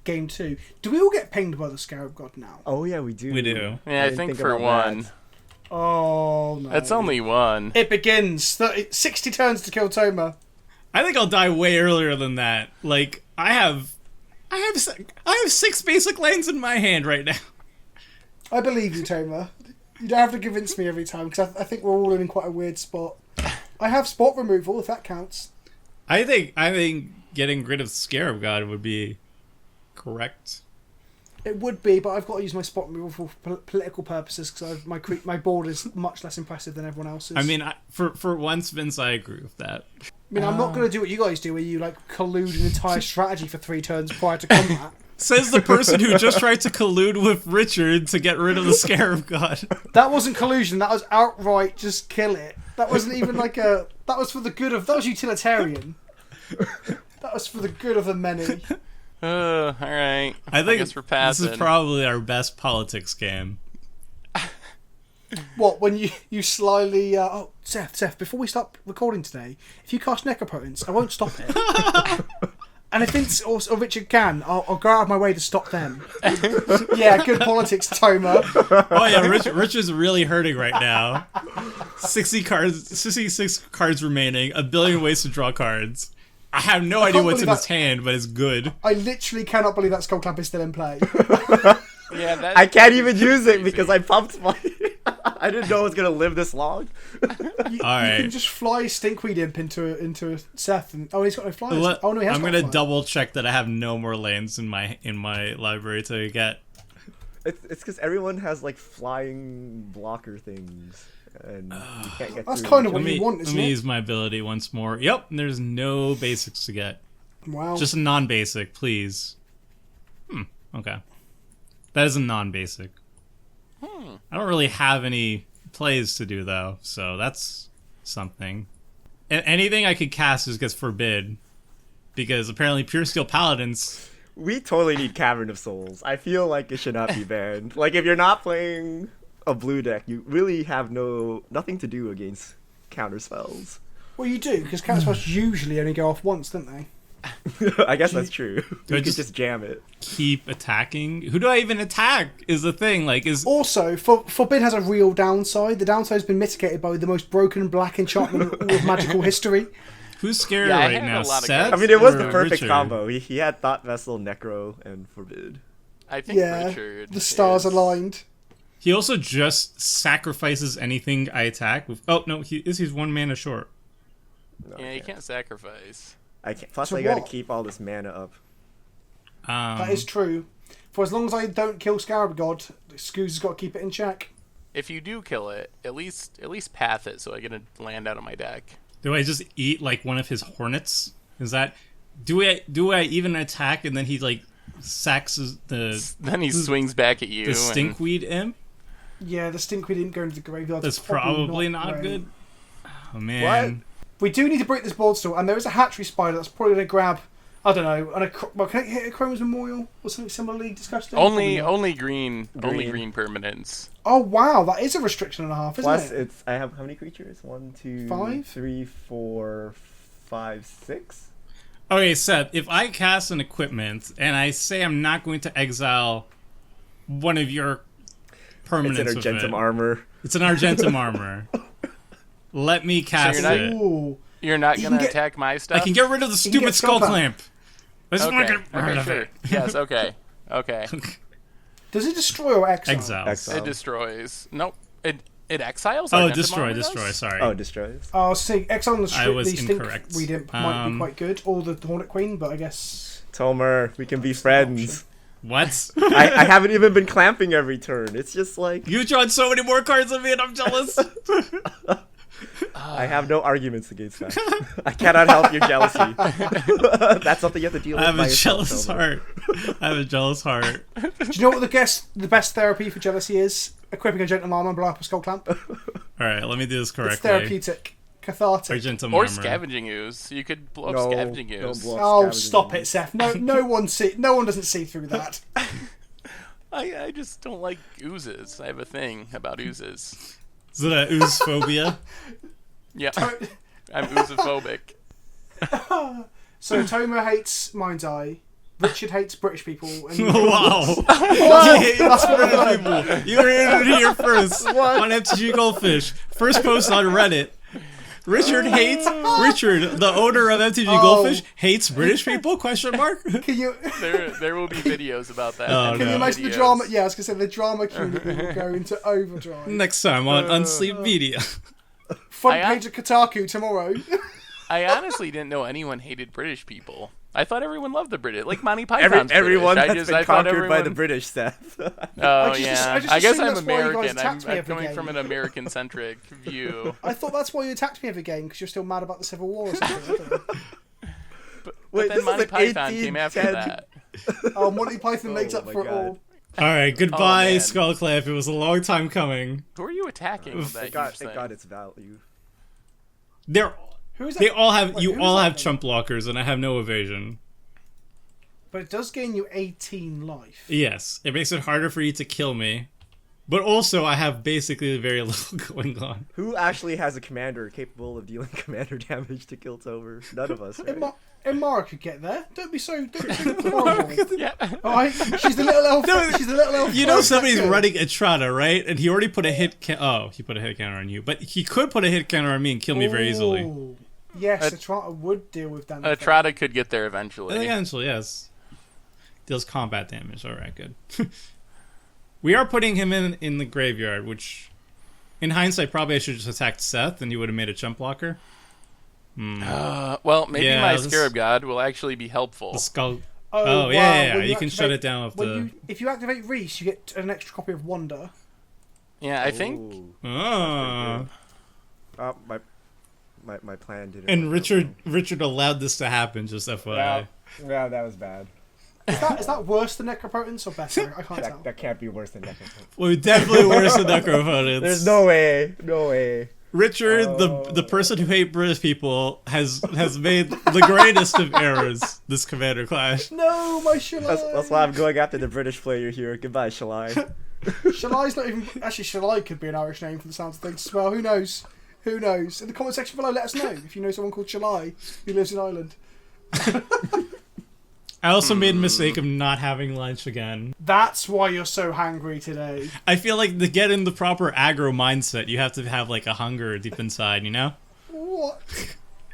game 2. Do we all get pinged by the Scarab God now? Oh yeah, we do. We do. Yeah, I didn't think think for about one. that. Oh no. That's only one. It begins. 60 turns to kill Toma. I think I'll die way earlier than that. Like, I have 6 basic lands in my hand right now. I believe you, Toma. You don't have to convince me every time, because I think we're all in quite a weird spot. I have spot removal, if that counts. I think getting rid of Scarab God would be correct. It would be, but I've got to use my spot removal for political purposes, because my board is much less impressive than everyone else's. I mean, for once, Vince, I agree with that. I mean, I'm not going to do what you guys do, where you collude an entire strategy for 3 turns prior to combat. Says the person who just tried to collude with Richard to get rid of the Scarab God. That wasn't collusion. That was outright just kill it. That wasn't even that was for the good of. That was utilitarian. That was for the good of the many. All right. I think guess we're this passing. is probably our best politics game. What, when you slyly... oh, Seth, before we start recording today, if you cast Necropotence, I won't stop it. And if Vince or Richard can, I'll go out of my way to stop them. Yeah, good politics, Toma. Oh yeah, Richard's really hurting right now. 66 cards remaining, a billion ways to draw cards. I have no idea what's in his hand, but it's good. I literally cannot believe that Skull Clamp is still in play. Yeah, I can't even use it because I pumped my. I didn't know it was gonna live this long. You Alright. can just fly Stinkweed Imp into a Seth. And, he's got no flyers. Oh no, he has I'm got gonna flyers. double check that I have no more lands in my library to get. It's because everyone has flying blocker things, and you can't get. That's through kind of them. what you want, Let isn't me it? use my ability once more. Yep, there's no basics to get. Wow. Just a non-basic, please. Okay. That is a non-basic. I don't really have any plays to do, though, so that's something. Anything I could cast just gets forbid, because apparently Pure Steel Paladins... We totally need Cavern of Souls. I feel like it should not be banned. If you're not playing a blue deck, you really have nothing to do against counter spells. Well, you do, because counter spells usually only go off once, don't they? I guess that's true. Do I You could just jam it. keep attacking? Who do I even attack is the thing, Also, Forbid has a real downside. The downside has been mitigated by the most broken black enchantment in all of magical history. Who's scary Yeah, I right had now, a lot of Seth? cards. I mean, it was or the perfect Richard? combo. He had Thought Vessel, Necro, and Forbid. I think Yeah, Richard. the stars is- aligned. He also just sacrifices anything I attack with... Oh, no, he's 1 mana short. No, Yeah, I you can't. can't sacrifice. I can't. Plus, So I gotta what? keep all this mana up. That is true. For as long as I don't kill Scarab God, Scoos has got to keep it in check. If you do kill it, at least path it so I get a land out of my deck. Do I just eat one of his hornets? Is that... Do I even attack and then he sacks the Then he swings back at you. the stinkweed imp. Yeah, the stinkweed didn't go into the graveyard. That's probably not great. good. Oh man. We do need to break this board still, and there is a hatchery spider that's probably going to grab, I don't know, well, can it hit a Chrome's Memorial or something similarly disgusting? Only green permanents. Oh wow, that is a restriction and a half, isn't Plus, it? I have how many creatures? 1, 2, Five? 3, 4, 5, 6. Okay, Seth, if I cast an equipment and I say I'm not going to exile one of your permanents It's an with Argentum it, armor. it's an Argentum armor. Let me cast you're not- it. Ooh. You're not You gonna can get- attack my stuff. I can get rid of the can stupid get skull Skull clamp. I just want to get rid of sure. it. Yes. Okay. Okay. Does it destroy or exile? Exiles. Exile. It destroys. Nope. It exiles. Oh, Argentum destroy, armor destroy. does? Sorry. Oh, destroys. Oh, see, exile on the I was strictly stink incorrect. weed imp might be quite good, or the Hornet Queen, but I guess... Tomer, we can be friends. What? I haven't even been clamping every turn. It's just like You've drawn so many more cards than me, and I'm jealous. I have no arguments against that. I cannot help your jealousy. That's something you have to deal I with. have by a yourself, jealous Tomer. heart. I have a jealous heart. Do you know what the best therapy for jealousy is? Equipping a Gentle Armor and blow up a Skull Clamp. All right, let me do this It's correctly. therapeutic. Cathartic. Argentum Or armor. scavenging ooze. You could blow up No, scavenging don't ooze. blow up Oh, scavenging stop ooze. it, Seth. No one doesn't see through that. I just don't like oozes. I have a thing about oozes. Is it a ooze phobia? Yeah. I'm oozophobic. So Tomer hates Mind's Eye. Richard hates British people. And Wow. That's what I learned. People. You heard it here first on FTG Goldfish. First post on Reddit. Richard, the owner of FTG Goldfish, hates British people? Question mark. Can you There will be videos about that. Oh, can you no. imagine the drama? Yeah, I was gonna say the drama community will go into overdrive. Next time on Unsleep Media. Front I- page of Kotaku tomorrow. I honestly didn't know anyone hated British people. I thought everyone loved the British. Like Monty Python's Everyone British. that's been I thought conquered by the everyone- British, Seth. Oh, I yeah. just I guess assumed I'm that's why you guys American. attacked me I'm every coming game. from an American-centric view. I thought that's why you attacked me every game because you're still mad about the Civil War or something. I don't know. But Wait, then this is Monty an Python came after 1810. that. Oh, Monty Python makes Oh up my for it God. all. All right, goodbye, man. Skullclamp. It was a long time coming. Who are you attacking with that It got, huge thing? it got its value. Who is that? They all have. Wait, You who's all that have then? chump blockers, and I have no evasion. But it does gain you 18 life. Yes, it makes it harder for you to kill me. But also, I have basically very little going on. Who actually has a commander capable of dealing commander damage to kill Tomer? None of us, right? Emmara could get there. Don't be so horrible. Yeah. Alright, she's the little elf. She's the little elf. You know somebody's That's good. running Etrata, right? And he already put a hit. He put a hit counter on you, but he could put a hit counter on me and kill me very easily. Ooh. Yes, Etrata would deal with damage. Etrata could get there eventually. Eventually, yes. Deals combat damage. All right, good. We are putting him in the graveyard, which, in hindsight, probably I should have just attacked Seth, and he would have made a chump blocker. Well, maybe Yeah, my this- Scarab God will actually be helpful. The skull. Oh, Oh, yeah. when You can shut it down with the. If you activate Reese, you get an extra copy of Wonder. Yeah, I think. Ooh. Ah. My plan didn't. And work out Richard allowed this to happen. Just FYI. well. Yeah, that was bad. Is that worse than Necropotence or better? I can't tell. That can't be worse than Necropotence. Well, definitely worse than Necropotence. There's no way. No way. Richard, the person who hates British people, has made the greatest of errors this Commander Clash. No, my Shalai. That's why I'm going after the British player here. Goodbye, Shalai. Shalai's not even. Actually, Shalai could be an Irish name from the sounds of things as well. Who knows? Who knows? In the comment section below, let us know if you know someone called Shalai who lives in Ireland. I also made a mistake of not having lunch again. That's why you're so hangry today. I feel like to get in the proper aggro mindset, you have to have like a hunger deep inside, you know? What?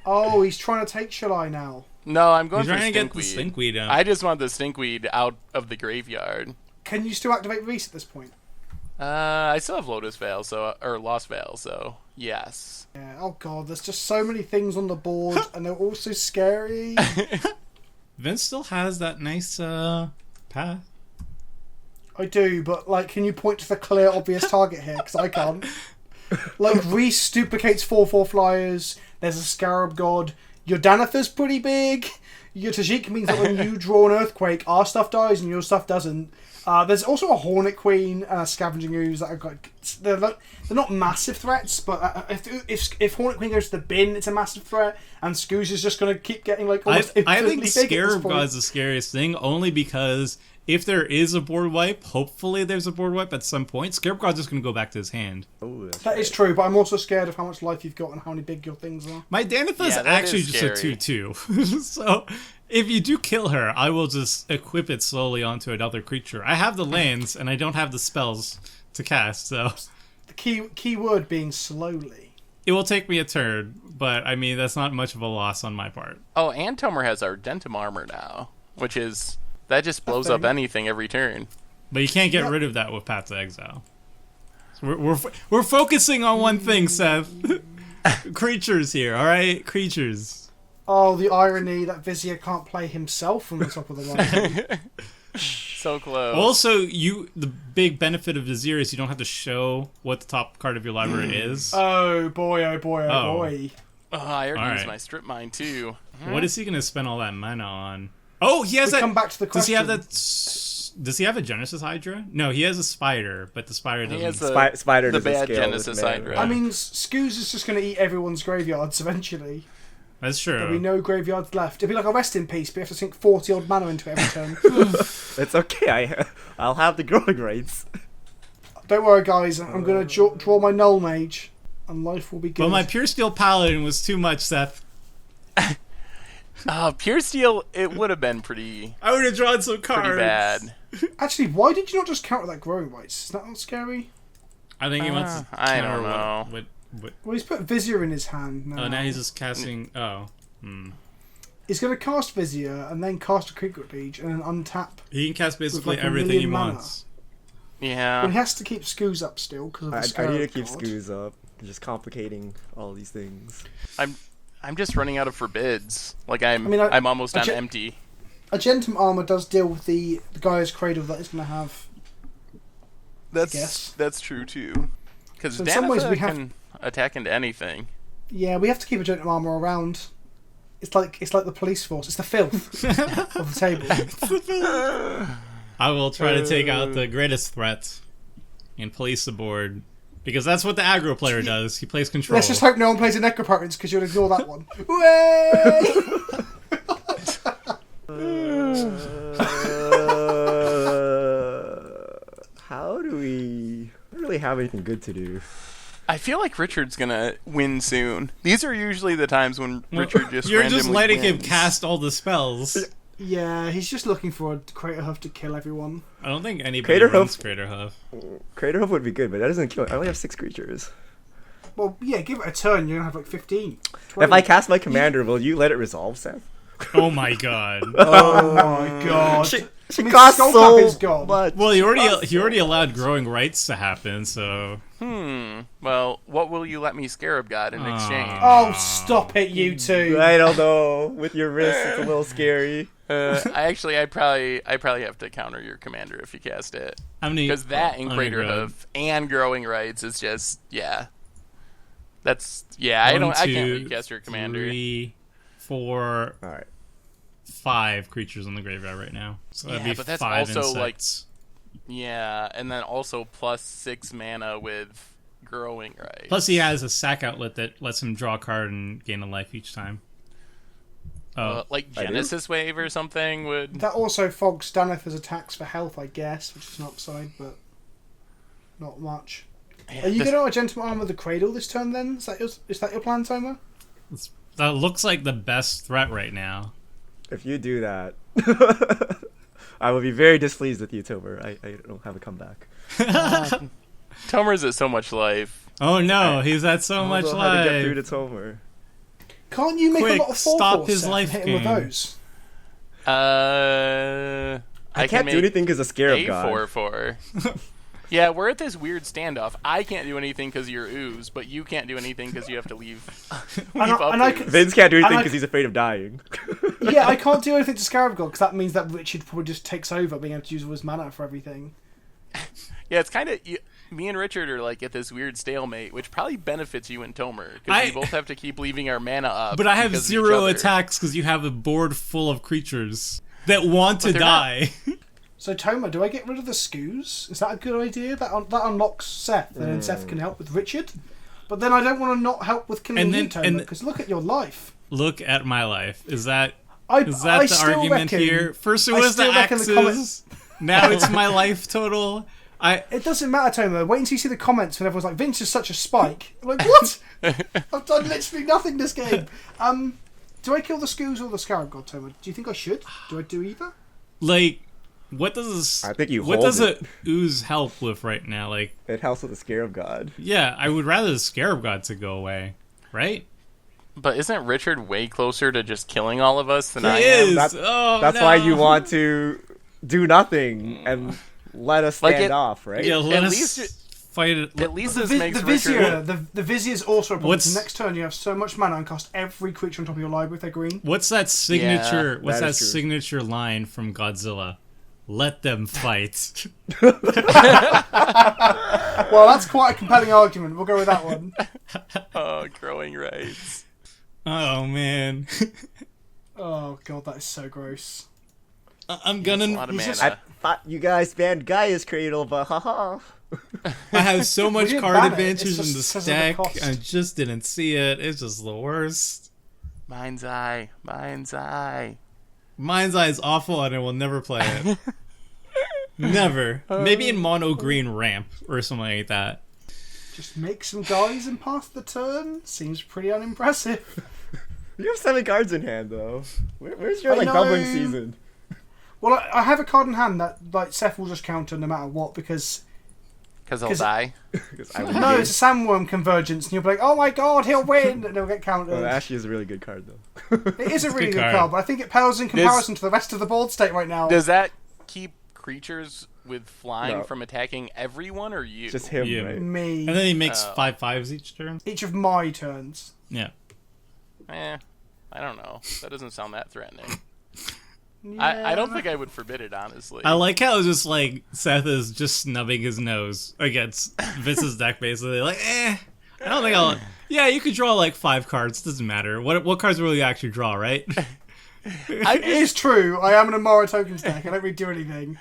Oh, he's trying to take Shalai now. No, I'm going He's for trying to get the Stinkweed. stinkweed out. I just want the Stinkweed out of the graveyard. Can you still activate Reese at this point? I still have Lotus Veil, or Lost Veil, so yes. Yeah. Oh god, there's just so many things on the board, and they're all so scary. Vince still has that nice path. I do, but like, can you point to the clear, obvious target here? Because I can't. Like, Reese duplicates 4/4 flyers. There's a Scarab God. Your Danitha's pretty big. Your Tajic means that when you draw an Earthquake, our stuff dies and your stuff doesn't. There's also a Hornet Queen and a Scavenging Ooze that are they're not massive threats, but if Hornet Queen goes to the bin, it's a massive threat, and Scooz is just going to keep getting like almost I think big at this Scarab point. God's the scariest thing, only because if there is a board wipe, hopefully there's a board wipe at some point, Scarab God's just going to go back to his hand. Oh, That is true, but I'm also scared of how much life you've got and how many big your things are. My Danitha's that actually is just a scary. 2/2. So if you do kill her, I will just equip it slowly onto another creature. I have the lands, and I don't have the spells to cast, so The key word being slowly. it will take me a turn, but I mean, that's not much of a loss on my part. Oh, and Tomer has Ardentum armor now, which is that just blows up thing. anything every turn. But you can't get rid of that with Path to Exile. So we're focusing on one thing, Seth. Creatures here, alright? Creatures. Oh, the irony that Vizier can't play himself from the top of the line. So close. Also, the big benefit of Vizier is you don't have to show what the top card of your library is. Oh boy, oh boy, oh Oh. boy. I already Alright. used my strip mine too. What is he going to spend all that mana on? Oh, he has We that. come back to the Does he have question. that? Does he have a Genesis Hydra? No, he has a spider, but the spider doesn't. He has the, Spider the doesn't bad scale with Genesis mana. Hydra. I mean, Scooz is just going to eat everyone's graveyards eventually. That's true. There'll be no graveyards left. It'll be like a rest in peace, but you have to sink 40 odd mana into it every turn. It's okay. I'll have the growing rates. Don't worry, guys. I'm going to draw my Null Mage, and life will be good. But my Pure Steel Paladin was too much, Seth. Pure Steel, it would have been pretty I would have drawn some cards. bad. Actually, why did you not just counter that Growing Rights? Is that not scary? I think he wants to I counter don't know. what. Well, he's put Vizier in his hand now. Oh, now he's just casting. Oh. He's going to cast Vizier, and then cast a Creek Page, and then untap. He can cast basically like a everything he million mana. wants. Well, Yeah. he has to keep Scooz up still, because of the I Scarab need to keep God. Scooz up. Just complicating all these things. I'm just running out of forbids. Like I'm mean, I'm almost I on ju- empty. Argentum Armor does deal with the Gaia's Cradle that it's going to have. guess. That's true too. Because So in some ways we have- can attack into anything. Yeah, we have to keep Argentum Armor around. It's like the police force. It's the filth of the table. I will try to take out the greatest threat and police the board. Because that's what the aggro player does. He plays control. Let's just hope no one plays a Necroparents, because you'll ignore that one. Way! How do we I don't really have anything good to do? I feel like Richard's gonna win soon. These are usually the times when Richard just You're randomly just letting him wins. cast all the spells. Yeah, he's just looking for a Crater Hoof to kill everyone. I don't think anybody Crater runs Hoof. Crater Hoof. Crater Hoof would be good, but that doesn't kill. I only have 6 creatures. Well, yeah, give it a turn. You're going to have like 15. 20. If I cast my commander, will you let it resolve, Seth? Oh my god. Oh my god. She I mean, costs Skullcap so is gone. much. Well, he already allowed growing rights to happen, so Well, what will you let me Scarab God in exchange? Oh, stop it, you two. I don't know. With your wrist, it's a little scary. I probably have to counter your commander if you cast it. how many? Because that in Crater Underground. Hoof and Growing Rights is just That's I One, can't two, recast your commander. 3, 4, All right. 5 creatures on the graveyard right now. So that'd Yeah, be but that's 5 also, like, insects. Yeah, and then also plus 6 mana with Growing Rights. Plus, he has a sack outlet that lets him draw a card and gain a life each time. Oh, Like I do? Genesis Wave or something would. That also fogs Danitha's attacks for health, I guess, which is an upside, but not much. Are you going to Argentum Armor the Cradle this turn then? Is that your plan, Tomer? that looks like the best threat right now. If you do that, I will be very displeased with you, Tomer. I don't have a comeback. Tomer's at so much life. Oh no, he's at so I much don't know how to get through life. to Tomer. Can't you make Quick, a lot of 4/4 stop his Seth, life and hit him with gain. those? I can't do anything because of Scarab God. 4/4. Yeah, we're at this weird standoff. I can't do anything because you're ooze, but you can't do anything because you have to leave up and I ooze. can- Vince can't do anything And I- because he's afraid of dying. Yeah, I can't do anything to Scarab God, because that means that Richard probably just takes over, being able to use all his mana for everything. Yeah, it's kind of me and Richard are like at this weird stalemate, which probably benefits you and Tomer because we both have to keep leaving our mana up. But I have because of 0 each other. attacks because you have a board full of creatures that want to they're die. So Tomer, do I get rid of the scoos? Is that a good idea? That unlocks Seth, and then Seth can help with Richard. But then I don't want to not help with killing you, Tomer, because look at your life. Look at my life. Is that I the still argument reckon, here? First it I was the still reckon the axes. Now it's my life total. It doesn't matter, Tomer. Wait until you see the comments when everyone's like, Vince is such a spike. I'm like, what? I've done literally nothing this game. Do I kill the scoos or the scarab god, Tomer? Do you think I should? Do I do either? Like, what does I think you what hold does it. a ooze help with right now? Like, It helps with the Scarab God. yeah, I would rather the scarab god to go away, right? But isn't Richard way closer to just killing all of us than I He am? is. That's That's why you want to do nothing and let us Like stand it- off, right? Yeah, let At us least fight it. At least The, this vi- makes the Richard. vizier, the vizier is also a problem. What's- The next turn you have so much mana and cast every creature on top of your library if they're green. What's that signature? Yeah, what's that that is true. signature line from Godzilla? Let them fight. Well, that's quite a compelling argument. We'll go with that one. Oh, growing rights. Oh man, Oh god, that is so gross. I'm A gonna. lot of He's mana. just- I thought you guys banned Gaia's Cradle, but haha. I have so much didn't card ban it, advantage it's in just the because of the stack. cost. I just didn't see it. It's just the worst. Mind's eye. Mind's eye. Mind's Eye is awful, and I will never play it. Never. Maybe in mono green ramp or something like that. Just make some guys and pass the turn. Seems pretty unimpressive. You have 7 cards in hand, though. Where's your I bubbling know. season? Well, I have a card in hand that like Seth will just counter no matter what because Because he'll 'Cause- die. 'Cause I would no, be- it's a sandworm convergence, and you'll be like, "Oh my god, he'll win!" and it'll get countered. Well, Ashley is a really good card, though. It is a really good good card. card, but I think it pales in comparison to the rest of the board state right now. Does that keep creatures with flying No. from attacking everyone or you? Just him, Yeah. right? Me, And then he makes Oh. 5/5s each turn. each of my turns. Yeah. I don't know. That doesn't sound that threatening. Yeah. I don't think I would forbid it, honestly. I like how it's just like Seth is just snubbing his nose against Vince's deck, basically. Like, I don't think I'll. Yeah, you could draw like 5 cards. Doesn't matter. What cards will you actually draw, right? It is true. I am an Emmara tokens deck. I don't really do anything.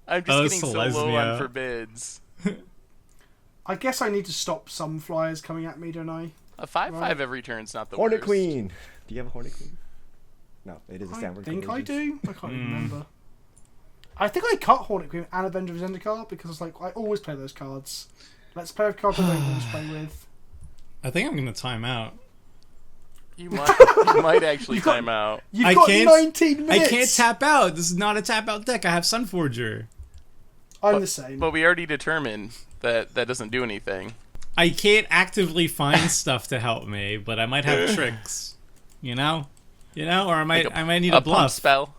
I'm just Oh, getting so low Selesnya. on forbids. I guess I need to stop some flyers coming at me, don't I? A 5/5 Right. every turn's not the Hornet worst. Queen. Do you have a Hornet Queen? No, it is a I Sandworm think I Convergence. do. I can't even remember. I think I cut Hornet Queen and Avenger of Zendikar because I was like, I always play those cards. Let's play with cards I don't always play with. I think I'm gonna time out. You might actually You've got- time out. You've I got can't- 19 minutes. I can't tap out. This is not a tap out deck. I have Sunforger. I'm the same. But we already determined that that doesn't do anything. I can't actively find stuff to help me, but I might have tricks. You know, or I might need a pump bluff. spell.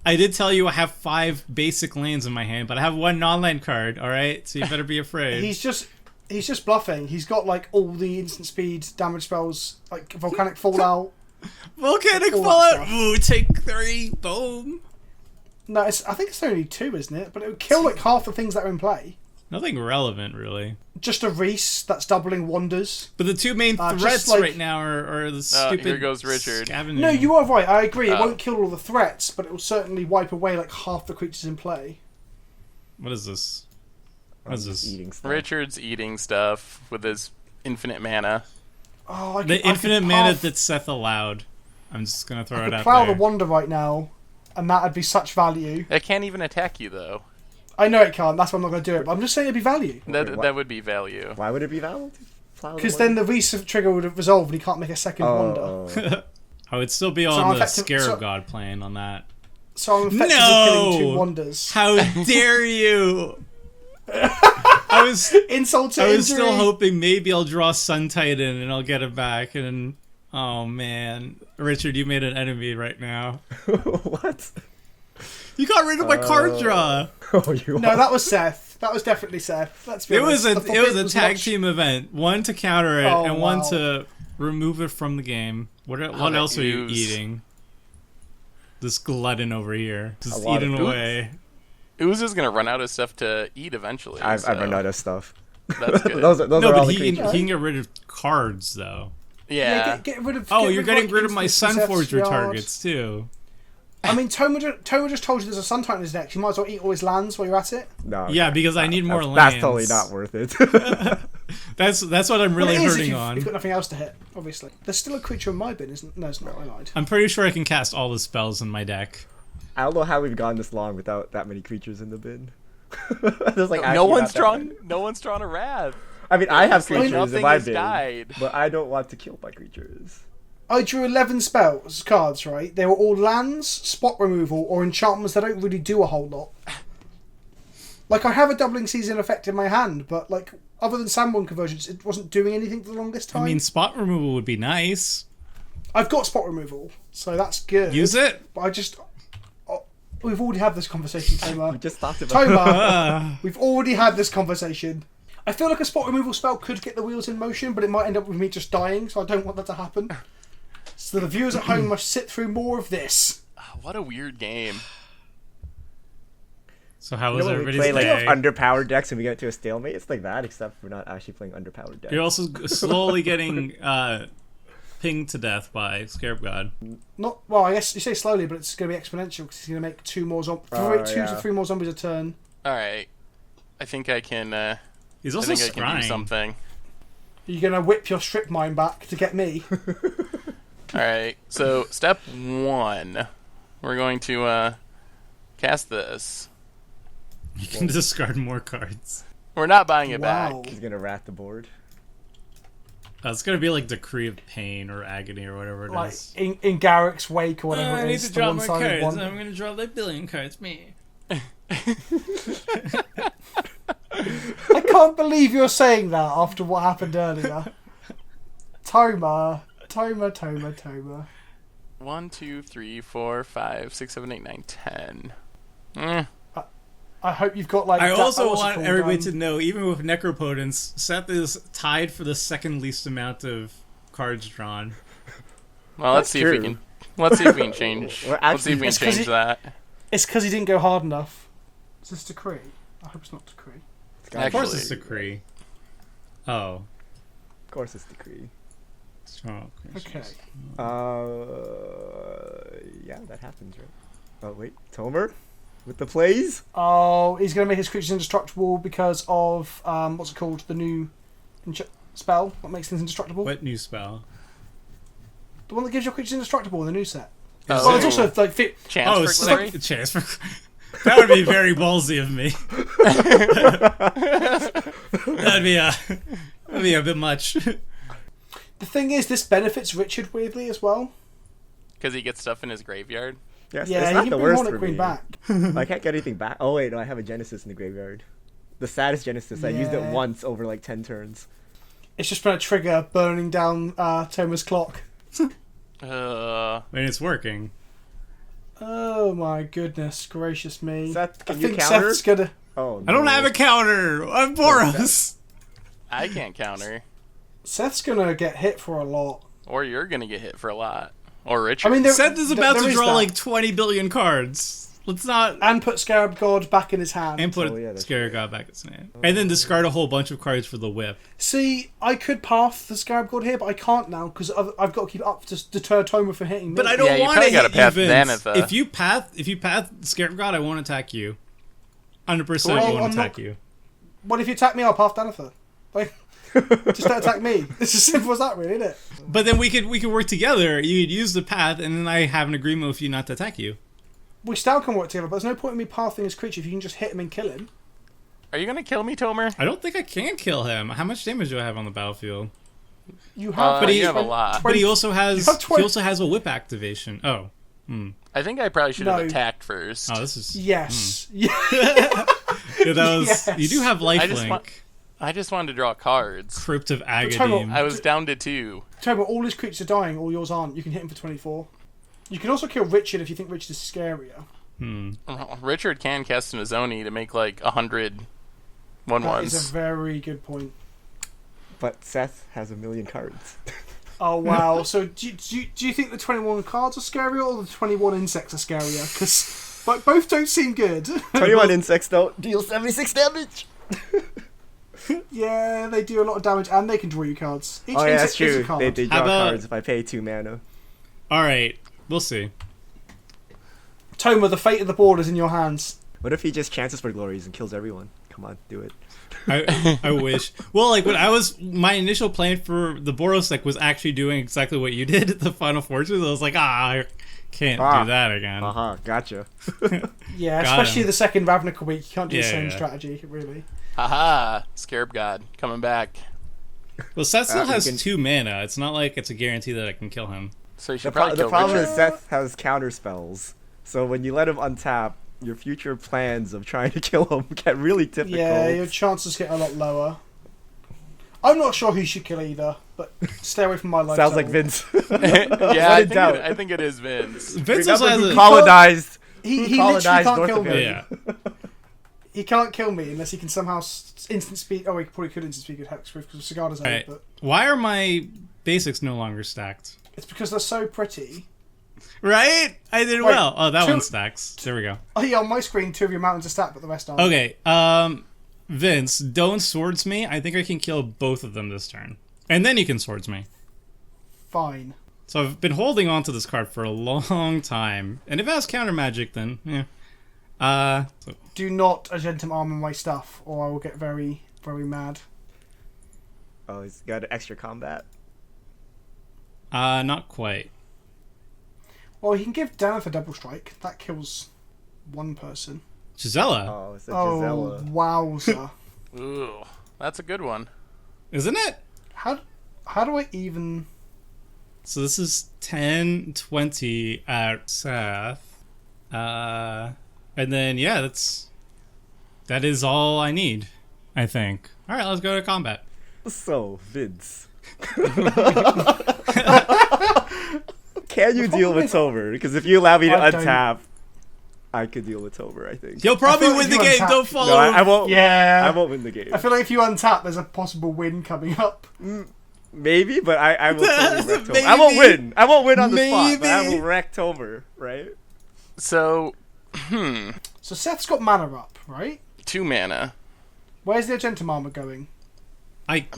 I did tell you I have 5 basic lands in my hand, but I have 1 non-land card. All right, so you better be afraid. He's just bluffing. He's got like all the instant speed damage spells, like Volcanic Fallout. Volcanic all that Fallout. stuff. Ooh, take 3. Boom. No, I think it's only 2, isn't it? But it would kill like half the things that are in play. Nothing relevant, really. Just a Reese that's doubling wonders. But the 2 main just threats like- right now are the stupid. here goes Richard. scavenging. No, you are right. I agree. It Oh. won't kill all the threats, but it will certainly wipe away like half the creatures in play. What is this? I'm What is just this? eating stuff. Richard's eating stuff with his infinite mana. Oh, The infinite mana that Seth allowed. I'm just gonna throw I it could out plow there. the wonder right now, and that'd be such value. That can't even attack you though. I know it can't. That's why I'm not going to do it. But I'm just saying it'd be value. That what? that would be value. Why would it be valid? Because then the Reese trigger would have resolved, and he can't make a second wonder. Oh, I would still be So on I'm the effective- Scarab so- God plan on that. So I'm effectively No! killing 2 wonders. How dare you! I was Insult to I was injury. still hoping maybe I'll draw Sun Titan and I'll get it back. And oh man, Richard, you made an enemy right now. what? You got rid of my card draw. Oh, you No, are. that was Seth. That was definitely Seth. Let's be It was honest. a The forbid tag much- team event. One to counter it Oh, and one wow. to remove it from the game. What that else are you ooze. eating? This glutton over here, just A lot of eating food. away. Ooze is gonna run out of stuff to eat eventually. I've so. run out of stuff. That's good. those No, are all but the he creatures. can get rid of cards though. Yeah. Get rid of. Oh, get you're getting like, rid of my instant Sunforger yard. targets too. I mean, Toma just told you there's a Sun Titan in his deck. You might as well eat all his lands while you're at it. No, Yeah, because I need more that's, lands. That's totally not worth it. That's what I'm really Well, it is if hurting you've, on. You've got nothing else to hit, obviously. There's still a creature in my bin, isn't? No, it's not. I lied. I'm pretty sure I can cast all the spells in my deck. I don't know how we've gone this long without that many creatures in the bin. There's like No actually one's not that many. drawn. No one's drawn a wrath. I mean, I have It's like creatures in nothing my has bin, died. but I don't want to kill my creatures. I drew 11 spells cards, right? They were all lands, spot removal, or enchantments that don't really do a whole lot. Like, I have a doubling season effect in my hand, but, like, other than Sandborn conversions, it wasn't doing anything for the longest time. I mean, spot removal would be nice. I've got spot removal, so that's good. Use it. But I just... Oh, we've already had this conversation, We Toma. just talked about Toma, we've already had this conversation. I feel like a spot removal spell could get the wheels in motion, but it might end up with me just dying, so I don't want that to happen. So the viewers at home must sit through more of this. Oh, what a weird game. So how You was know when we everybody's play day? like underpowered decks and we get to a stalemate? It's like that, except we're not actually playing underpowered decks. You're also slowly getting pinged to death by Scarab God. Not well. I guess you say slowly, but it's going to be exponential because he's going to make two to three more zombies a turn. All right. I think I can. He's I also think I can do scrying. something. You're going to whip your strip mine back to get me. All right. So step 1, we're going to cast this. You can discard more cards. We're not buying it Wow. back. He's gonna rat the board. It's gonna be like Decree of Pain or Agony or whatever it Like is. in Garrick's wake or whatever I it need is. to The draw more one-sided cards. one. I'm gonna draw like billion cards. Me. I can't believe you're saying that after what happened earlier. Toma. 1, 2, 3, 4, 5, 6, 7, 8, 9, 10. I hope you've got like. I also what's it want called, everybody to know, even with Necropotence, Seth is tied for the second least amount of cards drawn. Well, let's see if we true. can. Let's see if we can change. We're Let's see if we can It's 'cause change it- that. It's because he didn't go hard enough. Is this Decree? I hope it's not Decree. It's gotta Of course Actually- it's Decree. Oh. Of course it's Decree. Strong. Okay. Yeah, that happens, right? Oh, wait. Tomer? With the plays? Oh, he's going to make his creatures indestructible because of, what's it called? The new spell that makes things indestructible? What new spell? The one that gives your creatures indestructible in the new set. Oh. Well, it's also like Chance for glory. chance for. That would be very ballsy of me. That'd be a bit much. the thing is, this benefits Richard weirdly as well. Because he gets stuff in his graveyard. Yes, Yeah, it's he not can the bring worst Hornet for Queen me. back. I can't get anything back. Oh, wait, no, I have a Genesis in the graveyard. The saddest Genesis. I used it Yeah. once over like 10 turns. It's just going to trigger burning down Toma's clock. I mean, it's working. Oh my goodness gracious me. Seth, I can you think counter? Seth's gonna... Oh, I don't no. have a counter. I'm Boros. I can't counter. Seth's gonna get hit for a lot. Or you're going to get hit for a lot. Or Richard. I mean, there, Seth is about there to is draw that. like 20 billion cards. Let's not. And put Scarab God back in his hand. And put Oh, yeah, that's Scarab God back in his hand. And then discard a whole bunch of cards for the whip. See, I could path the Scarab God here, but I can't now because I've got to keep up to deter Toma from hitting me. But I Yeah, don't you want to probably hit gotta path you, Vince. Zenitha. If you path Scarab God, I won't attack you. 100% Well, won't I'm attack not- you. What if you attack me? I'll path Danitha. Like, just don't attack me. It's as simple as that, really, isn't it? But then we could work together. You'd use the path, and then I have an agreement with you not to attack you. We still can work together, but there's no point in me pathing his creature if you can just hit him and kill him. Are you going to kill me, Tomer? I don't think I can kill him. How much damage do I have on the battlefield? You have, But he- you have a lot. But he also You has have 20 he also has a whip activation. Oh, I think I probably should have No. attacked first. oh, this is Yes. yeah, that was. Yes. You do have I just lifelink. want- I just wanted to draw cards. Crypt of Total- Agony. I was down to 2. Tell you what, all his creatures are dying, all yours aren't. You can hit him for 24. You can also kill Richard if you think Richard is scarier. Richard can cast an Izoni to make like 100 That is 1/1s. a very good point. But Seth has a million cards. Oh wow! So do you think the 21 cards are scarier or the 21 insects are scarier? Because both don't seem good. 21 insects don't deal 76 damage. Yeah, they do a lot of damage, and they can draw you cards. Each Oh yeah, insect that's is a true. card. They draw cards if I pay 2 mana. All right, we'll see. Toma, the fate of the board is in your hands. What if he just chances for glories and kills everyone? Come on, do it. I wish. Well, like my initial plan for the Boros deck was actually doing exactly what you did at the Final Fortress. I was like, I can't do that again. Gotcha. Yeah, Got especially him. the second Ravnica week. You can't do the Yeah, same yeah. strategy, really. Haha, Scarab God coming back. Well, Seth still you has can- 2 mana. It's not like it's a guarantee that I can kill him. So you The, should probably kill problem Richard. is Seth has counter spells, so when you let him untap, your future plans of trying to kill him get really difficult. Yeah, your chances get a lot lower. I'm not sure who you should kill either, but stay away from my life. Sounds like total. Vince. Yeah, in doubt. I think it is Vince. Vince also Remember has who a... colonized? He who literally colonized can't North kill me. America? Yeah. He can't kill me unless he can somehow instant speed. Oh, he probably could instant speed with Hexproof because Cigada's out, Right. but Why are my basics no longer stacked? it's because they're so pretty. Right? I did Wait, well. Oh, that 2 one stacks. There we go. Oh yeah, on my screen, 2 of your mountains are stacked, but the rest aren't. Okay, Vince, don't swords me. I think I can kill both of them this turn. And then you can swords me. Fine. So I've been holding on to this card for a long time. And if it has counter magic, then, yeah. Do not Argentum armor my stuff, or I will get very, very mad. Oh, he's got an extra combat. Not quite. Well, he can give Daneth a double strike. That kills one person. Gisela, Oh, it's a Oh, Gisela. wowza. Ooh, that's a good one. isn't it? How do I even... So this is 10, 20 at Seth. And then, yeah, that is all I need, I think. All right, let's go to combat. So, Vince. Can you deal with Tober? Because if you allow me to I don't- untap, I could deal with Tober, I think. You'll probably I feel win the like you game. untap- Don't follow. No, I won't. Yeah. I won't win the game. I feel like if you untap, there's a possible win coming up. Maybe, but I will totally wreck Tober. Maybe. I won't win. I won't win on the spot, but I Maybe. will wreck Tober, right? So, So Seth's got mana up, right? 2 mana. Where's the Argentum armor going?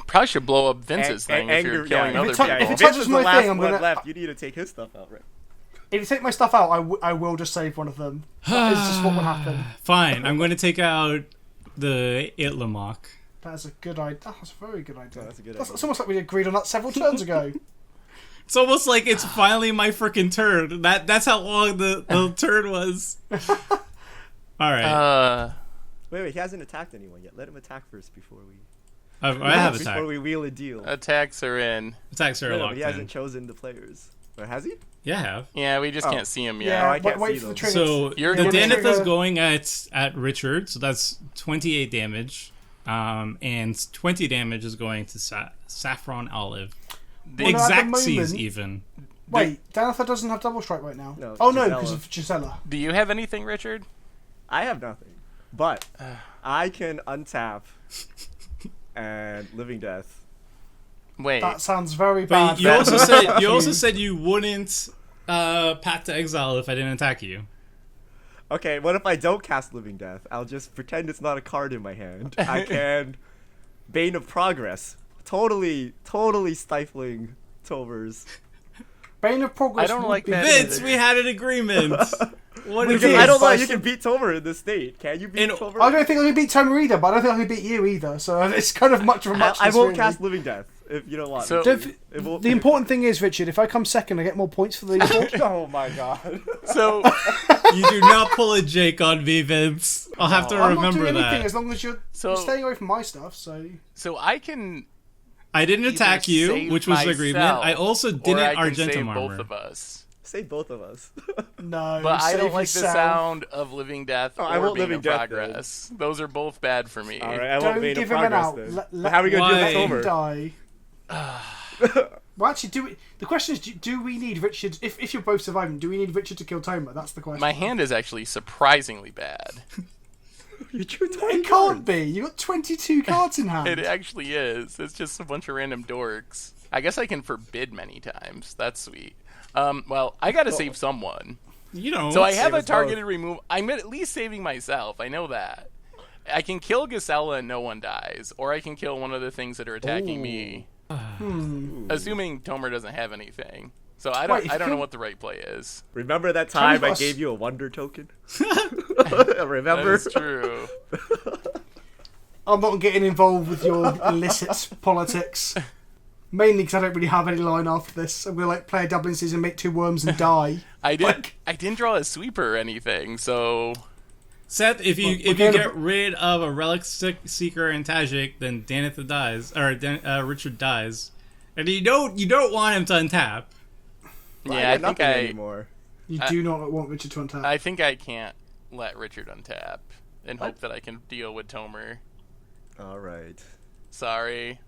Probably should blow up Vince's thing if you're killing yeah. other If it people. touches Vince is the my last thing, I'm one gonna- left. You need to take his stuff out, right? If you take my stuff out, I will just save one of them. That is just what will happen. Fine, I'm going to take out the Itlamok. That is a good idea. That's a very good idea. that's a good That's idea. it's almost like we agreed on that several turns ago. It's almost like it's finally my freaking turn. That's how long the turn was. All right, Wait, he hasn't attacked anyone yet. Let him attack first before we... I have Before attack. we wheel a deal. Attacks are in. Attacks are No, but locked he in. hasn't chosen the players. Or has he? Yeah, I have. Yeah, we just Oh. can't see him yet. Yeah, I can't wait see for the them. triggers. So You're the gonna Danitha's trigger- going at Richard, so that's 28 damage. And 20 damage is going to Saffron Olive. The Well, no, at the exact C's moment- even. Wait, Danitha doesn't have double strike right now. No, oh no, Gisela. because of Gisela. Do you have anything, Richard? I have nothing. But I can untap and Living Death. Wait. That sounds very But bad. you also said you wouldn't Path to Exile if I didn't attack you. Okay, what if I don't cast Living Death? I'll just pretend it's not a card in my hand. I can Bane of Progress. Totally stifling Tober's. Bane of Progress. I don't would like be that good. Vince, we had an agreement. What We is did. I don't know. but You I can beat Tober in this state. Can you beat And- Tober? I don't think I can beat Tomer either, but I don't think I can beat you either. So it's kind of much of a much. I won't cast Living Death if you don't want So- me. Don't to. f- It won't The be- important thing is, Richard, if I come second, I get more points for the board. Oh my god. So, You do not pull a Jake on me, Vince. I'll have to I'm not remember doing anything that. as long as you're staying away from my stuff. So I can I didn't attack you, save which was the agreement. myself, I also or didn't I can Argentum save armor. both of us. Say both of us. no, But I save don't like the yourself. sound of Living Death Oh, or I won't Bane Living of Death, Progress. Those are both bad for me. All right, I Don't won't Bane give of him an Progress out. then. Let- But how are we gonna Why? deal Him with Tober? die. Well, actually, the question is, do we need Richard? If you're both surviving, do we need Richard to kill Tomer? That's the question. My hand is actually surprisingly bad. You drew 20 It can't be. You got 22 cards in hand. It actually is. It's just a bunch of random dorks. I guess I can forbid many times. That's sweet. Well, I gotta save someone. You know, So I have save a us both. targeted remove. I'm at least saving myself. I know that. I can kill Gisela and no one dies, or I can kill one of the things that are attacking me. Assuming Tomer doesn't have anything. So I don't know what the right play is. Remember that time I gave you a wonder token? Remember? That is true. I'm not getting involved with your illicit politics. Mainly because I don't really have any line after this. I'm gonna play a Dublin season, make 2 worms, and die. I didn't draw a sweeper or anything, so. Seth, if you get rid of a Relic Seeker and Tajic, then Danitha dies, or Richard dies, and you don't want him to untap. Yeah, I think anymore. You do not want Richard to untap. I think I can't let Richard untap and hope that I can deal with Tomer. All right. Sorry.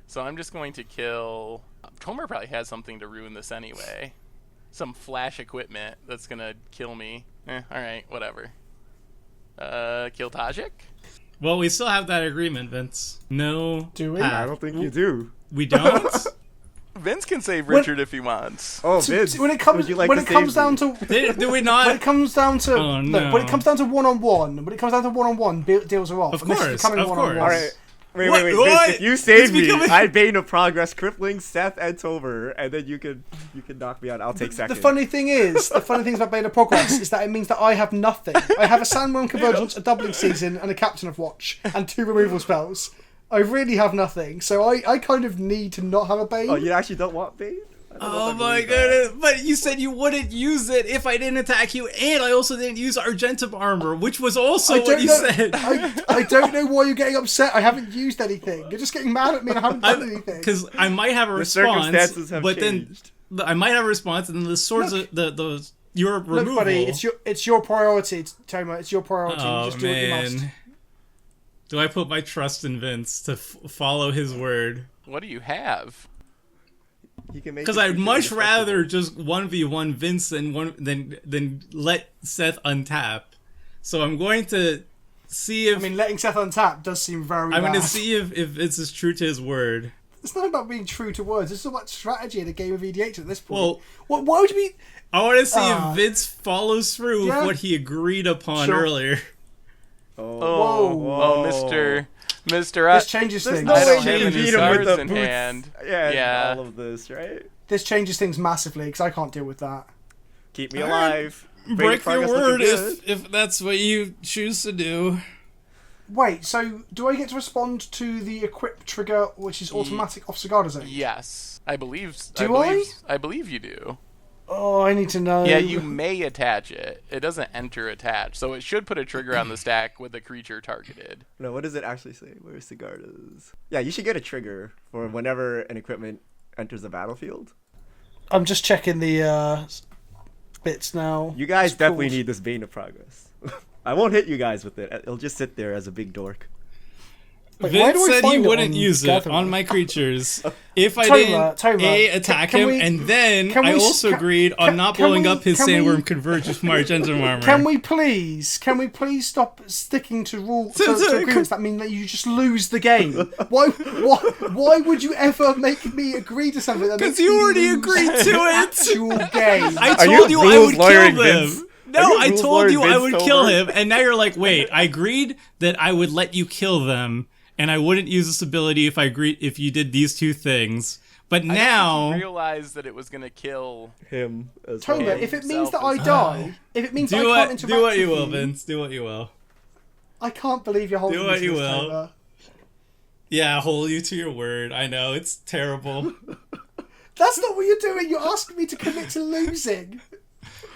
So I'm just going to kill. Tomer probably has something to ruin this anyway. Some flash equipment that's gonna kill me. All right, whatever. Kill Tajic? Well, we still have that agreement, Vince. No. Do we? I don't think you do. We don't? Vince can save Richard if he wants. Oh, Vince. When it comes down to Do we not? when it comes down to Oh, no. when it comes down to one-on-one, deals are off. Of And this is course, becoming of one-on-one. course. All right. Wait, What? Vince, if you save me, becoming- I Bane of Progress, crippling Seth and Tomer, and then you can knock me out. I'll take second. The funny thing about Bane of Progress is that it means that I have nothing. I have a Sandworm Convergence, a doubling season, and a Captain of Watch, and 2 removal spells. I really have nothing, so I kind of need to not have a Bane. Oh, you actually don't want Bane? Oh my goodness! But you said you wouldn't use it if I didn't attack you, and I also didn't use Argentum armor, which was also what you said. I don't know why you're getting upset. I haven't used anything. You're just getting mad at me and I haven't done anything. Because I might have a The response, circumstances have but changed. then I might have a response, and then the swords, your removal. Look, buddy, it's your priority, Tomer. It's your priority. Oh You just do what you must. man, do I put my trust in Vince to follow his word? What do you have? Because I'd much rather just 1v1 Vince than let Seth untap. So I'm going to see if... I mean, letting Seth untap does seem very I'm bad. going to see if Vince is true to his word. It's not about being true to words. It's about strategy in a game of EDH at this point. Well, why would you be... I want to see if Vince follows through Yeah. with what he agreed upon Sure. earlier. Mr. This changes There's things. no I way don't you have can any beat him with stars the in boots. hand. Yeah, Yeah. all of this, right? This changes things massively because I can't deal with that. Keep me alive. Break your Progress word looking good. if that's what you choose to do. Wait, so do I get to respond to the equip trigger, which is automatic off Sigarda's Age? Yes, I believe. Do I? I believe you do. Oh, I need to know. Yeah, you may attach it. It doesn't enter attach, so it should put a trigger on the stack with a creature targeted. No, what does it actually say? Where's Sigarda's? Yeah, you should get a trigger for whenever an equipment enters the battlefield. I'm just checking the bits now. You guys It's definitely called- need this Bane of Progress. I won't hit you guys with it. It'll just sit there as a big dork. Wait, why Vince do I said he find it wouldn't on use it Gathering? on my creatures if I Tomer, didn't attack can him, we- and then can I we- also can- agreed on can- not can blowing we- up his can we- Sandworm Converge with my Argentum armor. Can we please stop sticking to rules to agreements that mean that you just lose the game? Why would you ever make me agree to something that makes Because you me already lose agreed the to it. actual game? I Are told you you I rules would kill lawyering, them. Vince? Are No, you I rules told you lawyering, I Vince would kill Tomer? him, and now you're like, wait, I agreed that I would let you kill them, and I wouldn't use this ability if you did these 2 things. But now, I realized that it was gonna kill. Him as Tomer, well. if it means himself that I as die, if it means that I do can't what interact with you will, Vince. Do what you will. I can't believe you're holding Do me what to you this, will. Tomer. Yeah, hold you to your word. I know it's terrible. That's not what you're doing. You're asking me to commit to losing.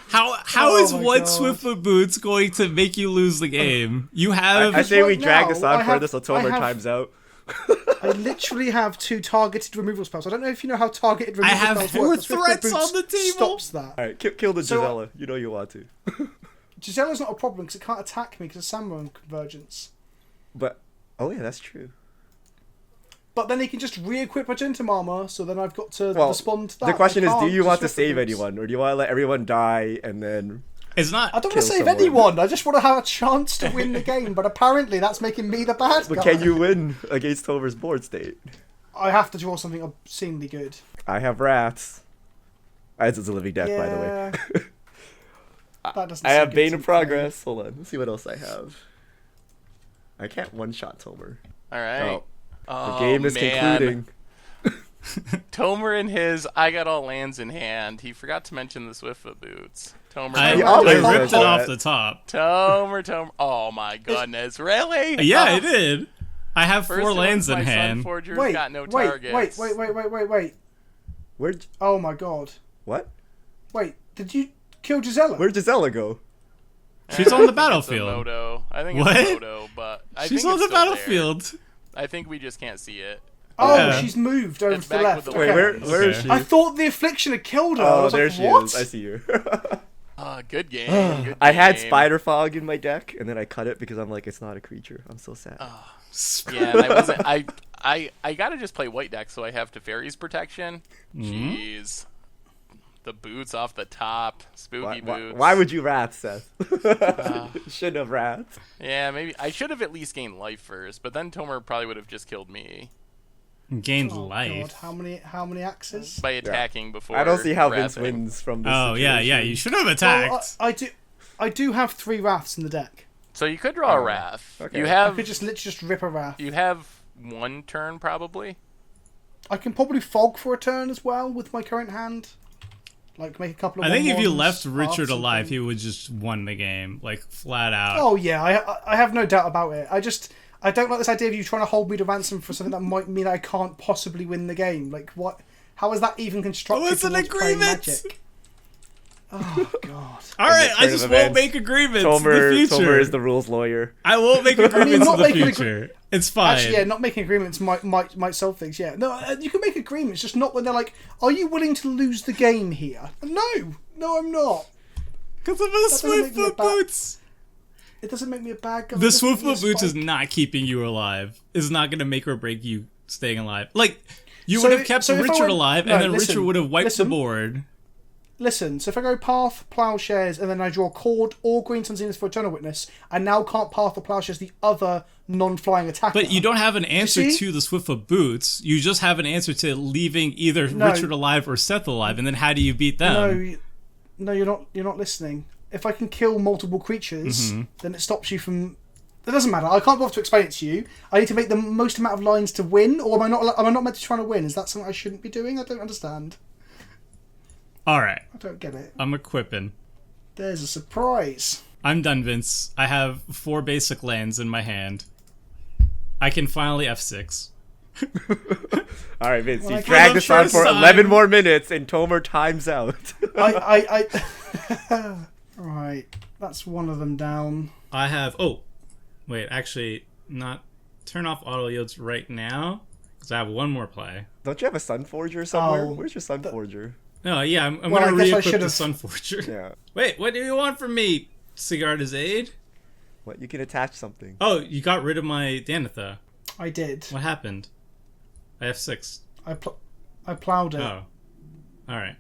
How Oh is my one God. Swiftfoot Boots going to make you lose the game? You have I say we right drag now, this on I further have- so Tomer I have- times out. I literally have 2 targeted removal spells. I don't know if you know how targeted I removal have spells 4 work. but Swiftfoot threats Boots on the table. Stops that. Alright, kill the So- Gisela. You know you want to. Gisella's not a problem because it can't attack me because of Sandworm Convergence. But, oh yeah, that's true. But then he can just re-equip Argentum armor, so then I've got to Well, respond to that. the question I is, do can't you want to Swiftfoot save Boots. anyone? Or do you want to let everyone die and then... It's not. I don't want Kill to save someone. anyone. I just want to have a chance to win the game. But apparently that's making me the bad But guy. can you win against Tomer's board state? I have to draw something obscenely good. I have rats. It's a living death, by the way. That doesn't I seem have good Bane to of me. Progress. Hold on, let's see what else I have. I can't one-shot Tomer. All right. Oh, the game is concluding. Tomer and his I got all lands in hand. He forgot to mention the Swiftfoot Boots. Tomer. I Tomer, ripped it off the top. Tomer. Oh my goodness, really? Yeah, I did. I have First 4 it was lands in my hand. Sunforger's got no targets. Wait. Where'd... Oh my god. What? Wait, did you kill Gisela? Where'd Gisela go? She's on the It's a battlefield. moto. I think What? it's a moto, but I She's think on it's the still battlefield. there. I think we just can't see it. Oh, Yeah. she's moved over It's to the back left. with the Wait, Okay. where is she? I thought the affliction had killed her. I Oh, was there like, she what? is. I see her. Good game. Good I had game. Spider Fog in my deck, and then I cut it because I'm like, it's not a creature. I'm so sad. Yeah, and I wasn't. I gotta just play white deck, so I have Teferi's protection. Jeez, the boots off the top, spooky boots. Why would you wrath, Seth? Shouldn't have wrath. Yeah, maybe I should have at least gained life first, but then Tomer probably would have just killed me Gained Oh, life. God, how many axes? by attacking before. I don't see how Vince wrathing. wins from this. Oh, yeah. You should have attacked. Well, I do have 3 wraths in the deck. So you could draw a wrath. okay. You I have could just literally just rip a wrath. you have 1 turn probably. I can probably fog for a turn as well with my current hand. Like make a couple of. I think if you 1/1s, left Richard halves, alive, something. he would just won the game, like flat out. Oh yeah, I have no doubt about it. I don't like this idea of you trying to hold me to ransom for something that might mean I can't possibly win the game. Like what? How is that even constructed? Oh, it's an towards playing agreement! Magic? Oh god. All right, I turn just of won't events, make agreements in the future. Tomer is the rules lawyer. I won't make agreements not in the making future. It's fine. Actually, yeah, not making agreements might solve things. Yeah, no, you can make agreements, just not when they're like, "Are you willing to lose the game here?" No, I'm not. Because of the doesn't make me a Swiftfoot bad- boots. It doesn't make me a bad guy. The It doesn't make me a Swiftfoot boots is spike. not keeping you alive. Is not going to make or break you staying alive. Like you So- would have kept so if I Richard went- alive, no, and then listen, Richard would have wiped listen. the board. Listen, so if I go Path, Plowshares, and then I draw Cord or Green Sun Zenith for Eternal Witness, I now can't Path or Plowshares the other non-flying attacker. But you don't have an answer see? to the Swiftfoot boots. You just have an answer to leaving either No. Richard alive or Seth alive, and then how do you beat them? No, you're not. You're not listening. If I can kill multiple creatures, Mm-hmm. then it stops you from. It doesn't matter. I can't bother to explain it to you. I need to make the most amount of lines to win, or am I not? Am I not meant to try to win? Is that something I shouldn't be doing? I don't understand. All right, I don't get it. I'm equipping. There's a surprise. I'm done, Vince. I have 4 basic lands in my hand. I can finally F6. All right, Vince, Well, you I dragged for this the on first for time- 11 more minutes, and Tomer times out. Right, that's one of them down. I have. Oh, wait. Actually, not turn off auto yields right now because I have one more play. Don't you have a Sun Forger somewhere? Oh, Where's your Sun Forger? No, yeah, I'm Well, gonna I guess I re-equip the should've- Sunforger. Yeah. Wait, what do you want from me, Sigarda's aid? What? You can attach something. Oh, you got rid of my Danitha. I did. What happened? I have 6. I ploughed it. Oh, all right.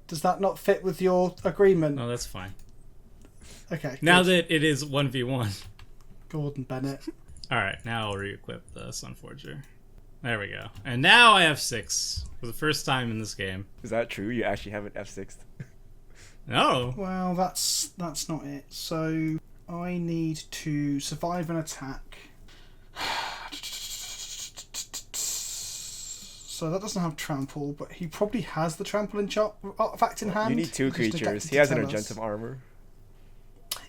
Does that not fit with your agreement? No, that's fine. Okay. Now good. that it is 1v1. Gordon Bennett. All right, now I'll re-equip the Sunforger. There we go. And now I have 6 for the first time in this game. Is that true? You actually have an F6? No. Well, that's not it. So I need to survive an attack. So that doesn't have trample, but he probably has the trample artifact in hand. You need 2 He's just creatures. neglected He to has an tell us. Argentum Armor.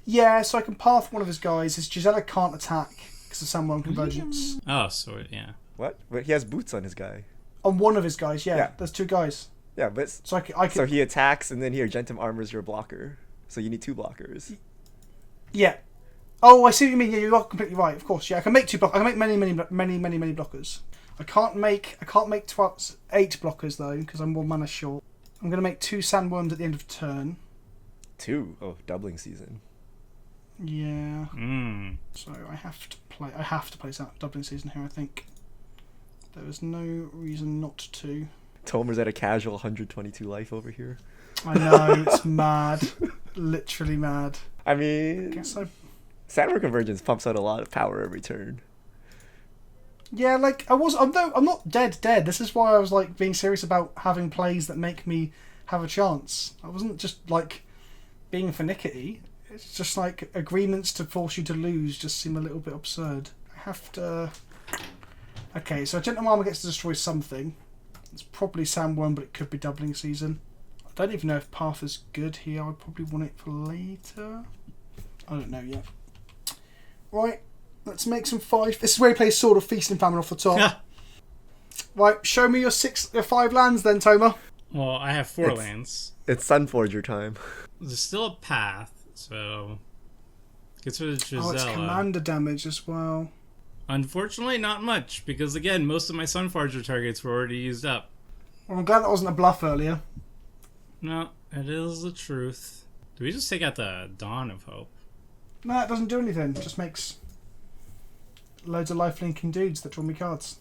Yeah, so I can path one of his guys. His Gisela can't attack because of Sandworm Convergence. Oh, so yeah. What? But he has boots on his guy. On one of his guys, yeah. Yeah. There's 2 guys. Yeah, but So I can so he attacks, and then he Argentum Armors your blocker. So you need 2 blockers. yeah. Oh, I see what you mean. Yeah, you are completely right. Of course, yeah. I can make 2 blockers. I can make many blockers. I can't make 8 blockers though because I'm 1 mana short. I'm gonna make 2 sandworms at the end of turn. 2? Oh, doubling season. Yeah. Mm. So I have to play Dublin season here. I think there is no reason not to. Tomer's at a casual 122 life over here. I know it's mad, literally mad. I mean, Guess I. Sandworm Convergence pumps out a lot of power every turn. Yeah, like I'm not dead. This is why I was like being serious about having plays that make me have a chance. I wasn't just like being finicky. It's just like agreements to force you to lose just seem a little bit absurd. have to... Okay, so Gentle Armor gets to destroy something. It's probably Sandworm, but it could be Doubling Season. I don't even know if Path is good here. I'd probably want it for later. I don't know yet. Right, let's make some 5. This is where he plays Sword of Feast and Famine off the top. Right, show me your 5 lands then, Toma. Well, I have 4 lands. It's Sunforger time. There's still a path, so... Gets rid of Gisela. Oh, it's commander damage as well. Unfortunately, not much, because again, most of my Sunforger targets were already used up. Well, I'm glad that wasn't a bluff earlier. No, it is the truth. Do we just take out the Dawn of Hope? No, it doesn't do anything. It just makes loads of life-linking dudes that draw me cards.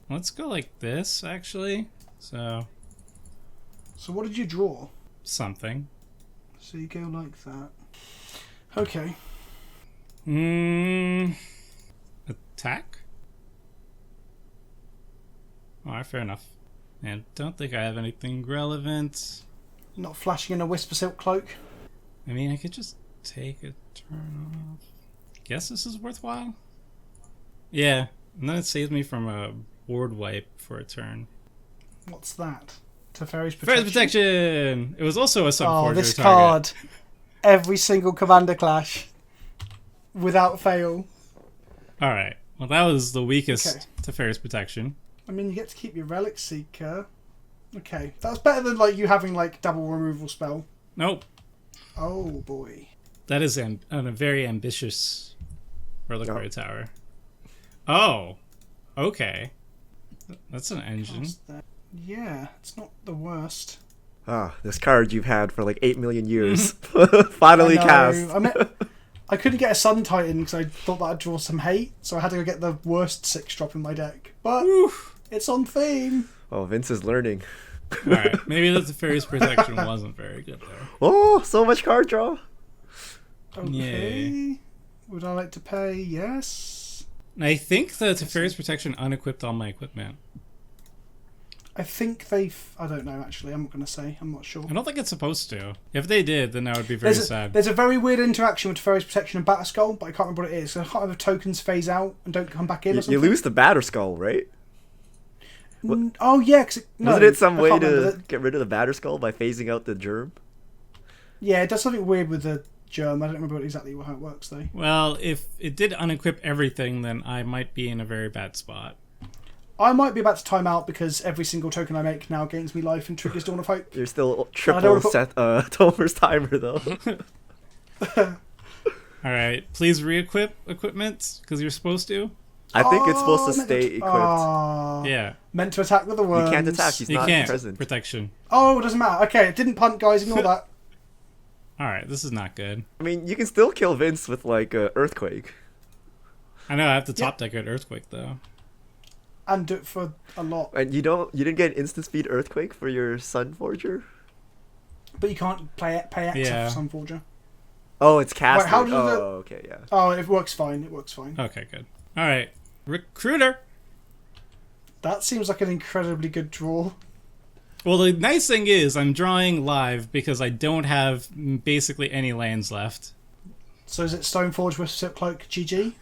Let's go like this, actually. So what did you draw? something. So you go like that. Okay. Attack? Alright, fair enough. And don't think I have anything relevant. Not flashing in a Whisper Silk Cloak. I mean, I could just take a turn off. Guess this is worthwhile? Yeah, and then it saves me from a board wipe for a turn. What's that? Teferi's Protection. Fairy's Protection! It was also a Subforger Oh, this target. card. Every single Commander Clash. Without fail. Alright, well that was the weakest Okay. Teferi's Protection. I mean, you get to keep your Relic Seeker. Okay, that's better than like you having like double removal spell. Nope. Oh boy. That is a very ambitious Reliquary Tower. Oh, okay. That's an engine. Yeah, it's not the worst. Ah, this card you've had for like 8 million years. Finally cast. I couldn't get a Sun Titan because I thought that'd draw some hate, so I had to go get the worst 6-drop in my deck. But it's on theme. Oh, Vince is learning. Alright, maybe the Teferi's Protection wasn't very good there. Oh, so much card draw. Okay. Yay. Would I like to pay? Yes. I think the Teferi's Protection unequipped all my equipment. I think they've... I don't know, actually. I'm not going to say. I'm not sure. I don't think it's supposed to. If they did, then I would be very sad. There's a very weird interaction with Teferi's Protection and Batterskull, but I can't remember what it is. So I can't remember if tokens phase out and don't come back in or something. You lose the Batterskull, right? Oh, yeah. Wasn't it some way to get rid of the Batterskull by phasing out the germ? Yeah, it does something weird with the germ. I don't remember exactly how it works, though. Well, if it did unequip everything, then I might be in a very bad spot. I might be about to time out because every single token I make now gains me life and triggers Dawn of Hope. You're still triple Seth Tomer's timer, though. Alright, please re-equip equipment, because you're supposed to. I think it's supposed to stay equipped. Yeah. Meant to attack with the worms. You can't attack, he's not can't. present. Protection. Oh, it doesn't matter. Okay, it didn't punt, guys. Ignore that. Alright, this is not good. I mean, you can still kill Vince with, like, Earthquake. I know, I have to top deck an Earthquake, though. And do it for a lot. And you didn't get an instant speed Earthquake for your Sunforger? But you can't pay extra for Sunforger. Oh, it's casted. Wait, how does okay, yeah. Oh, it works fine. It works fine. Okay, good. Alright, Recruiter! That seems like an incredibly good draw. Well, the nice thing is, I'm drawing live because I don't have basically any lands left. So is it Stoneforge with Silk Cloak GG?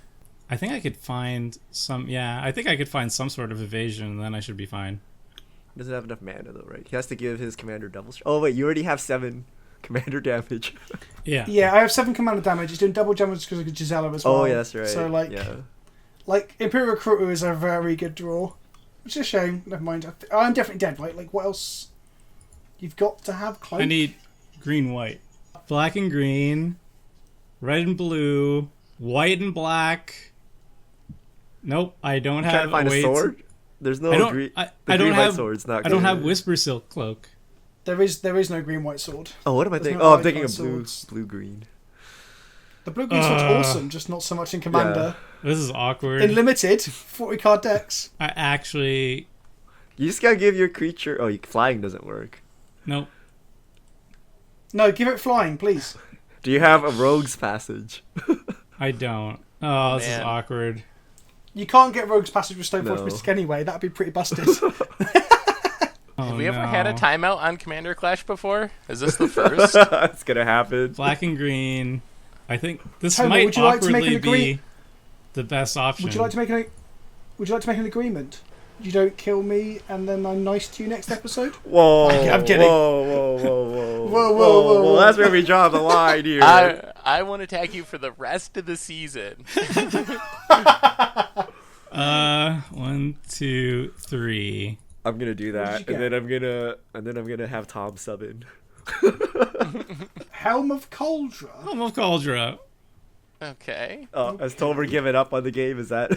I think I could find some... Yeah, I think I could find some sort of evasion, and then I should be fine. He doesn't have enough mana, though, right? He has to give his commander double... Oh, wait, you already have 7 commander damage. Yeah. Yeah, I have 7 commander damage. It's doing double damage because of Gisela as well. Oh, yeah, that's right. So, like... Yeah. Like, Imperial Recruiter is a very good draw. Which is a shame. Never mind. I'm definitely dead, right? Like, what else? You've got to have Cloak. I need green-white. Black and green. Red and blue. White and black. Nope, I don't have... Trying to find a sword? There's no green... I The don't green-white have, sword's not I don't good. have Whisper Silk Cloak. There is no green-white sword. Oh, what am I thinking? no I'm thinking icon of swords. blue-green. The blue-green sword's awesome, just not so much in Commander. This is awkward. In limited, 40-card decks. I actually... You just gotta give your creature... Oh, flying doesn't work. Nope. No, give it flying, please. Do you have a rogue's passage? I don't. Oh, this is Man. awkward. You can't get Rogue's Passage with Stoneforge No. Mystic anyway. That'd be pretty busted. Oh, Have we ever no. had a timeout on Commander Clash before? Is this the first? It's gonna happen. Black and green. I think this Homer, might would you like to make awkwardly an agree- be the best option. Would you like to make an agreement? You don't kill me, and then I'm nice to you next episode. Whoa! I'm kidding. Whoa! That's where we draw the line here. I want to tag you for the rest of the season. 1, 2, 3. I'm gonna do that, and then I'm gonna have Tom sub in. Helm of Cauldra. Helm of Cauldra. Okay. Has Tomer given up on the game? Is that?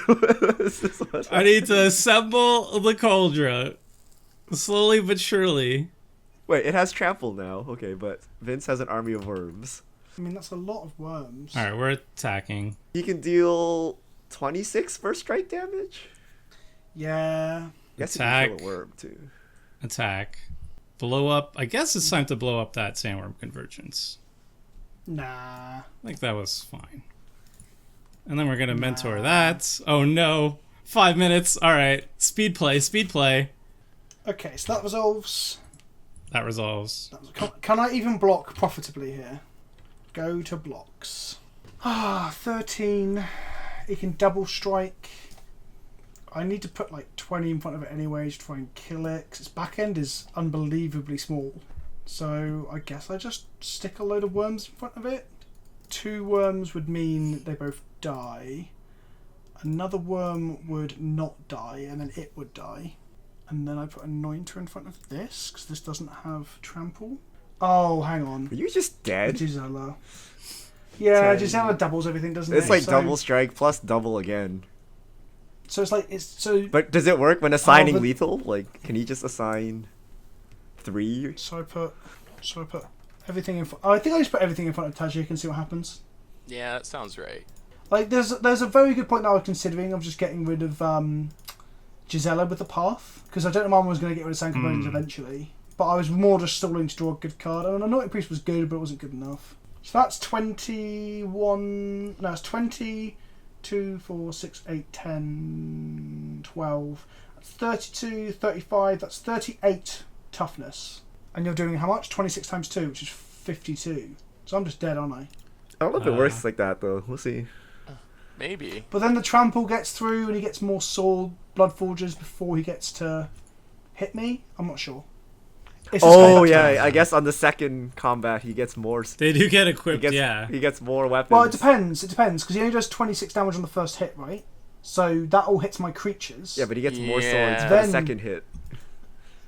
I need to assemble the Cauldra. Slowly but surely. Wait, it has trample now. Okay, but Vince has an army of worms. I mean, that's a lot of worms. Alright, we're attacking. He can deal 26 first strike damage? Yeah. Guess Attack. he can kill a worm too. Attack. Blow up. I guess it's time to blow up that Sandworm Convergence. Nah. I think that was fine. And then we're going to mentor that. Oh no. 5 minutes. Alright. Speed play. Speed play. Okay, so that resolves. That resolves. Can I even block profitably here? Go to blocks. 13. He can double strike. I need to put like 20 in front of it anyway to try and kill it, because its back end is unbelievably small. So I guess I just stick a load of worms in front of it. 2 worms would mean they both die. Another worm would not die, and then it would die. And then I put Anointer in front of this, because this doesn't have trample. Oh, hang on. Are you just dead? Gisela. Yeah, Gisela doubles everything, doesn't it? It's like double strike plus double again. So it's like But does it work when assigning lethal? Like, can he just assign 3? So I put everything in. I think I just put everything in front of Tajic and see what happens. Yeah, that sounds right. Like there's a very good point that I was considering of just getting rid of Gisela with the path, because I don't know if I was going to get rid of Sand Convergence eventually. But I was more just stalling to draw a good card. I mean, Anointing Priest was good, but it wasn't good enough. So that's 21. No, it's 20. 2, 4, 6, 8, 10, 12. That's 32, 35. That's 38 toughness. And you're doing how much? 26 times 2, which is 52. So I'm just dead, aren't I? I don't know if it works like that, though. We'll see. Maybe. But then the trample gets through and he gets more sword blood forges before he gets to hit me? I'm not sure. Oh, yeah. I guess on the second combat, he gets more. They do get equipped, He gets more weapons. Well, it depends. It depends, because he only does 26 damage on the first hit, right? So that all hits my creatures. Yeah, but he gets more swords for Then- the second hit.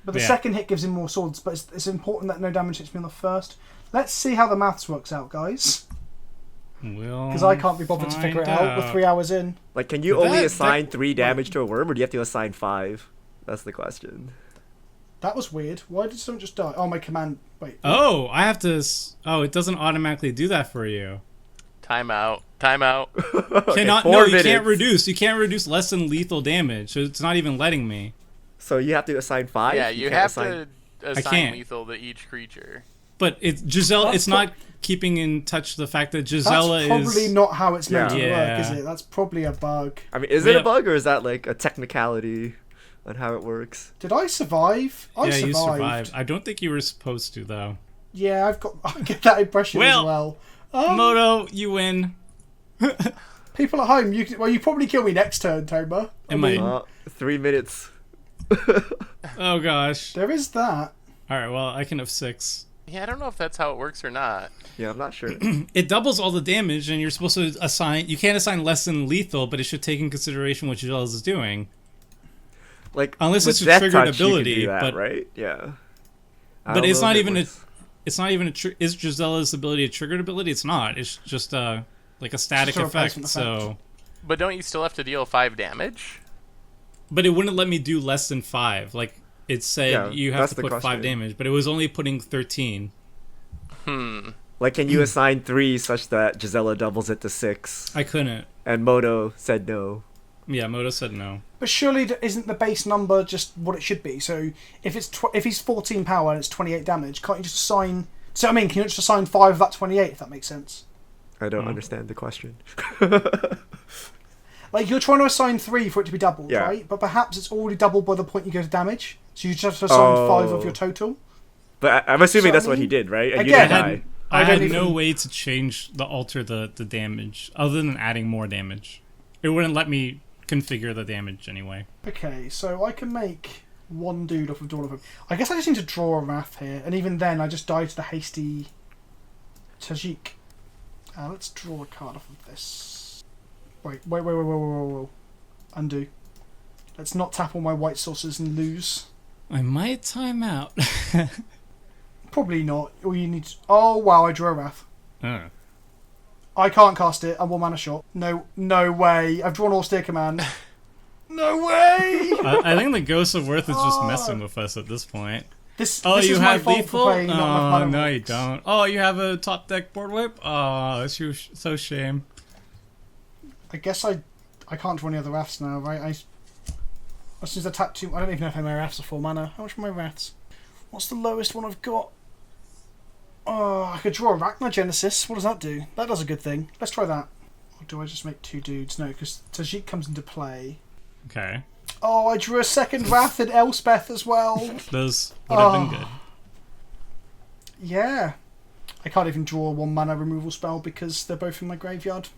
But the second hit gives him more swords, but it's important that no damage hits me on the first. Let's see how the maths works out, guys. Because I can't be bothered to figure it out. We're 3 hours in. Like, can you only assign 3 damage to a worm, or do you have to assign 5? That's the question. That was weird. Why did someone just die? Oh, my command. Wait. Oh, I have to. Oh, it doesn't automatically do that for you. Timeout. Cannot. No, you can't reduce. You can't reduce less than lethal damage. So it's not even letting me. So you have to assign 5? Yeah, you have to assign can't. lethal to each creature. But it's Gisela. It's not keeping in touch the fact that Gisela is. That's probably not how it's meant to Yeah. work, is it? That's probably a bug. I mean, is it a bug, or is that like a technicality on how it works? Did I survive? I survived. You survived. I don't think you were supposed to, though. Yeah, I get that impression as well. Moto, you win. People at home, you probably kill me next turn, Tomer. It might. 3 minutes. Oh gosh. There is that. Alright, well, I can have 6. Yeah, I don't know if that's how it works or not. Yeah, I'm not sure. It doubles all the damage, and you're supposed to assign. You can't assign less than lethal, but it should take in consideration what Gisela is doing. Like, unless it's a Death triggered Touch, you can ability, do that, but right? Yeah. But it's not even it's not even is Gisela's ability a triggered ability? It's not. It's just like a static effect. So. But don't you still have to deal 5 damage? But it wouldn't let me do less than 5. Like it said, you have to put 5 damage, but it was only putting 13. Like, can you assign 3 such that Gisela doubles it to 6? I couldn't. And Moto said no. Yeah, Moto said no. But surely isn't the base number just what it should be? So if it's if he's 14 power and it's 28 damage, can't you just assign? So I mean, can you just assign 5 of that 28 if that makes sense? I don't understand the question. Like, you're trying to assign 3 for it to be doubled, right? But perhaps it's already doubled by the point you go to damage, so you just assign 5 of your total. But I'm assuming that's what he did, right? And again, you didn't die. I had no way to alter the damage other than adding more damage. it wouldn't let me configure the damage anyway. Okay, so I can make one dude off of all of them. I guess I just need to draw a Wrath here, and even then I just die to the hasty Tajic. Let's draw a card off of this. Wait. Undo. Let's not tap all my white sources and lose. I might time out. Probably not. All you need to... Oh, wow, I drew a Wrath. Oh. I can't cast it. I'm 1 mana short. No way. I've drawn Austere Command. No way! I think the Ghost of Worth is just messing with us at this point. This you is have my fault lethal? for playing not enough mana No, you rocks. don't. Oh, you have a top deck board whip? Oh, that's so shame. I guess I can't draw any other Wraths now, right? As soon as I tap 2... I don't even know if my Wraths are 4 mana. How much are my Wraths? What's the lowest one I've got? Oh, I could draw a Arachna Genesis. What does that do? That does a good thing. Let's try that. Or do I just make 2 dudes? No, because Tajic comes into play. Okay. Oh, I drew a second Wrath in Elspeth as well. Those would have been good. Yeah. I can't even draw a 1 mana removal spell because they're both in my graveyard.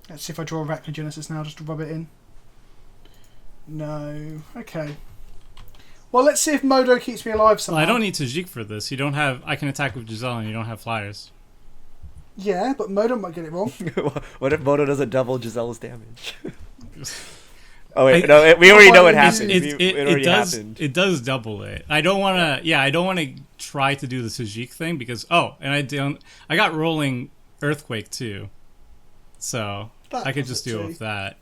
Let's see if I draw a Arachna Genesis now just to rub it in. No. Okay. Well, let's see if Modo keeps me alive somehow. Well, I don't need Tajic for this. You don't have... I can attack with Giselle and you don't have flyers. Yeah, but Modo might get it wrong. What if Moto doesn't double Giselle's damage? Oh wait, no, we already know what happened. It already happened. It does double it. I don't want to... Yeah, I don't want to try to do the Tajic thing because... Oh, and I got rolling Earthquake too. So, I could just deal with that.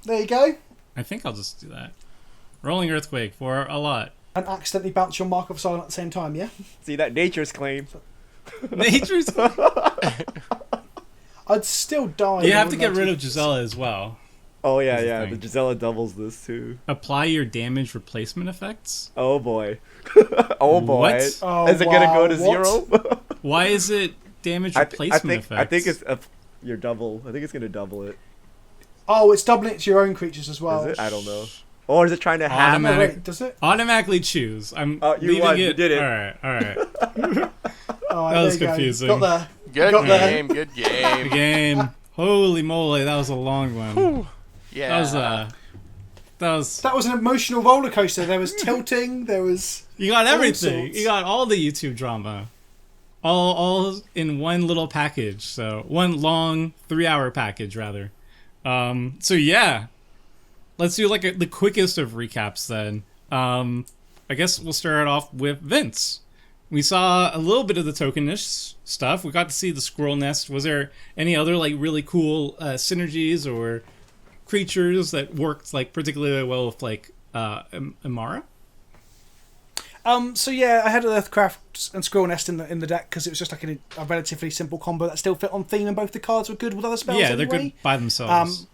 There you go. I think I'll just do that. Rolling Earthquake for a lot. And accidentally bounce your Mark of Silence at the same time, yeah? See, that nature's claim. Nature's... I'd still die. You have to get rid of Gisela as well. Oh yeah, the Gisela doubles this too. Apply your damage replacement effects? Oh boy. Oh boy. What? Oh, is it gonna go to what? 0? Why is it damage replacement effects? I think it's your double. I think it's gonna double it. Oh, it's doubling it to your own creatures as well. Is it? I don't know. Or is it trying to have... Automatic. No, wait, does it? Automatically choose. I'm you leaving won. it. You did it. Alright. Oh, That was there you confusing. Go. Got Good Got there. game, good game. Game. Holy moly, that was a long one. Yeah. That was... That was an emotional roller coaster. There was tilting. There was... You got all everything. sorts. You got all the YouTube drama. All in one little package. So, one long 3-hour package, rather. So yeah. Let's do like the quickest of recaps then. I guess we'll start off with Vince. We saw a little bit of the tokenish stuff. We got to see the squirrel nest. Was there any other like really cool synergies or creatures that worked like particularly well with like Emmara? So yeah, I had Earthcraft and Squirrel Nest in the deck because it was just like a relatively simple combo that still fit on theme, and both the cards were good with other spells. Yeah, anyway. they're good by themselves.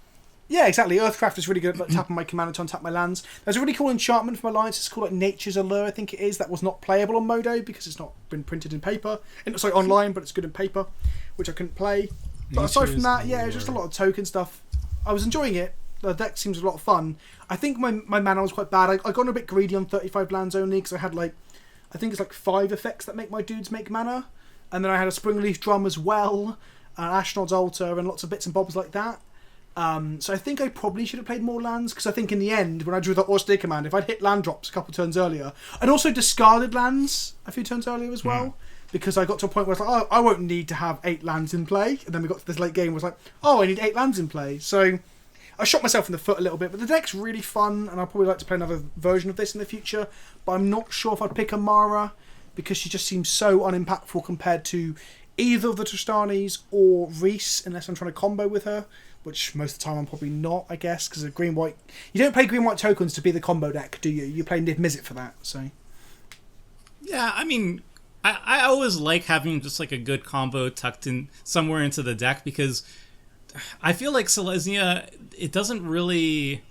Yeah, exactly. Earthcraft is really good at like, tapping my commander to untap my lands. There's a really cool enchantment from Alliance. It's called like Nature's Allure, I think it is. That was not playable on Modo because it's not been printed in paper. It's like online, but it's good in paper, which I couldn't play. But aside from that, yeah, it was just a lot of token stuff. I was enjoying it. The deck seems a lot of fun. I think my mana was quite bad. I got a bit greedy on 35 lands only because I had like, I think it's like 5 effects that make my dudes make mana. And then I had a Springleaf Drum as well, an Ashnod's Altar, and lots of bits and bobs like that. So I think I probably should have played more lands, because I think in the end, when I drew the Austere command, if I'd hit land drops a couple turns earlier, I'd also discarded lands a few turns earlier as well, because I got to a point where I was like, oh, I won't need to have 8 lands in play, and then we got to this late game where I was like, oh, I need 8 lands in play. So I shot myself in the foot a little bit, but the deck's really fun, and I'll probably like to play another version of this in the future, but I'm not sure if I'd pick Emmara, because she just seems so unimpactful compared to either of the Tristanis or Reese, unless I'm trying to combo with her, which most of the time I'm probably not, I guess, because of green-white... You don't play green-white tokens to be the combo deck, do you? You play Niv Mizzet for that, so... Yeah, I mean, I always like having just like a good combo tucked in somewhere into the deck, because I feel like Selesnya, it doesn't really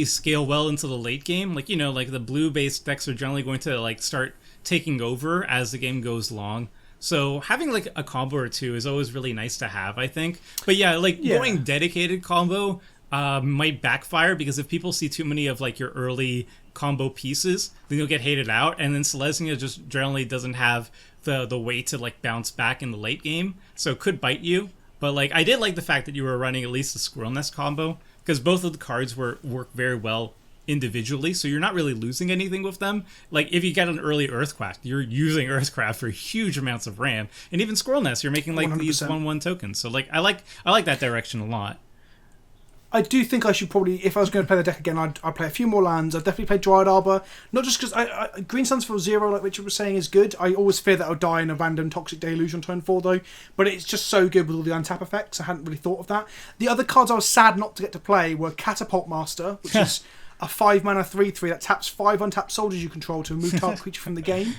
scale well into the late game. Like, you know, like the blue-based decks are generally going to like start taking over as the game goes along. So having like a combo or two is always really nice to have, I think. But yeah, going dedicated combo might backfire, because if people see too many of like your early combo pieces, then you'll get hated out. And then Selesnya just generally doesn't have the weight to like bounce back in the late game, so it could bite you. But like, I did like the fact that you were running at least a Squirrel Nest combo, because both of the cards work very well individually, so you're not really losing anything with them. Like, if you get an early Earthquake, you're using Earthcraft for huge amounts of RAM, and even Squirrel Nest, you're making like 100%. These 1/1 tokens. So like, I like that direction a lot. I do think I should probably, if I was going to play the deck again, I'd play a few more lands. I'd definitely play Dryad Arbor. Not just because Green Suns for 0, like Richard was saying, is good. I always fear that I'll die in a random Toxic Deluge on turn 4, though. But it's just so good with all the untap effects. I hadn't really thought of that. The other cards I was sad not to get to play were Catapult Master, which is a 5-mana 3/3 that taps 5 untapped soldiers you control to remove target creature from the game.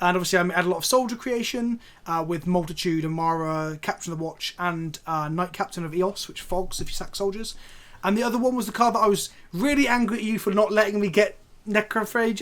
And obviously, I had a lot of soldier creation with Multitude, Emmara, Captain of the Watch, and Knight Captain of Eos, which fogs if you sack soldiers. And the other one was the card that I was really angry at you for not letting me get Necropotence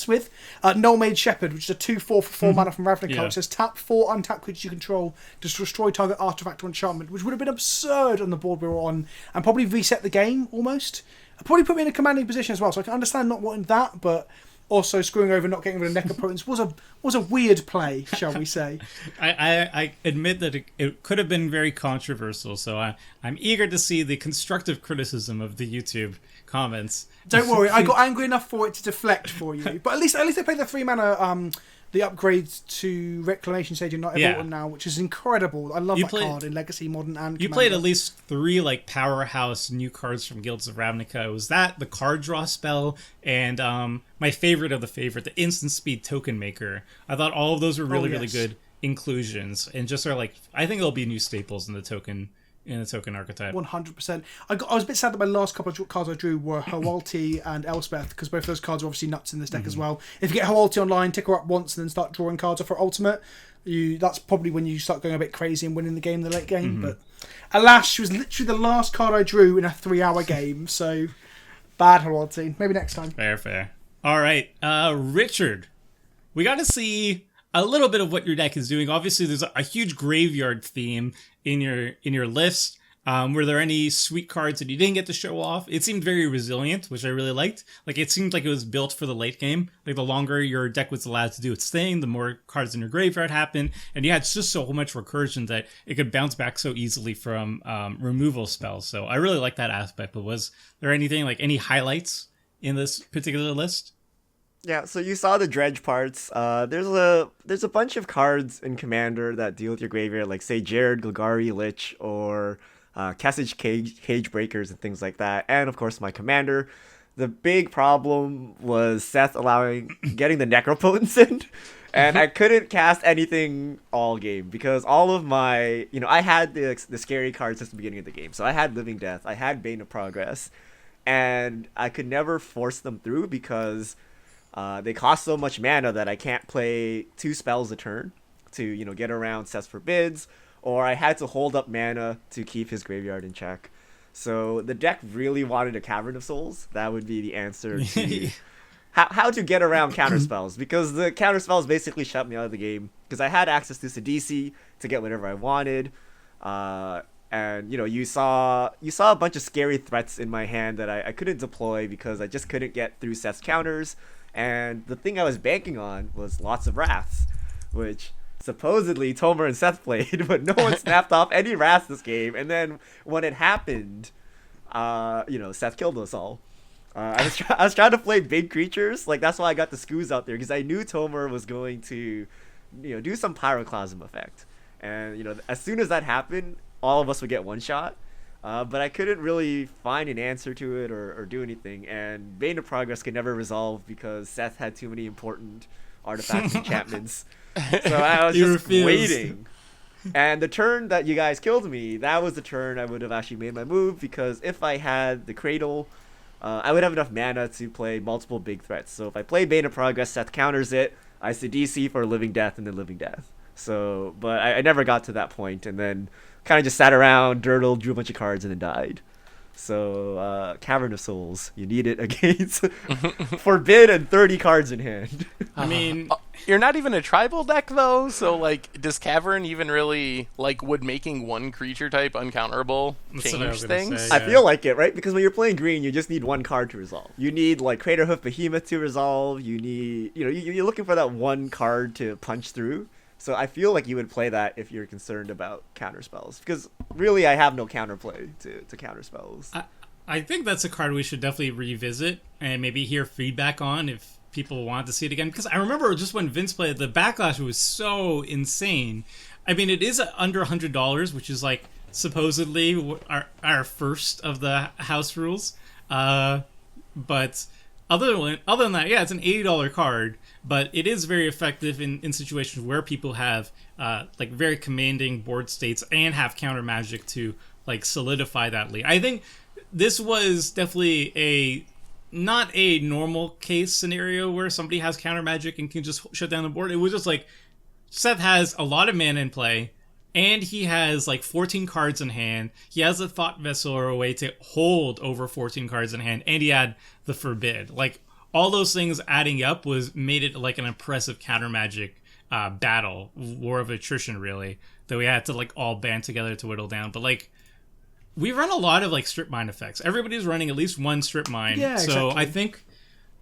with. Null Mage Shepherd, which is a 2/4 for 4 mana from Ravnica, which says tap 4 untapped creatures you control to destroy target artifact or enchantment, which would have been absurd on the board we were on, and probably reset the game almost. Probably put me in a commanding position as well, so I can understand not wanting that, but also screwing over not getting rid of Necropotence was a weird play, shall we say. I admit that it could have been very controversial, so I'm eager to see the constructive criticism of the YouTube comments. Don't worry, I got angry enough for it to deflect for you. But at least I played the 3-mana the upgrade to Reclamation Sage and Night of Autumn now, which is incredible. I love that card in Legacy, Modern, and Commander. You played at least 3 like powerhouse new cards from Guilds of Ravnica. It was that, the card draw spell, and my favorite of the favorite, the instant speed token maker. I thought all of those were really good inclusions, and just are like, I think they'll be new staples in the token archetype. 100%. I was a bit sad that my last couple of cards I drew were Hawalti and Elspeth, because both those cards are obviously nuts in this deck as well. If you get Hawalti online, tick her up once and then start drawing cards off her ultimate, that's probably when you start going a bit crazy and winning the game in the late game. But alas, she was literally the last card I drew in a 3-hour game, so bad Hawalti. Maybe next time. Fair. All right, Richard, we got to see a little bit of what your deck is doing. Obviously, there's a huge graveyard theme in your list. Were there any sweet cards that you didn't get to show off? It seemed very resilient, which I really liked. Like, it seemed like it was built for the late game. Like, the longer your deck was allowed to do its thing, the more cards in your graveyard happened, and you had just so much recursion that it could bounce back so easily from removal spells. So I really like that aspect. But was there anything, like any highlights in this particular list? Yeah, so you saw the dredge parts. There's a bunch of cards in Commander that deal with your graveyard, like say Jared, Golgari, Lich, or Cassage Cage Breakers and things like that. And of course my Commander. The big problem was Seth getting the Necropotence in. And I couldn't cast anything all game because all of my, I had the scary cards since the beginning of the game. So I had Living Death, I had Bane of Progress, and I could never force them through because they cost so much mana that I can't play 2 spells a turn to, get around Seth's Forbids, or I had to hold up mana to keep his graveyard in check. So the deck really wanted a Cavern of Souls. That would be the answer to how to get around counter spells, because the counter spells basically shut me out of the game because I had access to Sidisi to get whatever I wanted. And you saw a bunch of scary threats in my hand that I couldn't deploy because I just couldn't get through Seth's counters. And the thing I was banking on was lots of Wraths, which supposedly Tomer and Seth played, but no one snapped off any Wraths this game. And then when it happened, Seth killed us all. I was trying to play big creatures, like that's why I got the Skoos out there, because I knew Tomer was going to, do some Pyroclasm effect. And as soon as that happened, all of us would get one shot. But I couldn't really find an answer to it or do anything. And Bane of Progress could never resolve because Seth had too many important artifacts and enchantments. So I was just waiting. And the turn that you guys killed me, that was the turn I would have actually made my move, because if I had the Cradle, I would have enough mana to play multiple big threats. So if I play Bane of Progress, Seth counters it, I DC for Living Death and then Living Death. So, but I never got to that point, and then kind of just sat around, dirtled, drew a bunch of cards, and then died. So, Cavern of Souls, you need it against Forbid and 30 cards in hand. I mean, you're not even a tribal deck though, so like, does Cavern even really would making one creature type uncounterable change things? Say, yeah. I feel like it, right? Because when you're playing green, you just need one card to resolve. You need Craterhoof Behemoth to resolve. You need, you're looking for that one card to punch through. So I feel like you would play that if you're concerned about counter spells, because really I have no counterplay to counter spells. I think that's a card we should definitely revisit and maybe hear feedback on if people want to see it again. Because I remember just when Vince played, the backlash was so insane. I mean, it is under $100, which is like supposedly our first of the house rules. But other than that, yeah, it's an $80 card, but it is very effective in situations where people have like very commanding board states and have counter magic to like solidify that lead. I think this was definitely not a normal case scenario where somebody has counter magic and can just shut down the board. It was just like Seth has a lot of mana in play, and he has like 14 cards in hand. He has a Thought Vessel or a way to hold over 14 cards in hand, and he had the Forbid. Like, all those things adding up made it like an impressive counter magic battle, war of attrition, really, that we had to like all band together to whittle down. But like, we run a lot of like strip mine effects. Everybody's running at least one strip mine. Yeah, so exactly.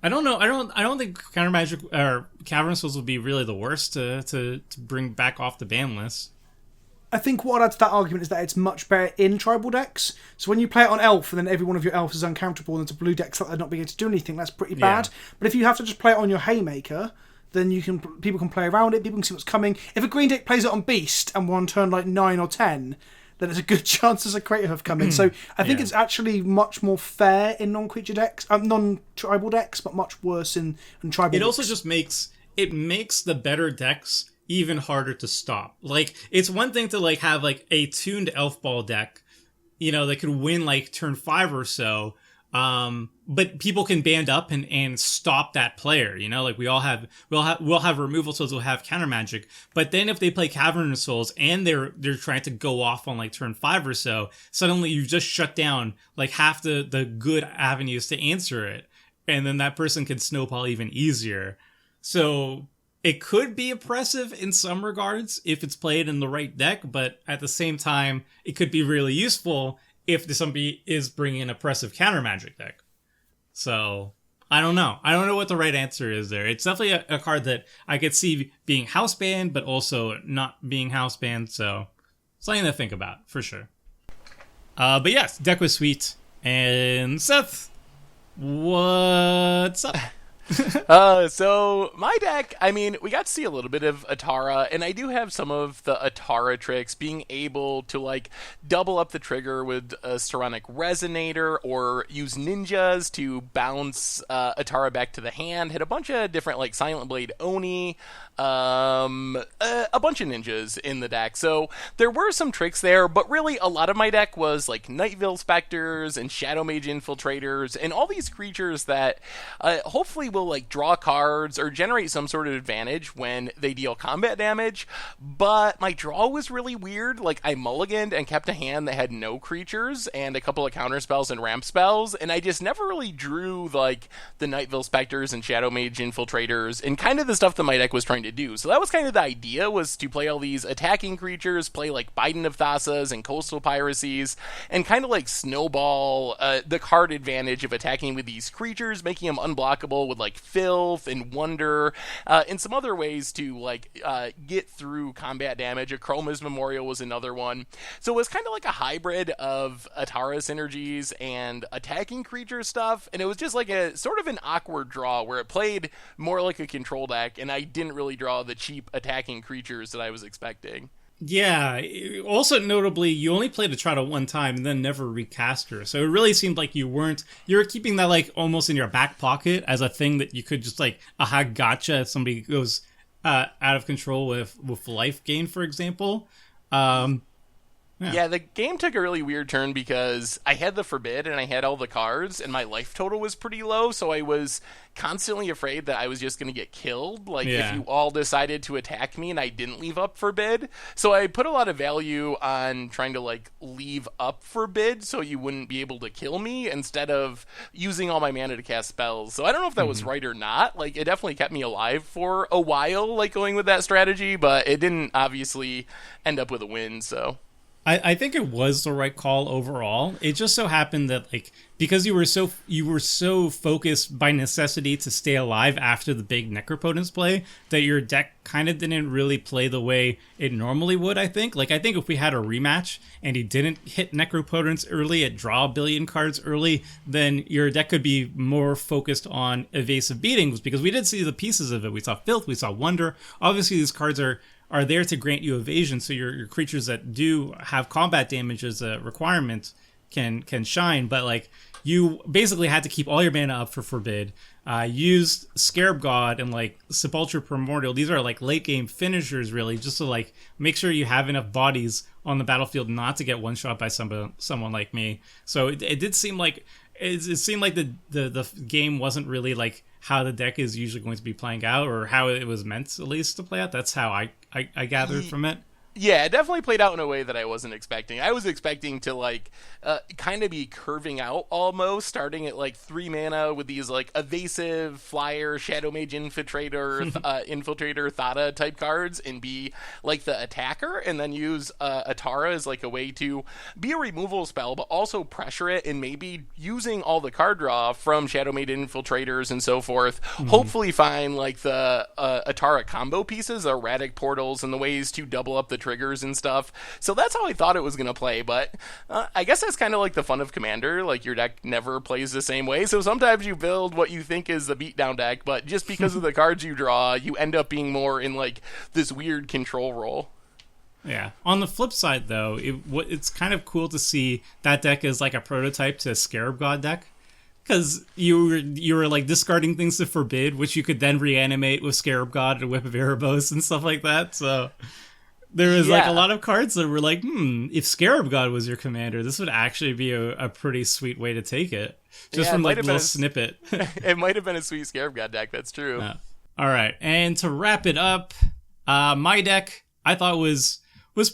I don't know. I don't think counter magic or Cavern Souls would be really the worst to bring back off the ban list. I think what I'd add to that argument is that it's much better in tribal decks. So when you play it on Elf and then every one of your elves is uncounterable and it's a blue deck so they're not being able to do anything, that's pretty bad. But if you have to just play it on your Haymaker, then people can play around it, people can see what's coming. If a green deck plays it on Beast and we're on turn like 9 or 10, then there's a good chance there's a Crater Hoof coming. So I think it's actually much more fair in non-creature decks, non-tribal decks, but much worse in tribal decks. It also just makes the better decks even harder to stop. Like, it's one thing to like have like a tuned elf ball deck, you know, that could win like turn 5 or so, but people can band up and stop that player, you know, like we'll have removal souls, we'll have counter magic, but then if they play Cavern Souls and they're trying to go off on like turn 5 or so, suddenly you just shut down like half the good avenues to answer it, and then that person can snowball even easier. So it could be oppressive in some regards if it's played in the right deck, but at the same time, it could be really useful if somebody is bringing an oppressive counter magic deck. So, I don't know. I don't know what the right answer is there. It's definitely a card that I could see being house banned, but also not being house banned, so something to think about, for sure. But yes, deck was sweet. And Seth, what's up? So my deck, I mean, we got to see a little bit of Etrata, and I do have some of the Etrata tricks, being able to like double up the trigger with a Saronic Resonator, or use ninjas to bounce Etrata back to the hand, hit a bunch of different like Silent Blade Oni, a bunch of ninjas in the deck. So there were some tricks there, but really a lot of my deck was like Nightville Specters and Shadow Mage Infiltrators and all these creatures that hopefully will like draw cards or generate some sort of advantage when they deal combat damage. But my draw was really weird. Like, I mulliganed and kept a hand that had no creatures and a couple of counter spells and ramp spells, and I just never really drew like the Nightville Specters and Shadow Mage Infiltrators and kind of the stuff that my deck was trying to do. So that was kind of the idea, was to play all these attacking creatures, play like Biden of Thassa's and Coastal Piracies, and kind of like snowball the card advantage of attacking with these creatures, making them unblockable with like Filth and Wonder, and some other ways to like get through combat damage. A Chroma's Memorial was another one. So it was kind of like a hybrid of Etrata synergies and attacking creature stuff, and it was just like a sort of an awkward draw where it played more like a control deck, and I didn't really draw the cheap attacking creatures that I was expecting. Yeah, also notably, you only played Etrata one time and then never recast her. So it really seemed like you were keeping that like almost in your back pocket as a thing that you could just like, aha, gotcha, if somebody goes out of control with life gain, for example. Yeah, the game took a really weird turn because I had the Forbid and I had all the cards and my life total was pretty low, so I was constantly afraid that I was just going to get killed, like if you all decided to attack me and I didn't leave up Forbid. So I put a lot of value on trying to like leave up Forbid so you wouldn't be able to kill me instead of using all my mana to cast spells. So I don't know if that was right or not. Like, it definitely kept me alive for a while, like going with that strategy, but it didn't obviously end up with a win, so... I think it was the right call overall. It just so happened that like because you were so focused by necessity to stay alive after the big Necropotence play that your deck kind of didn't really play the way it normally would, I think. Like I think if we had a rematch and he didn't hit Necropotence early, it draw a billion cards early, then your deck could be more focused on evasive beatings because we did see the pieces of it. We saw Filth, we saw Wonder. Obviously these cards are there to grant you evasion, so your creatures that do have combat damage as a requirement can shine. But like you basically had to keep all your mana up for Forbid. Used Scarab God and like Sepulchre Primordial. These are like late game finishers, really, just to like make sure you have enough bodies on the battlefield not to get one shot by someone like me. So it did seem like it seemed like the game wasn't really like how the deck is usually going to be playing out, or how it was meant at least to play out. That's how I gathered from it. Yeah, it definitely played out in a way that I wasn't expecting. I was expecting to like kind of be curving out almost, starting at like 3 mana with these like evasive flyer Shadow Mage Infiltrator Thada type cards, and be like the attacker, and then use Atara as like a way to be a removal spell, but also pressure it, and maybe using all the card draw from Shadow Mage Infiltrators and so forth. Hopefully find like the Atara combo pieces, erratic portals, and the ways to double up the triggers and stuff. So that's how I thought it was going to play, but I guess that's kind of like the fun of Commander. Like your deck never plays the same way, so sometimes you build what you think is the beatdown deck, but just because of the cards you draw, you end up being more in like this weird control role. Yeah. On the flip side, though, it's kind of cool to see that deck as like a prototype to Scarab God deck. Because you were like discarding things to Forbid, which you could then reanimate with Scarab God and Whip of Erebos and stuff like that. So there was like a lot of cards that were like, if Scarab God was your commander, this would actually be a pretty sweet way to take it. Just from like a little snippet. It might have been a sweet Scarab God deck, that's true. Yeah. All right, and to wrap it up, my deck I thought was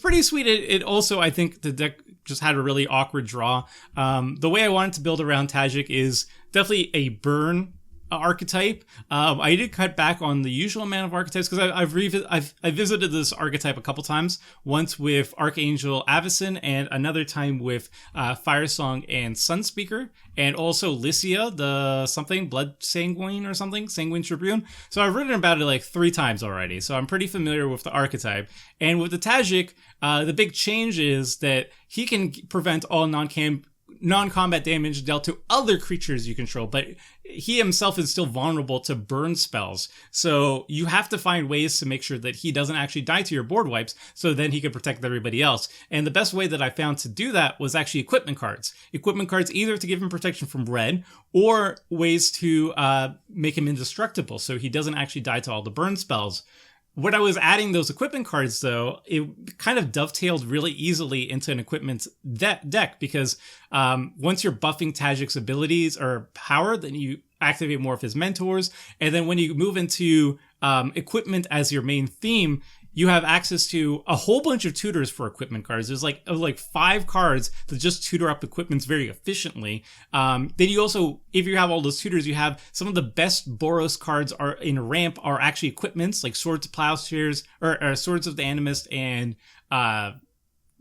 pretty sweet. It also, I think the deck just had a really awkward draw. The way I wanted to build around Tajic is definitely a burn archetype. I did cut back on the usual amount of archetypes because I visited this archetype a couple times. Once with Archangel Avacyn and another time with Firesong and Sunspeaker, and also Lycia, the something Blood Sanguine or something, Sanguine Tribune. So I've written about it like 3 times already. So I'm pretty familiar with the archetype. And with the Tajic, the big change is that he can prevent all non-combat damage dealt to other creatures you control, but he himself is still vulnerable to burn spells. So you have to find ways to make sure that he doesn't actually die to your board wipes, so then he can protect everybody else. And the best way that I found to do that was actually equipment cards. Equipment cards either to give him protection from red, or ways to make him indestructible, so he doesn't actually die to all the burn spells. When I was adding those equipment cards, though, it kind of dovetailed really easily into an equipment deck because once you're buffing Tajic's abilities or power, then you activate more of his mentors. And then when you move into equipment as your main theme, you have access to a whole bunch of tutors for equipment cards. There's like 5 cards that just tutor up equipments very efficiently. Then you also, if you have all those tutors, you have some of the best Boros cards are in ramp are actually equipments, like Swords of Plowshares, or Swords of the Animist and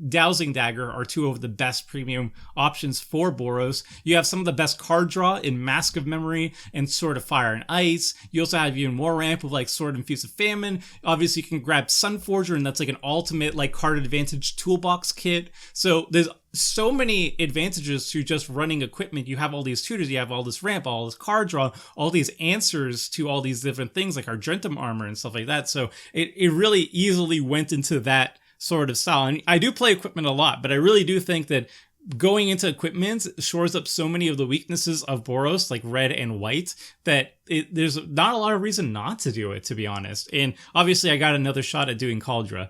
Dowsing Dagger are 2 of the best premium options for Boros. You have some of the best card draw in Mask of Memory and Sword of Fire and Ice. You also have even more ramp with like Sword and Fuse of Famine. Obviously, you can grab Sunforger, and that's like an ultimate like card advantage toolbox kit. So there's so many advantages to just running equipment. You have all these tutors, you have all this ramp, all this card draw, all these answers to all these different things like Argentum armor and stuff like that. So it really easily went into that sort of style. And I do play equipment a lot, but I really do think that going into equipment shores up so many of the weaknesses of Boros, like red and white, that there's not a lot of reason not to do it, to be honest. And obviously I got another shot at doing Cauldra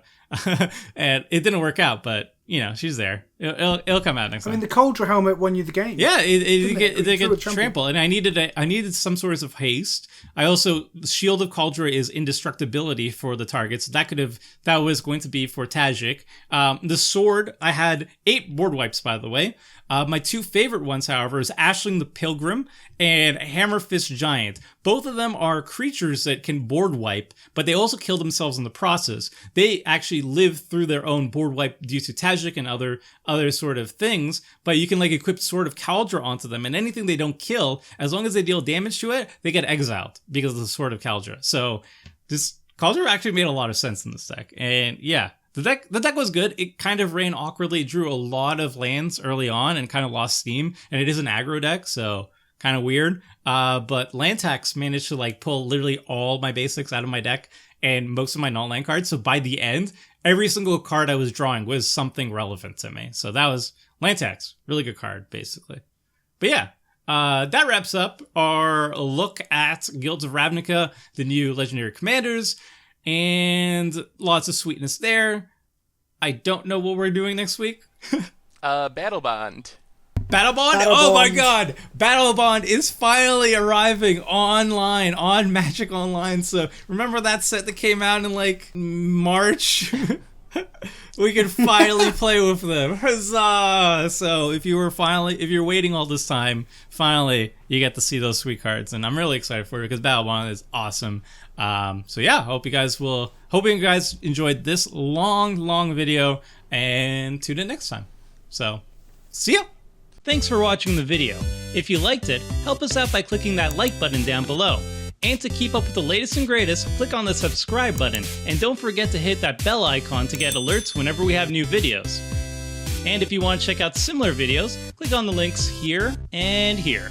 and it didn't work out, but you know, she's there. It'll come out next time. I mean, the Cauldra helmet won you the game. Yeah, they get trampled, and I needed some sort of haste. I also, Shield of Cauldra is indestructibility for the targets. That was going to be for Tajic. The sword, I had 8 board wipes, by the way. My 2 favorite ones, however, is Ashling the Pilgrim and Hammerfist Giant. both of them are creatures that can board wipe, but they also kill themselves in the process. They actually live through their own board wipe due to Tajic and other sort of things, but you can like equip Sword of Kaldra onto them, and anything they don't kill, as long as they deal damage to it, they get exiled because of the Sword of Kaldra. So this Kaldra actually made a lot of sense in this deck, and yeah. The deck was good. It kind of ran awkwardly, drew a lot of lands early on and kind of lost steam. And it is an aggro deck, so kind of weird. But land tax managed to like pull literally all my basics out of my deck and most of my non-land cards. So by the end, every single card I was drawing was something relevant to me. So that was land tax. Really good card, basically. But yeah, that wraps up our look at Guilds of Ravnica, the new legendary commanders. And lots of sweetness there. I don't know what we're doing next week. Battle Bond. Battle Bond? Oh my god! Battle Bond is finally arriving online, on Magic Online. So remember that set that came out in like March? We can finally play with them. Huzzah! So if you're waiting all this time, finally you get to see those sweet cards, and I'm really excited for it because Battle Bond is awesome. So yeah, hoping you guys enjoyed this long video, and tune in next time. So see ya. Thanks for watching the video. If you liked it, help us out by clicking that like button down below. And to keep up with the latest and greatest, click on the subscribe button, and don't forget to hit that bell icon to get alerts whenever we have new videos. And if you want to check out similar videos, click on the links here and here.